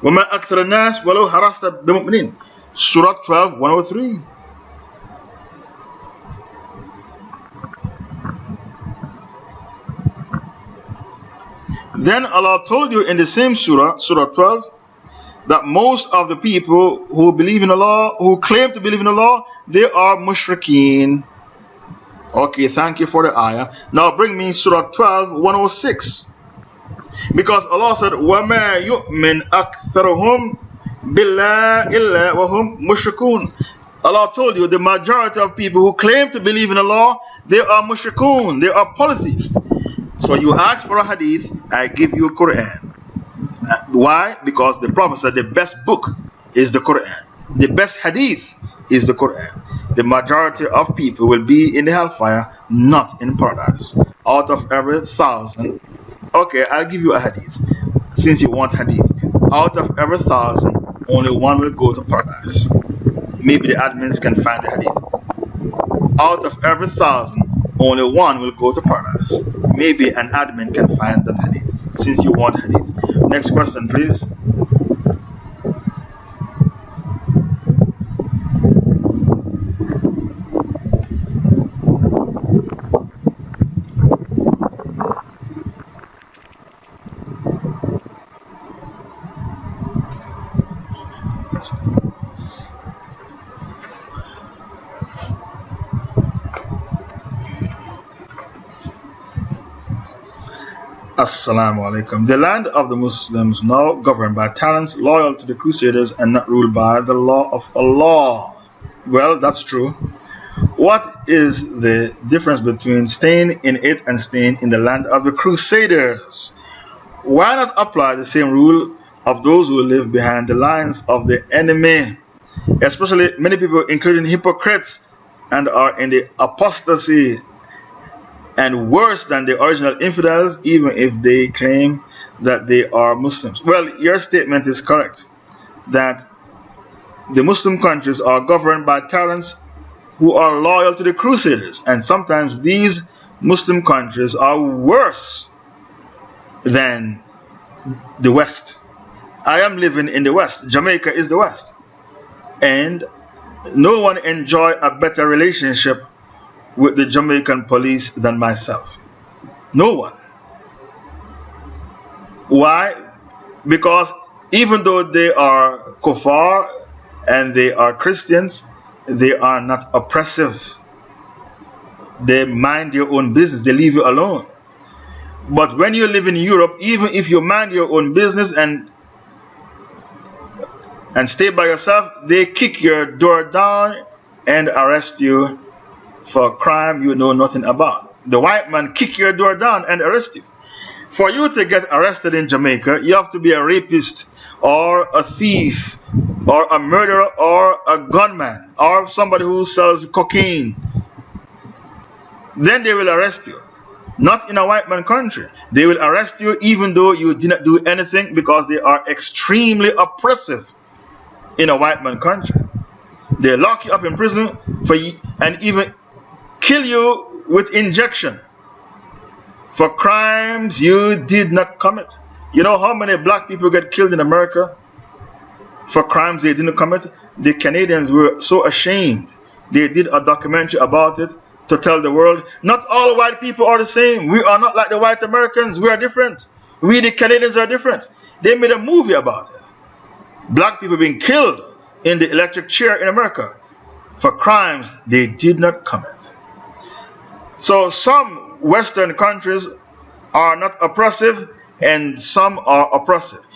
وَمَا أَكْثَرَ النَّاسِ وَلَوْ حَرَسْتَ بِمُؤْمِنِينَ. Surah 12, 103. Then Allah told you in the same surah, Surah 12, that most of the people who believe in Allah, who claim to believe in Allah, they are mushrikeen. Okay, thank you for the ayah. Now bring me Surah 12, 106. Because Allah said, وَمَا يُؤْمِنْ أَكْثَرُهُمْ بِاللَّهِ إِلَّا وَهُمْ مُشْرِكُونَ. Allah told you the majority of people who claim to believe in Allah, they are mushrikun, they are polytheists. So you ask for a hadith, I give you Quran. Why? Because the Prophet said the best book is the Quran. The best hadith is the Quran. The majority of people will be in the hellfire, not in paradise. Out of every 1,000, okay, I'll give you a hadith. Since you want hadith, out of every 1,000, only one will go to paradise. Maybe the admins can find the hadith. Out of every 1,000, only one will go to paradise. Maybe an admin can find that hadith, since you want hadith. Next question, please. Assalamu alaikum. The land of the Muslims now governed by tyrants loyal to the Crusaders and not ruled by the law of Allah. Well, that's true. What is the difference between staying in it and staying in the land of the Crusaders? Why not apply the same rule of those who live behind the lines of the enemy? Especially many people, including hypocrites, and are in the apostasy and worse than the original infidels, even if they claim that they are Muslims. Well, your statement is correct, that the Muslim countries are governed by tyrants who are loyal to the Crusaders, and sometimes these Muslim countries are worse than the West. I am living in the West. Jamaica is the West. And no one enjoy a better relationship with the Jamaican police than myself. No one. Why? Because even though they are kuffar and they are Christians, they are not oppressive. They mind their own business. They leave you alone. But when you live in Europe, even if you mind your own business and stay by yourself, they kick your door down and arrest you for a crime you know nothing about. The white man kick your door down and arrest you. For you to get arrested in Jamaica, you have to be a rapist or a thief or a murderer or a gunman or somebody who sells cocaine. Then they will arrest you. Not in a white man country. They will arrest you even though you did not do anything, because they are extremely oppressive in a white man country. They lock you up in prison and even kill you with injection for crimes you did not commit. You know how many black people get killed in America for crimes they didn't commit? The Canadians were so ashamed. They did a documentary about it to tell the world, not all white people are the same. We are not like the white Americans. We are different. We, the Canadians, are different. They made a movie about it. Black people being killed in the electric chair in America for crimes they did not commit. So some Western countries are not oppressive and some are oppressive.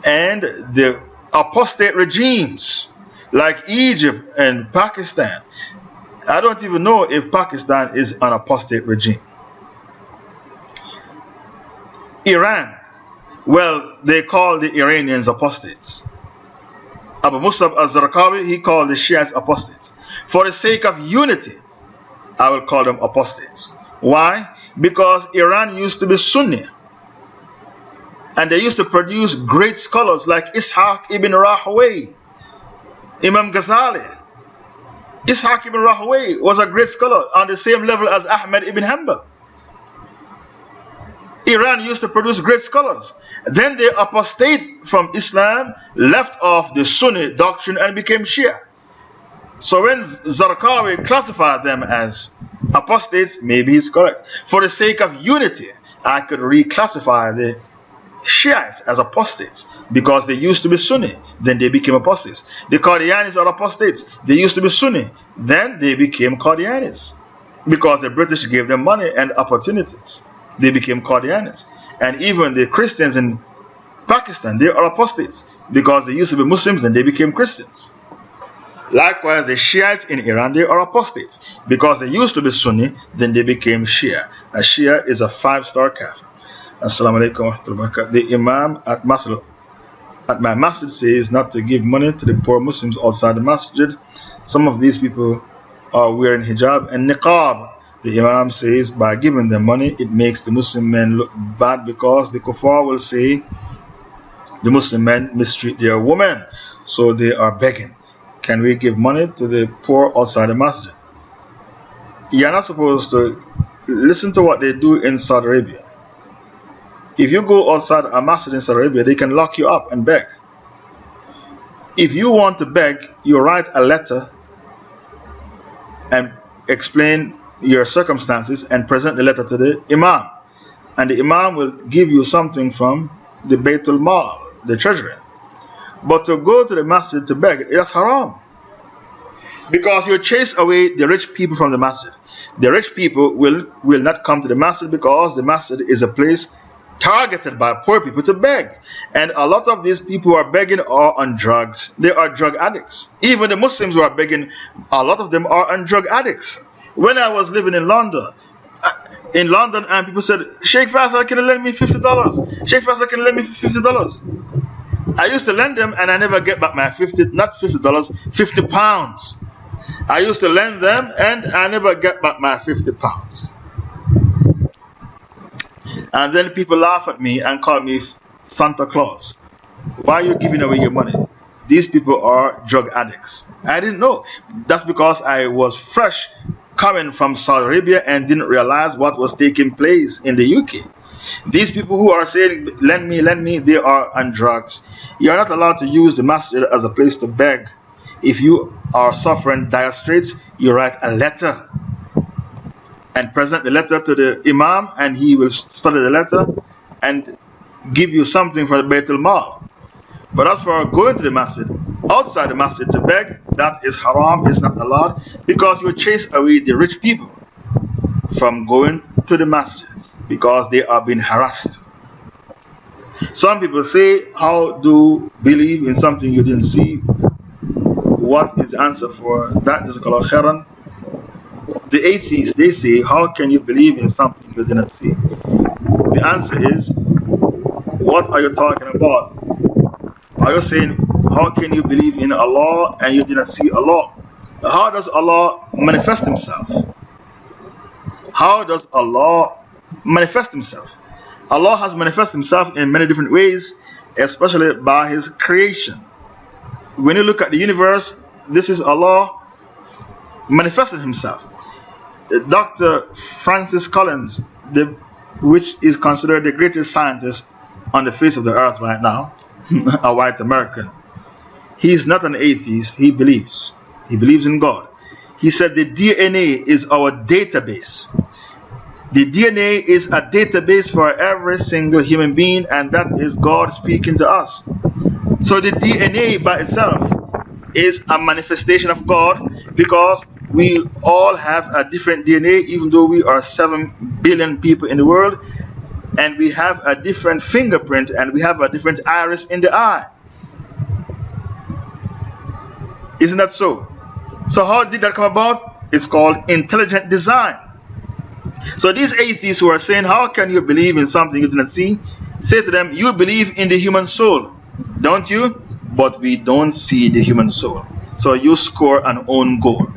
And the apostate regimes like Egypt and Pakistan, I don't even know if Pakistan is an apostate regime. Iran, well, they call the Iranians apostates. Abu Musab al-Zarqawi, he called the Shiites apostates. For the sake of unity, I will call them apostates. Why? Because Iran used to be Sunni. And they used to produce great scholars like Ishaq ibn Rahawayh, Imam Ghazali. Ishaq ibn Rahawayh was a great scholar on the same level as Ahmad ibn Hanbal. Iran used to produce great scholars. Then they apostate from Islam, left off the Sunni doctrine and became Shia. So when Zarqawi classified them as apostates, maybe he's correct. For the sake of unity, I could reclassify the Shiites as apostates because they used to be Sunni, then they became apostates. The Qadianis are apostates. They used to be Sunni, then they became Qadianis because the British gave them money and opportunities. They became Qadianis. And even the Christians in Pakistan, they are apostates because they used to be Muslims and they became Christians. Likewise, the Shiites in Iran, they are apostates because they used to be Sunni, then they became Shia. A Shia is a 5-star kafir. Assalamu alaikum wa rahmatullahi wa barakatuh. The Imam at my masjid says not to give money to the poor Muslims outside the masjid. Some of these people are wearing hijab and niqab. The Imam says by giving them money, it makes the Muslim men look bad because the kuffar will say the Muslim men mistreat their women, so they are begging. Can we give money to the poor outside the masjid? You're not supposed to listen to what they do in Saudi Arabia. If you go outside a masjid in Saudi Arabia, they can lock you up and beg. If you want to beg, you write a letter and explain your circumstances and present the letter to the Imam. And the Imam will give you something from the Baytul Mal, the treasury. But to go to the masjid to beg, that's haram. Because you chase away the rich people from the masjid. The rich people will not come to the masjid because the masjid is a place targeted by poor people to beg. And a lot of these people who are begging are on drugs. They are drug addicts. Even the Muslims who are begging, a lot of them are on drug addicts. When I was living in London, and people said, Sheikh Faisal, can you lend me $50? Sheikh Faisal, can you lend me $50? I used to lend them and I never get back my not $50, 50 pounds. I used to lend them and I never get back my 50 pounds. And then people laugh at me and call me Santa Claus. Why are you giving away your money? These people are drug addicts. I didn't know. That's because I was fresh coming from Saudi Arabia and didn't realize what was taking place in the UK. These people who are saying, lend me, they are on drugs. You are not allowed to use the masjid as a place to beg. If you are suffering dire straits, you write a letter and present the letter to the Imam, and he will study the letter and give you something for the Baitul Mal. But as for going to the masjid, outside the masjid to beg, that is haram, is not allowed, because you chase away the rich people from going to the masjid because they are being harassed. Some people say, how do believe in something you didn't see? What is the answer for that? Jazakallah khairan. The atheists, they say, how can you believe in something you didn't see? The answer is, what are you talking about? Are you saying, how can you believe in Allah and you didn't see Allah? How does Allah manifest Himself? How does Allah manifest Himself? Allah has manifested Himself in many different ways, especially by His creation. When you look at the universe, this is Allah manifested Himself. Dr. Francis Collins, which is considered the greatest scientist on the face of the earth right now, a white American, he is not an atheist. He believes in God. He said the DNA is our database. The DNA is a database for every single human being, and that is God speaking to us. So the DNA by itself is a manifestation of God, because we all have a different DNA, even though we are 7 billion people in the world, and we have a different fingerprint and we have a different iris in the eye. Isn't that so? So how did that come about? It's called intelligent design. So these atheists who are saying, how can you believe in something you didn't see? Say to them, you believe in the human soul, don't you? But we don't see the human soul. So you score an own goal.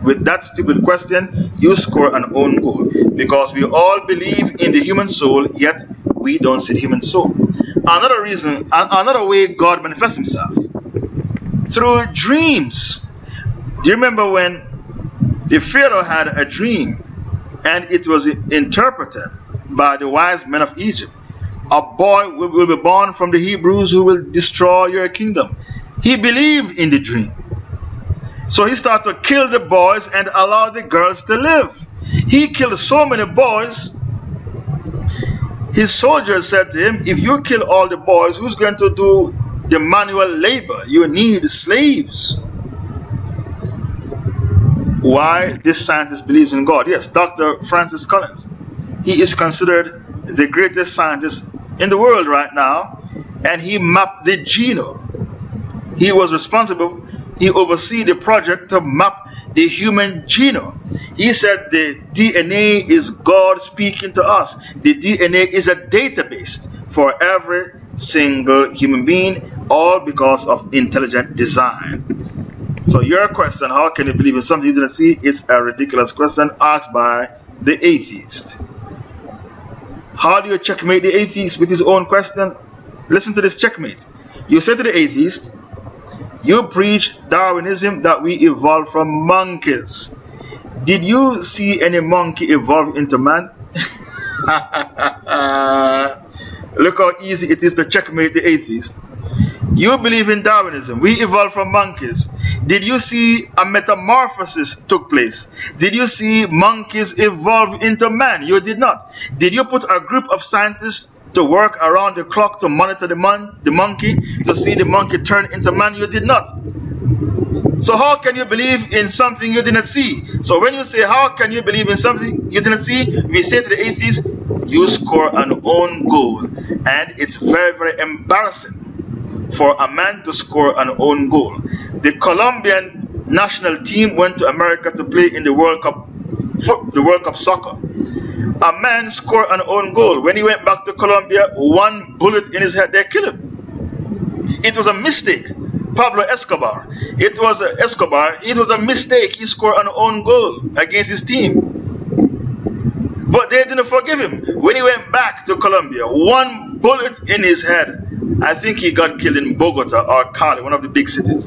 With that stupid question, you score an own goal. Because we all believe in the human soul, yet we don't see the human soul. Another reason, another way God manifests Himself, through dreams. Do you remember when the Pharaoh had a dream and it was interpreted by the wise men of Egypt? A boy will be born from the Hebrews who will destroy your kingdom. He believed in the dream. So he started to kill the boys and allow the girls to live. He killed so many boys. His soldiers said to him, if you kill all the boys, who's going to do the manual labor? You need slaves. Why this scientist believes in God? Yes, Dr. Francis Collins. He is considered the greatest scientist in the world right now, and he mapped the genome. He was responsible. He oversees the project to map the human genome. He said the DNA is God speaking to us. The DNA is a database for every single human being, all because of intelligent design. So your question, how can you believe in something you didn't see, is a ridiculous question asked by the atheist. How do you checkmate the atheist with his own question? Listen to this checkmate. You say to the atheist, you preach Darwinism, that we evolved from monkeys. Did you see any monkey evolve into man? Look how easy it is to checkmate the atheist. You believe in Darwinism. We evolved from monkeys. Did you see a metamorphosis took place? Did you see monkeys evolve into man? You did not. Did you put a group of scientists to work around the clock to monitor the monkey, to see the monkey turn into man? You did not. So how can you believe in something you didn't see? So when you say, how can you believe in something you didn't see, we say to the atheist, you score an own goal. And it's very, very embarrassing for a man to score an own goal. The Colombian national team went to America to play in the World Cup soccer. A man scored an own goal. When he went back to Colombia, one bullet in his head, they killed him. It was a mistake. Pablo Escobar. It was a mistake. He scored an own goal against his team. But they didn't forgive him. When he went back to Colombia, one bullet in his head. I think he got killed in Bogota or Cali, one of the big cities.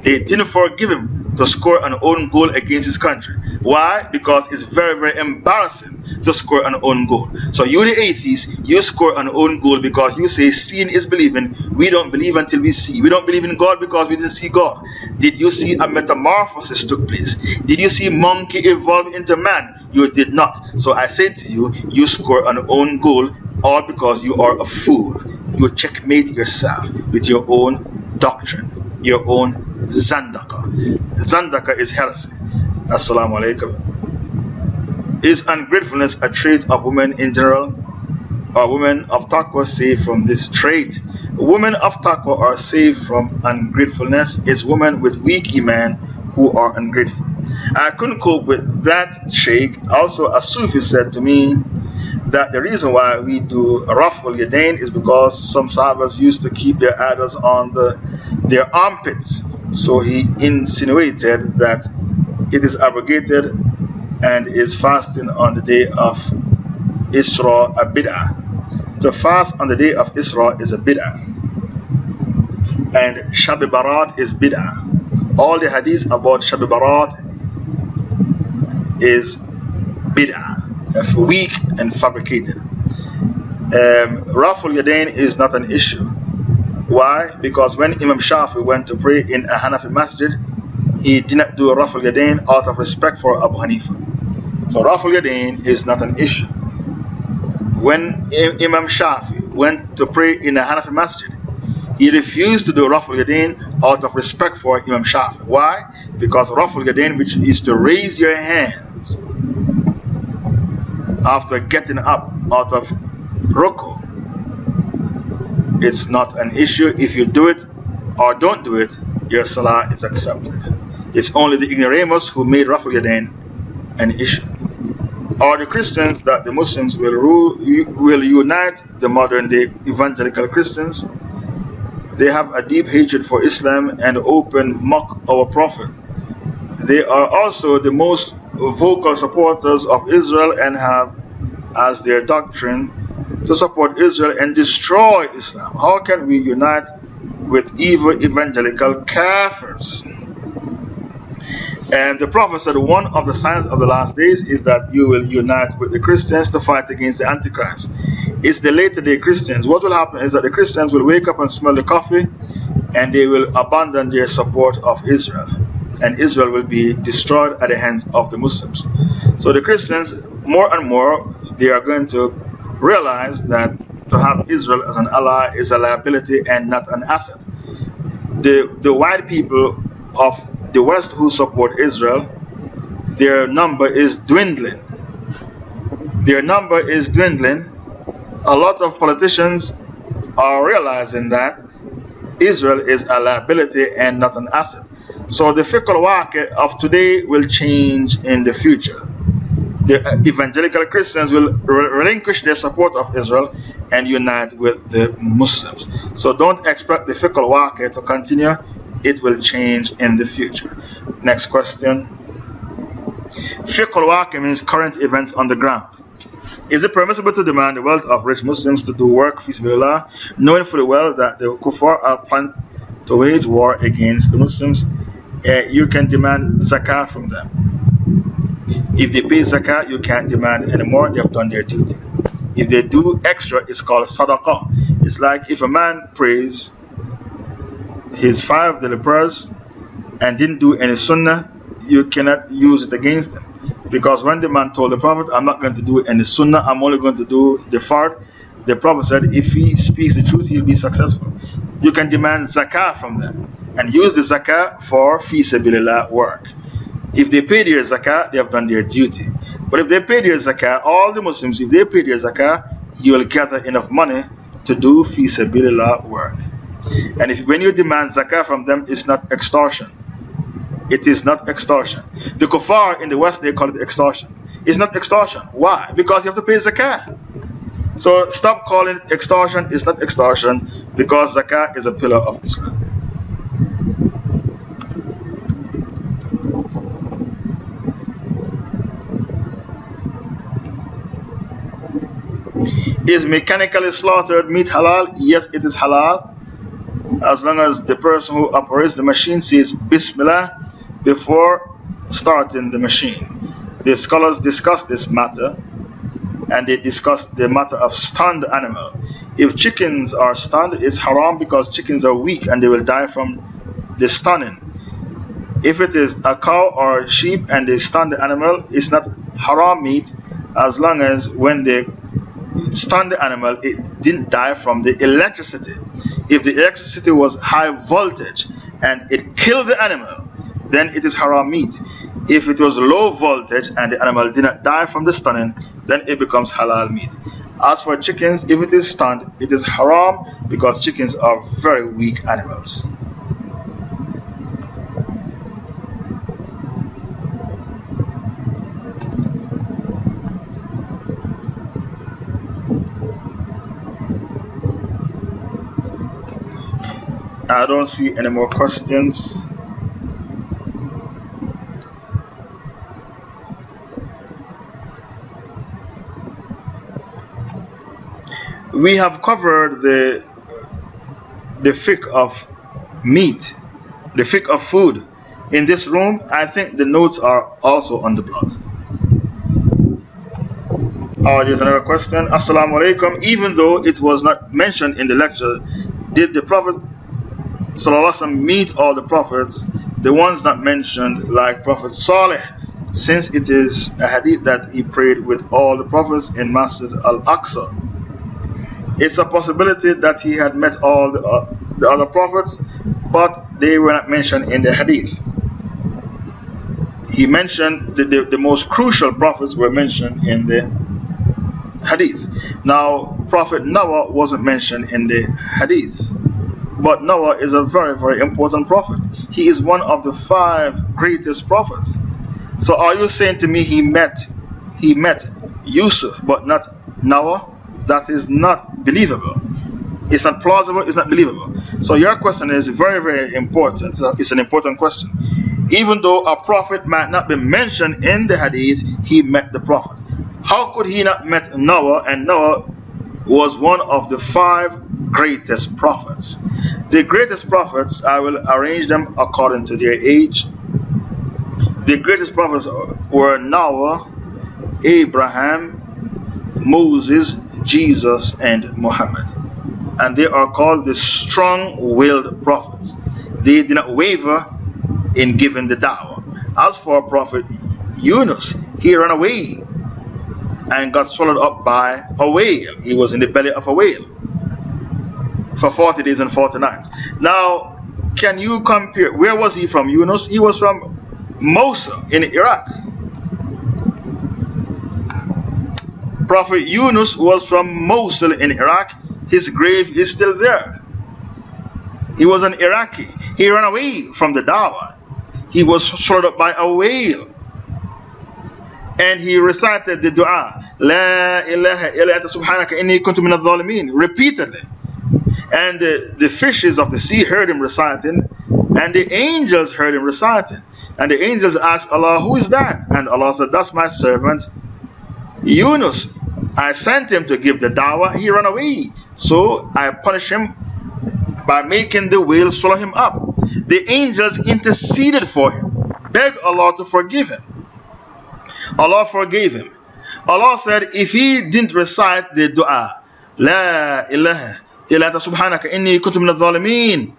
They didn't forgive him. to score an own goal against his country. Why? Because it's very, very embarrassing to score an own goal. So you, the atheist, you score an own goal because you say seeing is believing. We don't believe until we see. We don't believe in God because we didn't see God. Did you see a metamorphosis took place? Did you see monkey evolve into man? You did not. So I say to you, you score an own goal all because you are a fool. You checkmate yourself with your own doctrine, your own Zandaka. Zandaka is heresy. Assalamu alaikum. Is ungratefulness a trait of women in general? Are women of taqwa saved from this trait? Women of taqwa are saved from ungratefulness. It's women with weak iman who are ungrateful. I couldn't cope with that, Sheikh. Also, a Sufi said to me that the reason why we do Raf al Yadain is because some Sahabas used to keep their idols on their armpits. So he insinuated that it is abrogated and is fasting on the day of Isra a bid'ah. To fast on the day of Isra is a bid'ah. And Shab Barat is bid'ah. All the hadith about Shab Barat is bid'ah, weak and fabricated. Raf al Yadain is not an issue. Why? Because when Imam Shafi went to pray in a Hanafi masjid, he did not do Raf al Yadain out of respect for Abu Hanifa. So Raf al Yadain is not an issue. When Imam Shafi went to pray in a Hanafi masjid, he refused to do Raf al Yadain out of respect for Imam Shafi. Why? Because Raf al Yadain, which is to raise your hands after getting up out of ruku, it's not an issue. If you do it or don't do it, your salah is accepted. It's only the ignoramus who made Raf al Yadain an issue. Or the Christians that the Muslims will unite the modern day evangelical Christians. They have a deep hatred for Islam and open mock our Prophet. They are also the most vocal supporters of Israel and have as their doctrine to support Israel and destroy Islam. How can we unite with evil evangelical kafirs? And the Prophet said one of the signs of the last days is that you will unite with the Christians to fight against the Antichrist. It's the later day Christians. What will happen is that the Christians will wake up and smell the coffee and they will abandon their support of Israel. And Israel will be destroyed at the hands of the Muslims. So the Christians, more and more, they are going to realize that to have Israel as an ally is a liability and not an asset. The white people of the West who support Israel, their number is dwindling. Their number is dwindling. A lot of politicians are realizing that Israel is a liability and not an asset. So the fiqh al-waqi of today will change in the future. The evangelical Christians will relinquish their support of Israel and unite with the Muslims. So don't expect the fiqh al-waqi to continue. It will change in the future. Next question. Fiqh al-waqi means current events on the ground. Is it permissible to demand the wealth of rich Muslims to do work, fi sabilillah, knowing fully well that the kuffar are planning to wage war against the Muslims? You can demand zakah from them. If they pay zakah, you can't demand anymore. They have done their duty. If they do extra, it's called sadaqah. It's like if a man prays his 5 daily prayers and didn't do any sunnah, you cannot use it against him. Because when the man told the Prophet, I'm not going to do any sunnah, I'm only going to do the fard, the Prophet said, if he speaks the truth, he'll be successful. You can demand zakah from them and use the zakah for fi sabilillah work. If they pay their zakah, they have done their duty. But if they pay their zakah, all the Muslims, if they pay their zakah, you will gather enough money to do fi sabilillah work. And when you demand zakah from them, it's not extortion. It is not extortion. The kuffar in the West, they call it extortion. It's not extortion. Why? Because you have to pay zakah. So stop calling it extortion. It's not extortion because zakah is a pillar of Islam. Is mechanically slaughtered meat halal? Yes, it is halal. As long as the person who operates the machine says Bismillah before starting the machine. The scholars discuss this matter, and they discuss the matter of stunned animal. If chickens are stunned, it's haram because chickens are weak and they will die from the stunning. If it is a cow or sheep and they stun the animal, it's not haram meat as long as when they stun the animal, it didn't die from the electricity. If the electricity was high voltage and it killed the animal, then it is haram meat. If it was low voltage and the animal did not die from the stunning, then it becomes halal meat. As for chickens, if it is stunned, it is haram because chickens are very weak animals. I don't see any more questions. We have covered the fiqh of meat, the fiqh of food. In this room, I think the notes are also on the blog. Oh, there's another question. Assalamu alaikum. Even though it was not mentioned in the lecture, did the Prophet ﷺ meet all the prophets, the ones not mentioned, like Prophet Saleh, since it is a hadith that he prayed with all the prophets in Masjid al-Aqsa? It's a possibility that he had met all the other prophets, but they were not mentioned in the hadith. He mentioned the most crucial prophets were mentioned in the hadith. Now, Prophet Noah wasn't mentioned in the hadith, but Noah is a very, very important prophet. He is one of the 5 greatest prophets. So are you saying to me he met Yusuf but not Noah? That is not believable. It's not plausible, it's not believable. So your question is very, very important. It's an important question. Even though a prophet might not be mentioned in the hadith, he met the prophet. How could he not met Noah? And Noah was one of the 5 greatest prophets. The greatest prophets, I will arrange them according to their age. The greatest prophets were Noah, Abraham, Moses, Jesus, and Muhammad. And they are called the strong-willed prophets. They did not waver in giving the da'wah. As for Prophet Yunus, he ran away and got swallowed up by a whale. He was in the belly of a whale for 40 days and 40 nights. Now, can you compare? Where was he from, Yunus? He was from Mosul in Iraq. Prophet Yunus was from Mosul in Iraq. His grave is still there. He was an Iraqi. He ran away from the da'wah. He was swallowed up by a whale. And he recited the dua, La ilaha illa anta subhanaka inni kuntu min adh-dhalimin, repeatedly. And the fishes of the sea heard him reciting, and the angels heard him reciting. And the angels asked Allah, who is that? And Allah said, that's my servant Yunus. I sent him to give the da'wah. He ran away. So I punished him by making the whale swallow him up. The angels interceded for him, begged Allah to forgive him. Allah forgave him. Allah said, if he didn't recite the dua, La ilaha illa anta subhanaka inni kuntu min adh-dhalimin,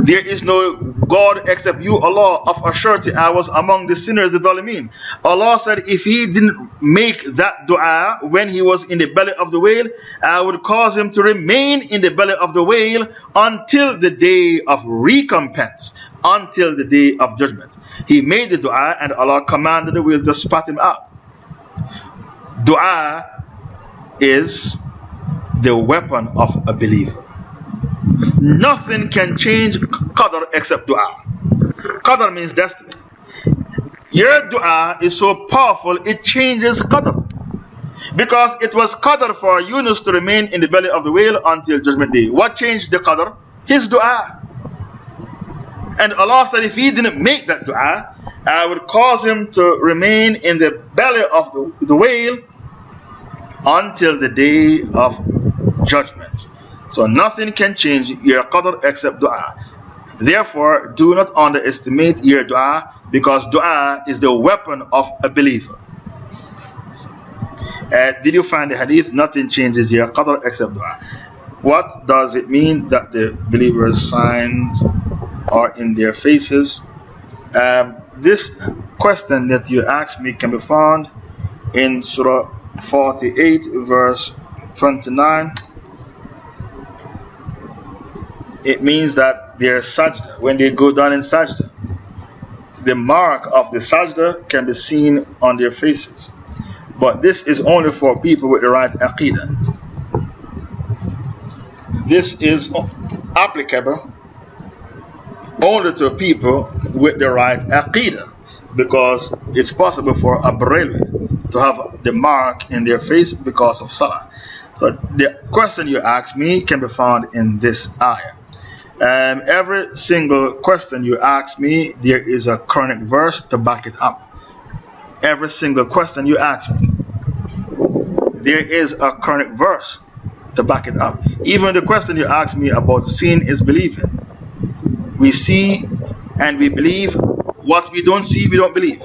there is no God except you, Allah. Of a surety I was among the sinners, the dhalimin. Allah said, if he didn't make that dua when he was in the belly of the whale, I would cause him to remain in the belly of the whale until the day of recompense, until the day of judgment. He made the dua and Allah commanded the whale to spat him out. Dua is the weapon of a believer. Nothing can change qadr except dua. Qadr means destiny. Your dua is so powerful, it changes qadr. Because it was qadr for Yunus to remain in the belly of the whale until judgment day. What changed the qadr? His dua. And Allah said, if he didn't make that dua, I would cause him to remain in the belly of the whale until the day of judgment. So nothing can change your qadr except dua. Therefore, do not underestimate your dua, because dua is the weapon of a believer. Did you find the hadith? Nothing changes your qadr except dua. What does it mean that the believers' signs are in their faces? This question that you asked me can be found in Surah 48, verse 29. It means that their sajda, when they go down in sajda, the mark of the sajda can be seen on their faces. But this is only for people with the right aqidah. This is applicable only to people with the right aqidah, because it's possible for a Barelwi to have the mark in their face because of salah. So the question you asked me can be found in this ayah. Every single question you ask me, there is a Quranic verse to back it up. Every single question you ask me, there is a Quranic verse to back it up. Even the question you ask me about seeing is believing. We see and we believe. What we don't see, we don't believe.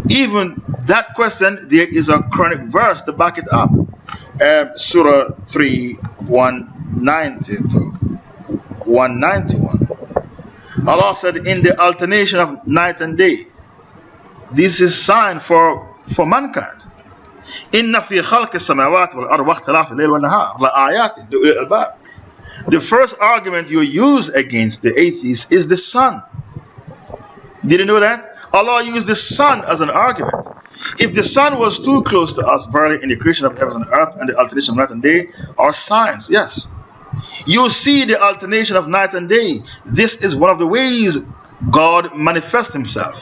Even that question, there is a Quranic verse to back it up. Surah 3, 190 to 191. Allah said, in the alternation of night and day, this is sign for mankind. إِنَّ فِي خَلْقِ السَّمَاوَاتِ وَالْأَرْضِ وَاخْتِلَافِ اللَّيْلِ وَالنَّهَارِ لَآيَاتٍ لِأُولِي الْأَلْبَابِ. The first argument you use against the atheists is the sun. Did you know that? Allah used the sun as an argument. If the sun was too close to us, verily in the creation of heaven and earth and the alternation of night and day are signs. Yes. You see the alternation of night and day. This is one of the ways God manifests himself.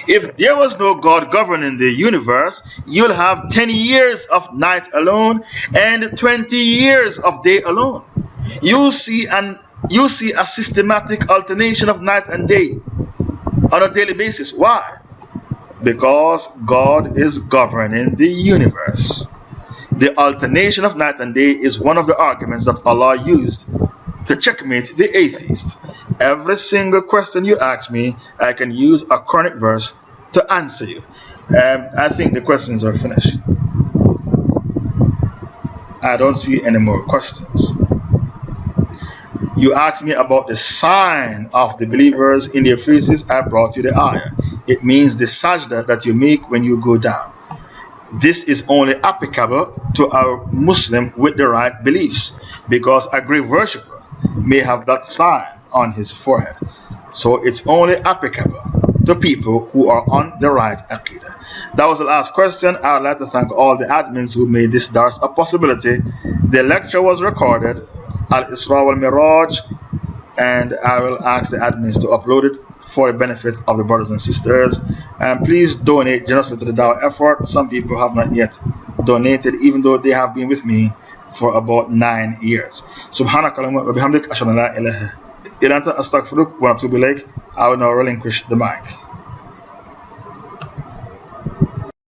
If there was no God governing the universe, you'll have 10 years of night alone and 20 years of day alone. You see a systematic alternation of night and day on a daily basis. Why? Because God is governing the universe. The alternation of night and day is one of the arguments that Allah used to checkmate the atheist. Every single question you ask me, I can use a Quranic verse to answer you. I think the questions are finished. I don't see any more questions. You asked me about the sign of the believers in their faces. I brought you the ayah. It means the sajda that you make when you go down. This is only applicable to a Muslim with the right beliefs, because a grave worshipper may have that sign on his forehead. So it's only applicable to people who are on the right aqidah. That was the last question. I would like to thank all the admins who made this dars a possibility. The lecture was recorded at Israa Wal Miraaj, and I will ask the admins to upload it for the benefit of the brothers and sisters. And please donate generously to the dawah effort. Some people have not yet donated, even though they have been with me for about 9 years. Subhanakallahumma wa bihamdik, ashhadu an la ilaha illa anta, astaghfiruka wa atubu ilayk. I will now relinquish the mic.